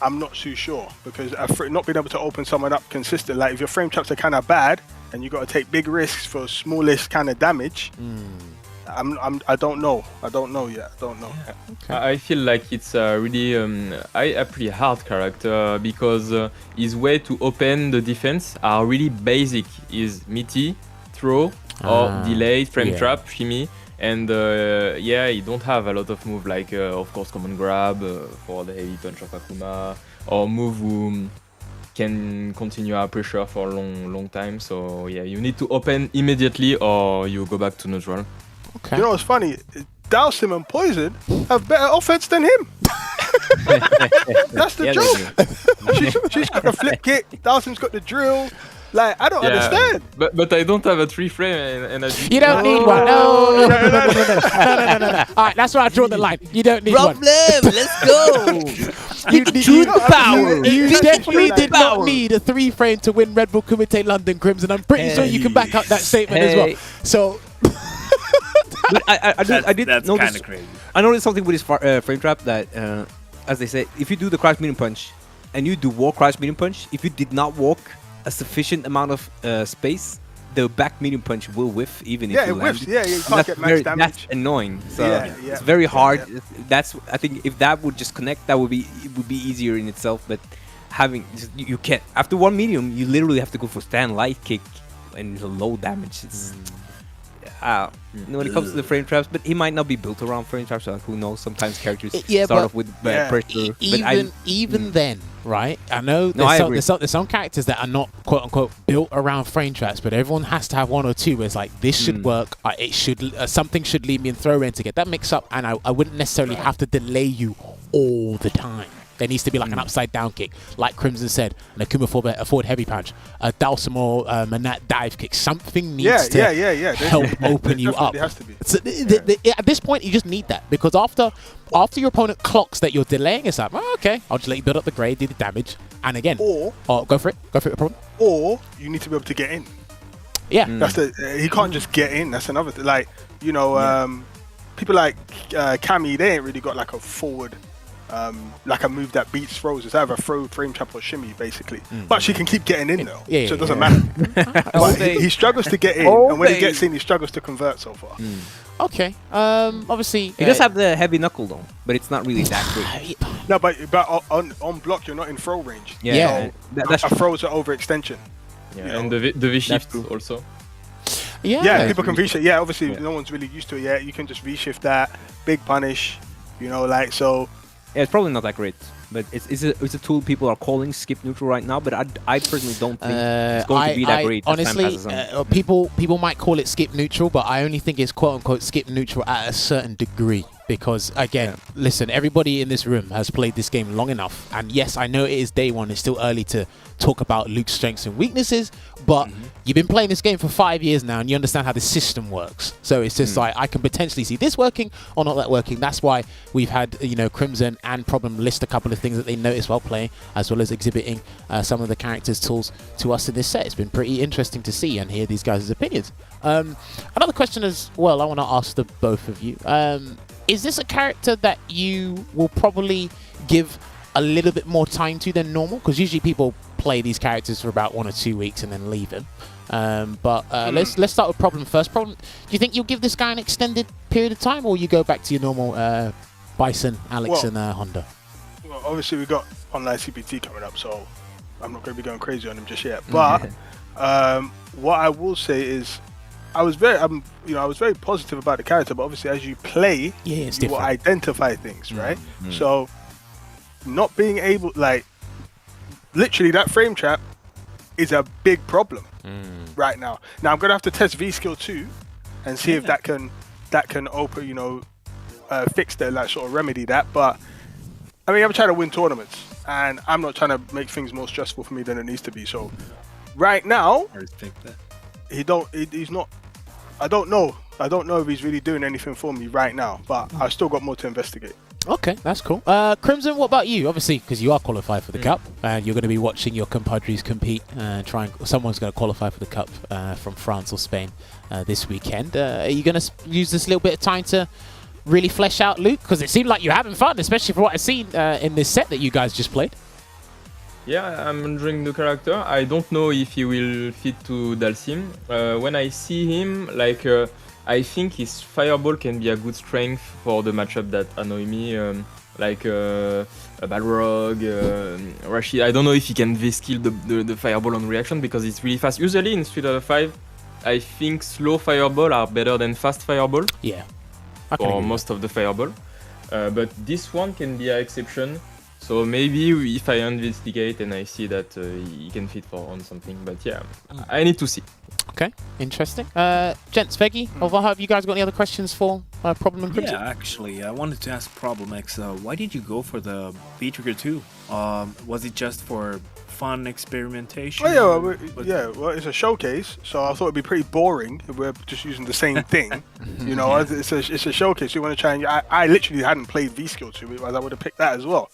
I'm not too sure because not being able to open someone up consistent. Like if your frame traps are kind of bad and you got to take big risks for smallish kind of damage, I don't know. I don't know yet. I don't know. Okay. I feel like it's really a pretty hard character because his way to open the defense are really basic. Is meaty, throw, or delayed, frame trap, shimmy. And he don't have a lot of move like of course command grab for the heavy punch of Akuma, or move who can continue our pressure for a long time. So yeah, you need to open immediately or you go back to neutral. Okay. You know what's funny? Dowsim and Poison have better offense than him. That's the joke. She's got the flip kick. Dowsim's got the drill. Like, I don't understand. But I don't have a 3 frame and a You don't need one. No. All right, that's where I draw the line. You don't need one. Let's go. You definitely did not need a 3 frame to win Red Bull Kumite London Crimson. I'm pretty sure you can back up that statement as well. So. But I did that's notice. Kind of crazy. I noticed something with his frame trap that, as they say, if you do the crash medium punch and you do walk crash medium punch, if you did not walk a sufficient amount of space, the back medium punch will whiff even if you land. Yeah, you can't get max damage. That's annoying. So it's very hard. That's I think if that would just connect, it would be easier in itself. But you can't. After 1 medium, you literally have to go for stand light kick and low damage. It's when it comes to the frame traps, but he might not be built around frame traps. So who knows? Sometimes characters start off with pressure. Even then, right? I know there's some characters that are not quote unquote built around frame traps, but everyone has to have 1 or 2 where it's like this should work. It should something should lead me in throw in to get that mix up, and I wouldn't necessarily have to delay you all the time. There needs to be like an upside down kick, like Crimson said, an Akuma forward heavy punch, a Dulcimer Manat dive kick. Something needs to help open you up. Has to be. So at this point, you just need that, because after your opponent clocks that you're delaying, it's like, oh, okay, I'll just let you build up the grade, do the damage, and again, go for it, the problem. Or you need to be able to get in. Yeah, that's he can't just get in. That's another thing. Like, you know, people like Cammy, they ain't really got like a forward. Like a move that beats throws. It's either throw, frame trap, or shimmy, basically. But she can keep getting in though, so it doesn't matter. But he struggles to get in, and when he gets in, he struggles to convert so far. Okay. Obviously, he does have the heavy knuckle though, but it's not really that great. No, but on block, you're not in throw range. Yeah, so that's a throw's an overextension. Yeah, and the V shift also. Yeah, people can V shift. Yeah, obviously no one's really used to it yet. You can just V shift that, big punish, you know, like so. Yeah, it's probably not that great, but it's a tool people are calling skip neutral right now. But I personally don't think it's going to be that great. Honestly, people might call it skip neutral, but I only think it's quote unquote skip neutral at a certain degree. Because again, listen, everybody in this room has played this game long enough, and yes, I know it is day one. It's still early to talk about Luke's strengths and weaknesses, but you've been playing this game for 5 years now, and you understand how the system works. So it's just like, I can potentially see this working or not that working. That's why we've had, you know, Crimson and Problem list a couple of things that they noticed while playing, as well as exhibiting some of the characters' tools to us in this set. It's been pretty interesting to see and hear these guys' opinions. Another question as well, I want to ask the both of you. Is this a character that you will probably give a little bit more time to than normal? Because usually people play these characters for about 1 or 2 weeks and then leave them. Let's start with Problem first. Problem, do you think you'll give this guy an extended period of time, or you go back to your normal Bison, Alex, and Honda? Well, obviously we got online CPT coming up, so I'm not going to be going crazy on him just yet. But what I will say is, I was very positive about the character, but obviously as you play, you will identify things, right? So not being able, like, literally that frame trap is a big problem right now. Now I'm gonna have to test V skill 2 and see if that can open, you know, fix that, like sort of remedy that. But I mean, I'm trying to win tournaments, and I'm not trying to make things more stressful for me than it needs to be. So right now, I respect that. He's not. I don't know if he's really doing anything for me right now, but I've still got more to investigate. Okay, that's cool. Crimson, what about you? Obviously, because you are qualified for the Cup, and you're going to be watching your compadres compete. Someone's going to qualify for the Cup from France or Spain this weekend. Are you going to use this little bit of time to really flesh out Luke? Because it seemed like you're having fun, especially for what I've seen in this set that you guys just played. Yeah, I'm enjoying the character. I don't know if he will fit to Dalsim. When I see him, like, I think his Fireball can be a good strength for the matchup that annoy me, like a Balrog, Rashid. I don't know if he can V-skill the Fireball on reaction, because it's really fast. Usually in Street Fighter 5, I think slow Fireball are better than fast Fireball. Yeah. For most of the Fireball. But this one can be an exception. So maybe if I investigate and I see that he can fit on something, but yeah, I need to see. Okay, interesting. Gents, Veggey, Olvaha, have you guys got any other questions for Problem and Crimson? Yeah, actually, I wanted to ask Problem X, why did you go for the V-Trigger 2? Was it just for fun experimentation? Oh, well, it's a showcase, so I thought it'd be pretty boring if we're just using the same thing. You know, it's a showcase. You want to try and I literally hadn't played V-Skill 2, otherwise I would have picked that as well.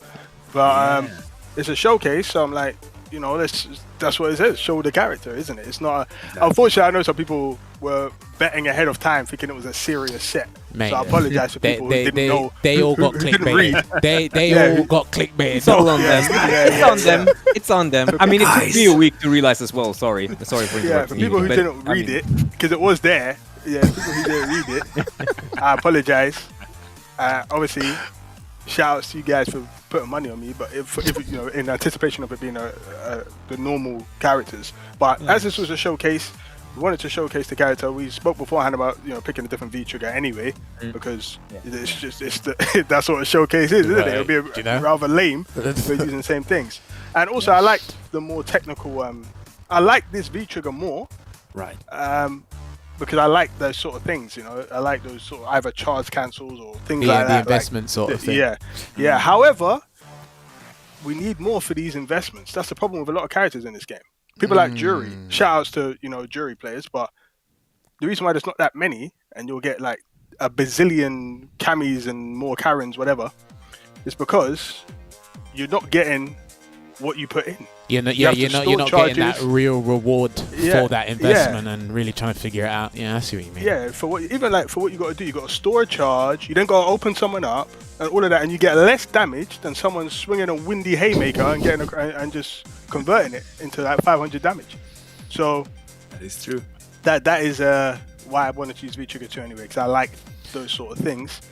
But it's a showcase, so I'm like, you know, that's what it is. Show the character, isn't it? It's not. Unfortunately, I know some people were betting ahead of time, thinking it was a serious set. Mate, so I apologize for people who didn't know. They all got clickbaited. They all got clickbaited. It's all on them. It's on them. It's on them. I mean, it took me a week to realize as well. Sorry for interrupting. Yeah, for people who didn't read it, because it was there. Yeah, people who didn't read it, I apologize. Obviously, shout outs to you guys for putting money on me, but if you know, in anticipation of it being the normal characters. But as this was a showcase, we wanted to showcase the character. We spoke beforehand about, you know, picking a different V trigger anyway, because that's what a showcase is, isn't it? It'll be rather lame if we're using the same things. And also, I like the more technical. I like this V trigger more, right? Because I like those sort of things, you know. I like those sort of either charge cancels or things like that. The investment sort of thing. Yeah. However, we need more for these investments. That's the problem with a lot of characters in this game. People like Jury. Shout outs to Jury players, but the reason why there's not that many, and you'll get like a bazillion Camis and more Karens, whatever, is because you're not getting what you put in. You're not getting that real reward for that investment and really trying to figure it out. Yeah, I see what you mean. Yeah, for what you got to do, you got to store a charge. You then got to open someone up and all of that, and you get less damage than someone swinging a windy haymaker and getting and just converting it into like 500 damage. So that is true. That is why I wanted to use V-Trigger 2 anyway, because I like those sort of things.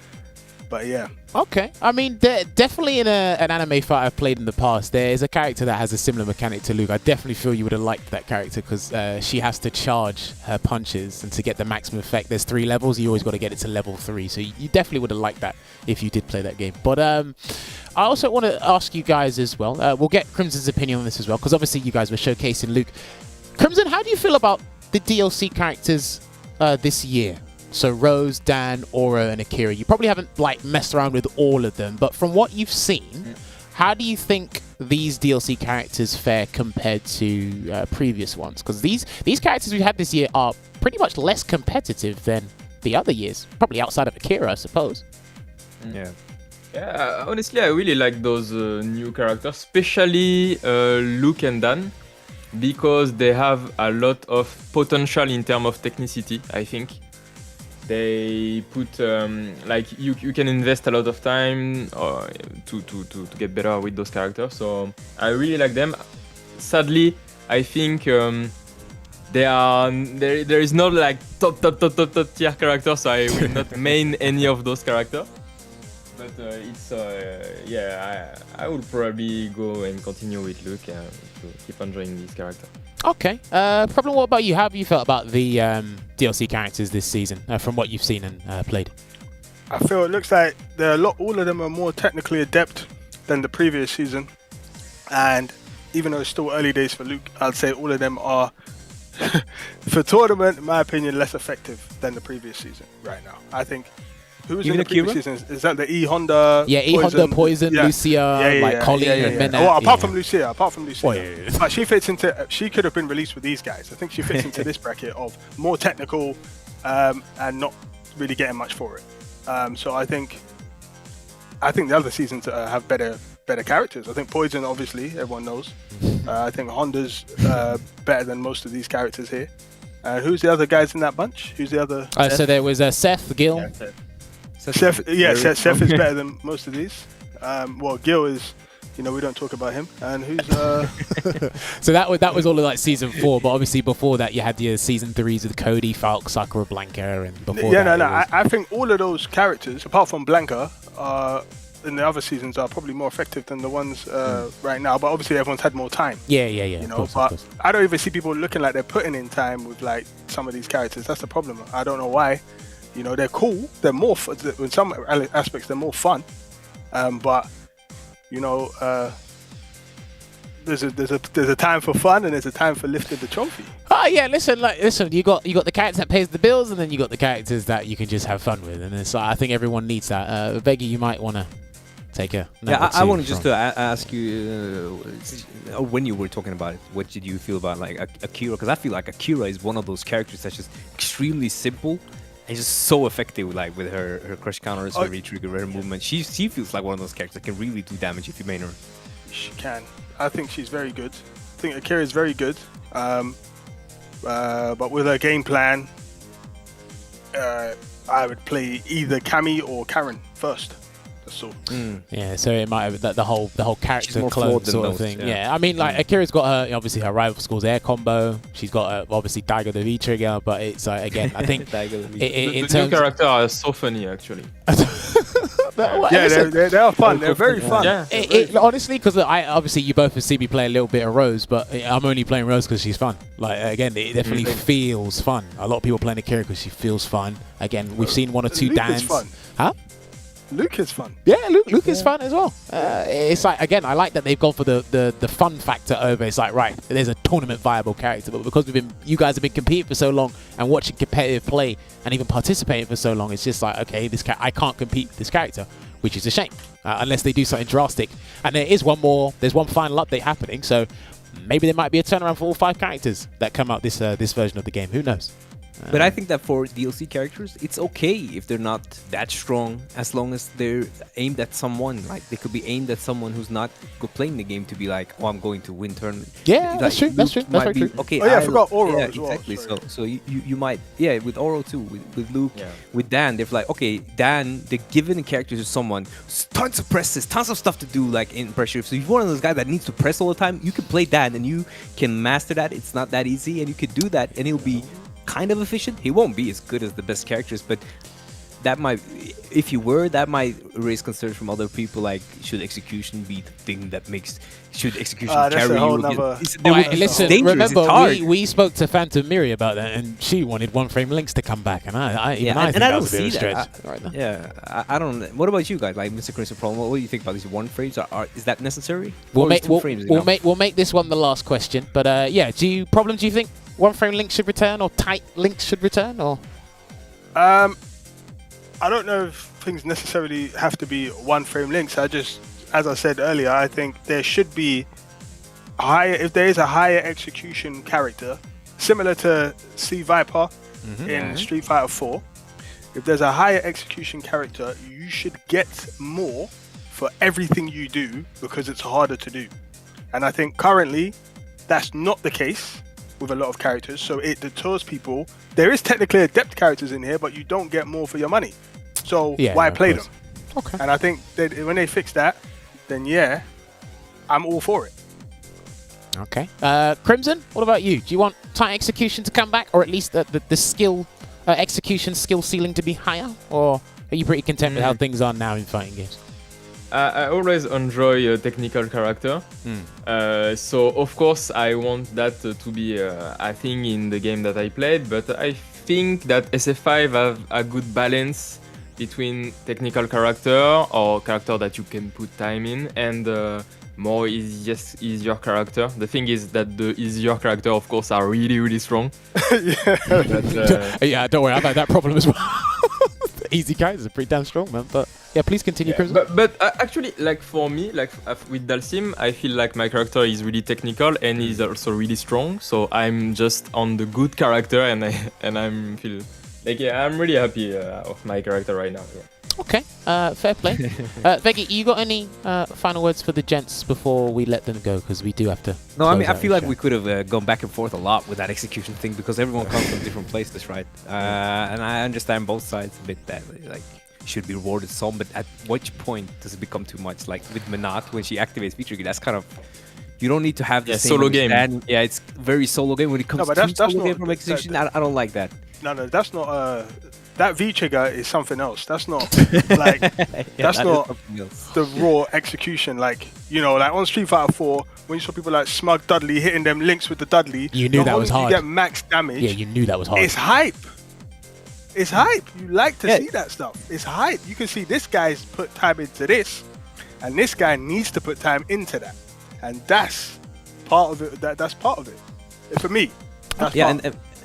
But yeah. Okay. I mean, definitely in an anime fight I've played in the past, there is a character that has a similar mechanic to Luke. I definitely feel you would have liked that character because she has to charge her punches, and to get the maximum effect, there's 3 levels. You always got to get it to level 3. So you definitely would have liked that if you did play that game. But I also want to ask you guys as well. We'll get Crimson's opinion on this as well, because obviously you guys were showcasing Luke. Crimson, how do you feel about the DLC characters this year? So Rose, Dan, Aura, and Akira. You probably haven't messed around with all of them, but from what you've seen, how do you think these DLC characters fare compared to previous ones? Because these characters we've had this year are pretty much less competitive than the other years, probably outside of Akira, I suppose. Yeah. Yeah, honestly, I really like those new characters, especially Luke and Dan, because they have a lot of potential in terms of technicity, I think. They put you can invest a lot of time to get better with those characters. So I really like them. Sadly, I think there is not like top tier characters, so I will not main any of those characters. But I would probably go and continue with Luke to keep enjoying this character. Okay. Problem, what about you? How have you felt about the DLC characters this season from what you've seen and played? I feel it looks like all of them are more technically adept than the previous season. And even though it's still early days for Luke, I'd say all of them are, for tournament, in my opinion, less effective than the previous season right now. I think. Who was in the previous season? Is that the E Honda? Yeah, E Honda, Poison, Lucia, Colleen, and Menat. Well, apart from Lucia. But she fits into. She could have been released with these guys. I think she fits into this bracket of more technical and not really getting much for it. So I think the other seasons have better characters. I think Poison, obviously, everyone knows. I think Honda's better than most of these characters here. Who's the other guys in that bunch? Who's the other? So there was Seth, Gil. Yeah, Seth is better than most of these. Well, Gil is, we don't talk about him. And who's? So that was all of like season 4, but obviously before that you had the season 3s with Cody, Falk, Sakura, Blanca, and before. Yeah, I think all of those characters, apart from Blanca, in the other seasons are probably more effective than the ones right now. But obviously everyone's had more time. Yeah. Of course. I don't even see people looking like they're putting in time with like some of these characters. That's the problem. I don't know why. They're cool. They're more in some aspects. They're more fun. But there's a time for fun and there's a time for lifting the trophy. Oh yeah, listen. You got the character that pays the bills, and then you got the characters that you can just have fun with. And it's I think everyone needs that. Veggey, you might want to take a. I wanted just to ask you when you were talking about it, what did you feel about like Akira? Because I feel like Akira is one of those characters that's just extremely simple. And just so effective, like with her crush counters, her re-trigger, her movement. She feels like one of those characters that can really do damage if you main her. She can. I think she's very good. I think Akira is very good. But with her game plan, I would play either Cammy or Karen first. That's all. Yeah, so it might have the whole character clone sort of thing. Yeah, I mean, like Akira's got her obviously her rival school's air combo. She's got obviously Daigo the V trigger, but it's again, I think the new character are so funny actually. They are fun. They're very fun. Yeah. Honestly, because obviously you both have seen me play a little bit of Rose, but I'm only playing Rose because she's fun. Like again, it definitely feels fun. A lot of people playing Akira because she feels fun. Again, we've seen one or two Dans. Huh? Luke is fun. Yeah, Luke is fun as well. It's like, again, I like that they've gone for the fun factor over. It's like, right, there's a tournament viable character, but because you guys have been competing for so long and watching competitive play and even participating for so long, it's just like, okay, I can't compete with this character. which is a shame, unless they do something drastic. And there's one final update happening, so maybe there might be a turnaround for all 5 characters that come out this version of the game. Who knows? But I think that for DLC characters, it's okay if they're not that strong, as long as they're aimed at someone. Like, they could be aimed at someone who's not playing the game to be like, oh, I'm going to win tournament. Yeah, that's true. That's true. That's very true. Okay, I forgot Oro as well. Exactly. So you might, with Oro too, with Luke, with Dan, they're like, okay, Dan, they're giving the character to someone, tons of presses, tons of stuff to do, like in pressure. So if you're one of those guys that needs to press all the time, you can play Dan and you can master that. It's not that easy, and you could do that, and it'll be kind of efficient. He won't be as good as the best characters, but that might, if you were, that might raise concerns from other people, like, should execution be the thing that makes, should execution carry you? Listen, remember, we spoke to Phantom Miri about that, and she wanted one-frame links to come back, and I think that was a bit of a stretch. I don't know. What about you guys, like Mr. Crimson Problem? What do you think about these one frames? Is that necessary? We'll make this one the last question, but do you think one-frame links should return, or tight links should return, or? I don't know if things necessarily have to be one-frame links. As I said earlier, I think there should be if there is a higher execution character, similar to C Viper in Street Fighter 4. If there's a higher execution character, you should get more for everything you do because it's harder to do. And I think currently that's not the case with a lot of characters, so it deters people. There is technically adept characters in here, but you don't get more for your money. So why play them? Okay. And I think that when they fix that, then I'm all for it. Okay. Crimson, what about you? Do you want tight execution to come back, or at least the skill execution skill ceiling to be higher, or are you pretty content with how things are now in fighting games? I always enjoy a technical character, so of course I want that to be a thing in the game that I played, but I think that SF5 have a good balance between technical character or character that you can put time in and more easier character. The thing is that the easier character, of course, are really strong. Yeah, don't worry, I've had that problem as well. Easy characters are pretty damn strong, man. But yeah, please continue, Crimson. But actually, like for me, like with Dalsim, I feel like my character is really technical and he's also really strong. So I'm just on the good character, and I'm feel like I'm really happy of my character right now. Yeah. Okay, fair play. Veggey, you got any final words for the gents before we let them go? Because we do have to. No, I mean, I feel like we could have gone back and forth a lot with that execution thing because everyone comes from different places, right? And I understand both sides a bit that like should be rewarded some, but at which point does it become too much? Like with Menat, when she activates feature, that's kind of. You don't need to have the same solo game. Yeah, it's very solo game when it comes to solo game from execution. I don't like that. No, that's not. That V trigger is something else. That's not like that's not the raw execution. Like like on Street Fighter 4, when you saw people like Smug Dudley hitting them links with the Dudley, you knew that was hard. You get max damage. Yeah, you knew that was hard. It's hype. It's hype. You like to see that stuff. It's hype. You can see this guy's put time into this, and this guy needs to put time into that, and that's part of it. That's part of it. For me.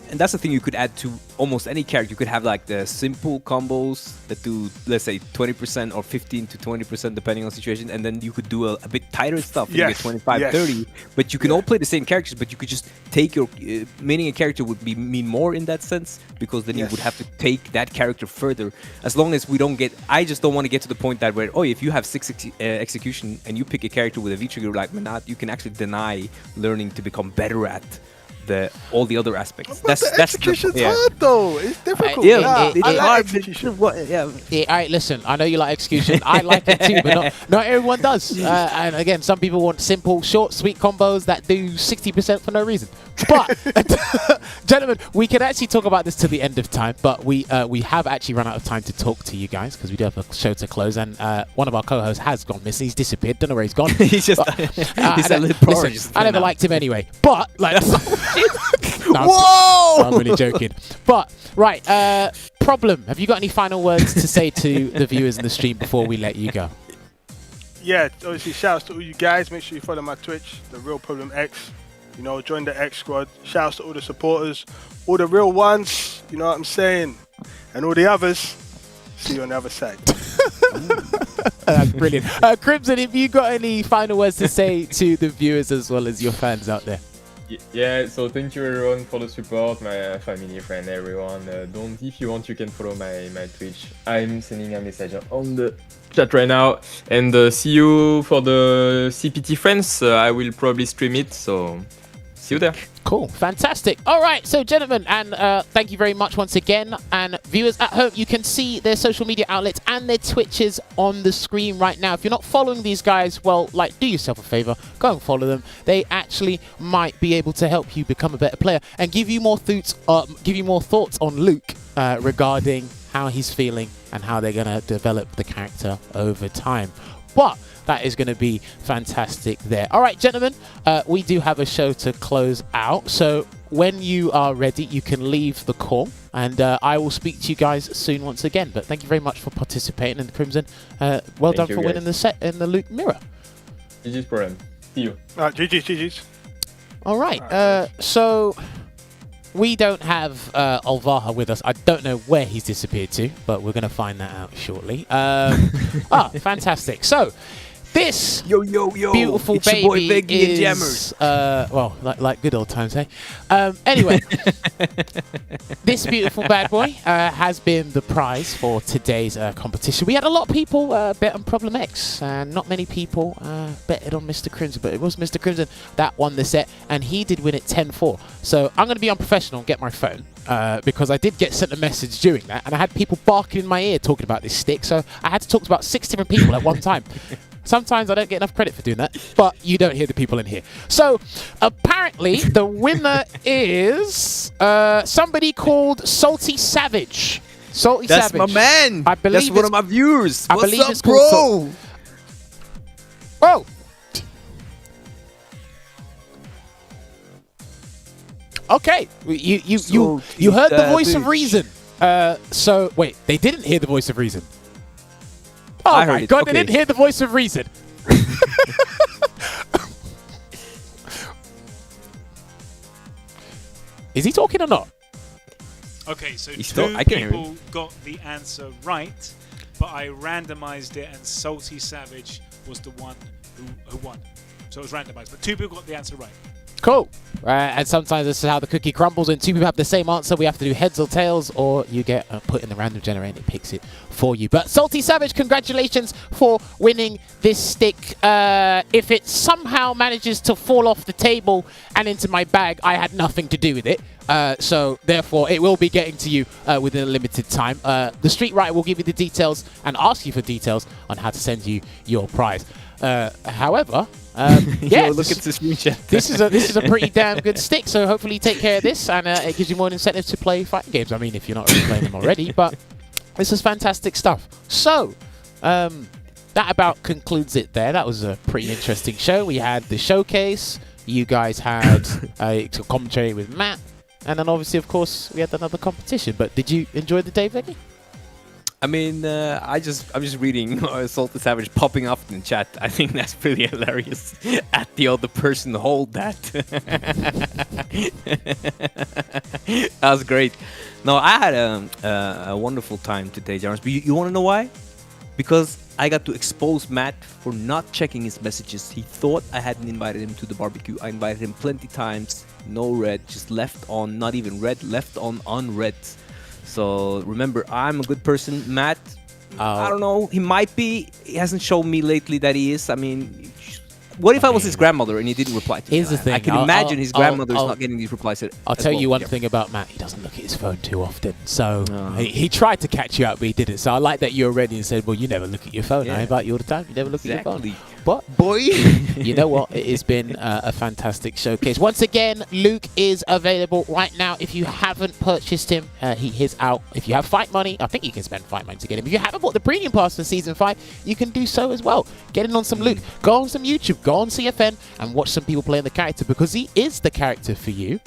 And that's the thing you could add to almost any character. You could have like the simple combos that do, let's say, 20% or 15 to 20% depending on the situation, and then you could do a bit tighter stuff and get 25, 30. But you can all play the same characters, but you could just take your meaning a character would mean more in that sense, because then you would have to take that character further. As long as we don't get, I just don't want to get to the point that where if you have 6 execution and you pick a character with a V trigger like Menat, you can actually deny learning to become better at all the other aspects. That's execution's hard though. It's difficult. It's hard. Execution. All right, listen. I know you like execution. I like it too, but not everyone does. And again, some people want simple, short, sweet combos that do 60% for no reason. But gentlemen, we could actually talk about this till the end of time, but we have actually run out of time to talk to you guys because we do have a show to close, and one of our co-hosts has gone missing. He's disappeared. Don't know where he's gone. He's just. Listen, I never liked him anyway. But like. Whoa! I'm really joking. But, right, Problem, have you got any final words to say to the viewers in the stream before we let you go? Yeah, obviously, shouts to all you guys. Make sure you follow my Twitch, The Real Problem X. Join the X squad. Shouts to all the supporters, all the real ones, you know what I'm saying? And all the others, see you on the other side. That's brilliant. Crimson, have you got any final words to say to the viewers as well as your fans out there? Yeah, so thank you everyone for the support, my family, friend, everyone. If you want, you can follow my Twitch. I'm sending a message on the chat right now. And see you for the CPT friends. I will probably stream it, so see you there. Cool, fantastic. All right, so gentlemen, and thank you very much once again. And viewers at home, you can see their social media outlets and their Twitches on the screen right now. If you're not following these guys, well, like, do yourself a favor, go and follow them. They actually might be able to help you become a better player and give you more thoughts on Luke regarding how he's feeling and how they're going to develop the character over time. But that is going to be fantastic there. All right, gentlemen, we do have a show to close out. So when you are ready, you can leave the call. And I will speak to you guys soon once again. But thank you very much for participating in the Crimson. Well done for winning the set in the Luke Mirror. GG's problem. See you. GG's. All right. So we don't have Olvaha with us. I don't know where he's disappeared to, but we're going to find that out shortly. Fantastic. So this beautiful it's your boy baby Veggey is, and Jammerz. well, like good old times, hey? Anyway, this beautiful bad boy has been the prize for today's competition. We had a lot of people bet on Problem X, and not many people betted on Mr. Crimson, but it was Mr. Crimson that won the set, and he did win it 10-4. So I'm going to be unprofessional and get my phone, because I did get sent a message during that, and I had people barking in my ear talking about this stick, so I had to talk to about 6 different people at one time. Sometimes I don't get enough credit for doing that, but you don't hear the people in here. So apparently the winner is somebody called Salty Savage. Salty That's Savage. my man. I believe That's one of my viewers. I What's believe up, it's bro? called Oh. Okay, you heard the voice of reason. So wait, they didn't hear the voice of reason. Oh I heard my it. god, Okay. they didn't hear the voice of reason. Is he talking or not? Okay, so I can hear people got the answer right, but I randomized it, and Salty Savage was the one who won. So it was randomized, but 2 people got the answer right. Cool. And sometimes this is how the cookie crumbles. When 2 people have the same answer, we have to do heads or tails, or you get put in the random generator and it picks it for you. But Salty Savage, congratulations for winning this stick. If it somehow manages to fall off the table and into my bag, I had nothing to do with it. So therefore, it will be getting to you within a limited time. The TheStreetWriter will give you the details and ask you for details on how to send you your prize. However, yeah, look at the screenshot. this is a pretty damn good stick. So hopefully you take care of this, and it gives you more incentive to play fighting games. I mean, if you're not already playing them already, but this is fantastic stuff. So that about concludes it there. That was a pretty interesting show. We had the showcase. You guys had a commentary with Matt, and then obviously, of course, we had another competition. But did you enjoy the day, Veggey? I mean, I'm just reading Salty Savage popping up in the chat. I think that's pretty hilarious. At the other person, hold that. That was great. No, I had a wonderful time today, Jammerz. But you want to know why? Because I got to expose Matt for not checking his messages. He thought I hadn't invited him to the barbecue. I invited him plenty times. No read, just left on, not even read, left on unread. So remember, I'm a good person. Matt, I don't know. He might be. He hasn't shown me lately that he is. I mean, what if I was his grandmother and he didn't reply to me? Here's the thing. I can imagine his grandmother is not getting these replies. I'll tell you one thing about Matt. He doesn't look at his phone too often. So he tried to catch you out, but he didn't. So I like that you're ready and said, well, you never look at your phone. I invite you all the time. You never look at your phone. But, boy, you know what? It has been a fantastic showcase. Once again, Luke is available right now. If you haven't purchased him, he is out. If you have fight money, I think you can spend fight money to get him. If you haven't bought the premium pass for Season 5, you can do so as well. Get in on some Luke. Go on some YouTube. Go on CFN and watch some people playing the character, because he is the character for you.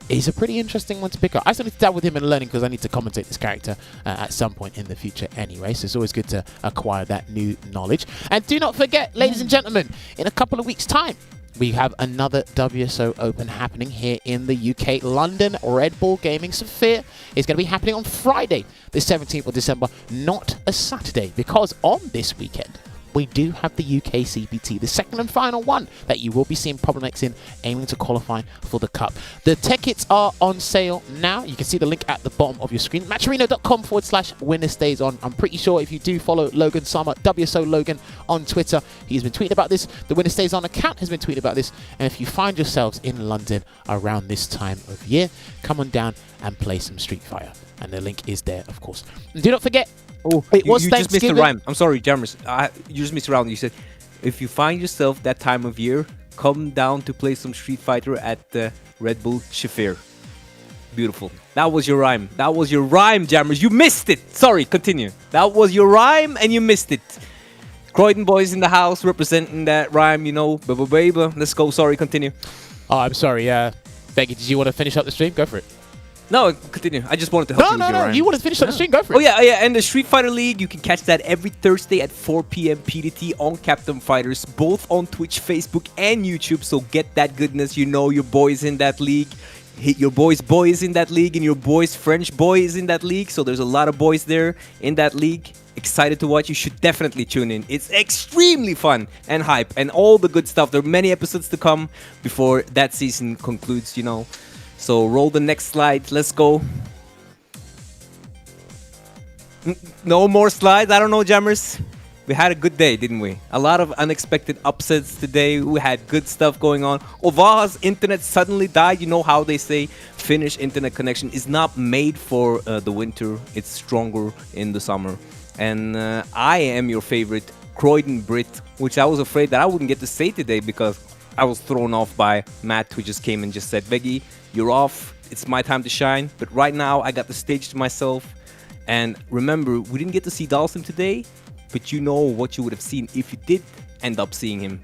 He's a pretty interesting one to pick up. I still need to dabble with him and learning, because I need to commentate this character at some point in the future anyway. So it's always good to acquire that new knowledge. And do not forget, ladies and gentlemen, in a couple of weeks' time, we have another WSO Open happening here in the UK. London Red Bull Gaming Sphere is going to be happening on Friday, the 17th of December, not a Saturday, because on this weekend, we do have the UK CBT, the second and final one that you will be seeing Problem X in, aiming to qualify for the Cup. The tickets are on sale now. You can see the link at the bottom of your screen. Matcherino.com/winner stays on. I'm pretty sure if you do follow Logan Summer, WSO Logan, on Twitter, he's been tweeting about this. The Winner Stays On account has been tweeting about this. And if you find yourselves in London around this time of year, come on down and play some Street Fighter. And the link is there, of course. And do not forget, it was you just missed the Thanksgiving. rhyme. I'm sorry, Jammerz. You just missed around. You said, if you find yourself that time of year, come down to play some Street Fighter at the Red Bull Shafir. Beautiful. That was your rhyme. That was your rhyme, Jammerz. You missed it. Sorry, continue. That was your rhyme and you missed it. Croydon boys in the house representing that rhyme, you know. Baby. Let's go. Sorry, continue. Oh, I'm sorry. Veggey, did you want to finish up the stream? Go for it. No, continue. I just wanted to help you with your rhyme. You want to finish up the stream? Go for it. Oh, yeah. And the Street Fighter League, you can catch that every Thursday at 4 p.m. PDT on Capcom Fighters, both on Twitch, Facebook, and YouTube. So get that goodness. You know your boys in that league. Your boys in that league, and your boys French boy is in that league. So there's a lot of boys there in that league. Excited to watch. You should definitely tune in. It's extremely fun and hype and all the good stuff. There are many episodes to come before that season concludes, you know. So roll the next slide. Let's go. No more slides. I don't know, Jammerz. We had a good day, didn't we? A lot of unexpected upsets today. We had good stuff going on. Olvaha's internet suddenly died. You know how they say Finnish internet connection is not made for the winter. It's stronger in the summer. And I am your favorite Croydon Brit, which I was afraid that I wouldn't get to say today because I was thrown off by Matt, who just came and just said, Veggey, you're off. It's my time to shine. But right now, I got the stage to myself. And remember, we didn't get to see Dalsim today, but you know what you would have seen if you did end up seeing him.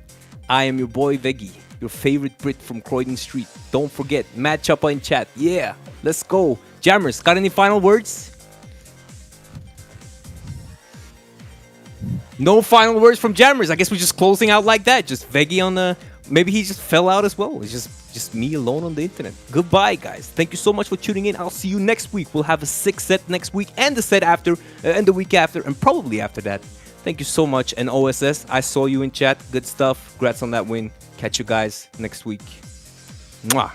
I am your boy Veggey, your favorite Brit from Croydon Street. Don't forget, Matt Choppa in chat. Yeah, let's go. Jammerz, got any final words? No final words from Jammerz. I guess we're just closing out like that. Just Veggey on the... Maybe he just fell out as well. It's just me alone on the internet. Goodbye, guys. Thank you so much for tuning in. I'll see you next week. We'll have a 6th set next week and the set after, and the week after, and probably after that. Thank you so much. And OSS, I saw you in chat. Good stuff. Congrats on that win. Catch you guys next week. Mwah.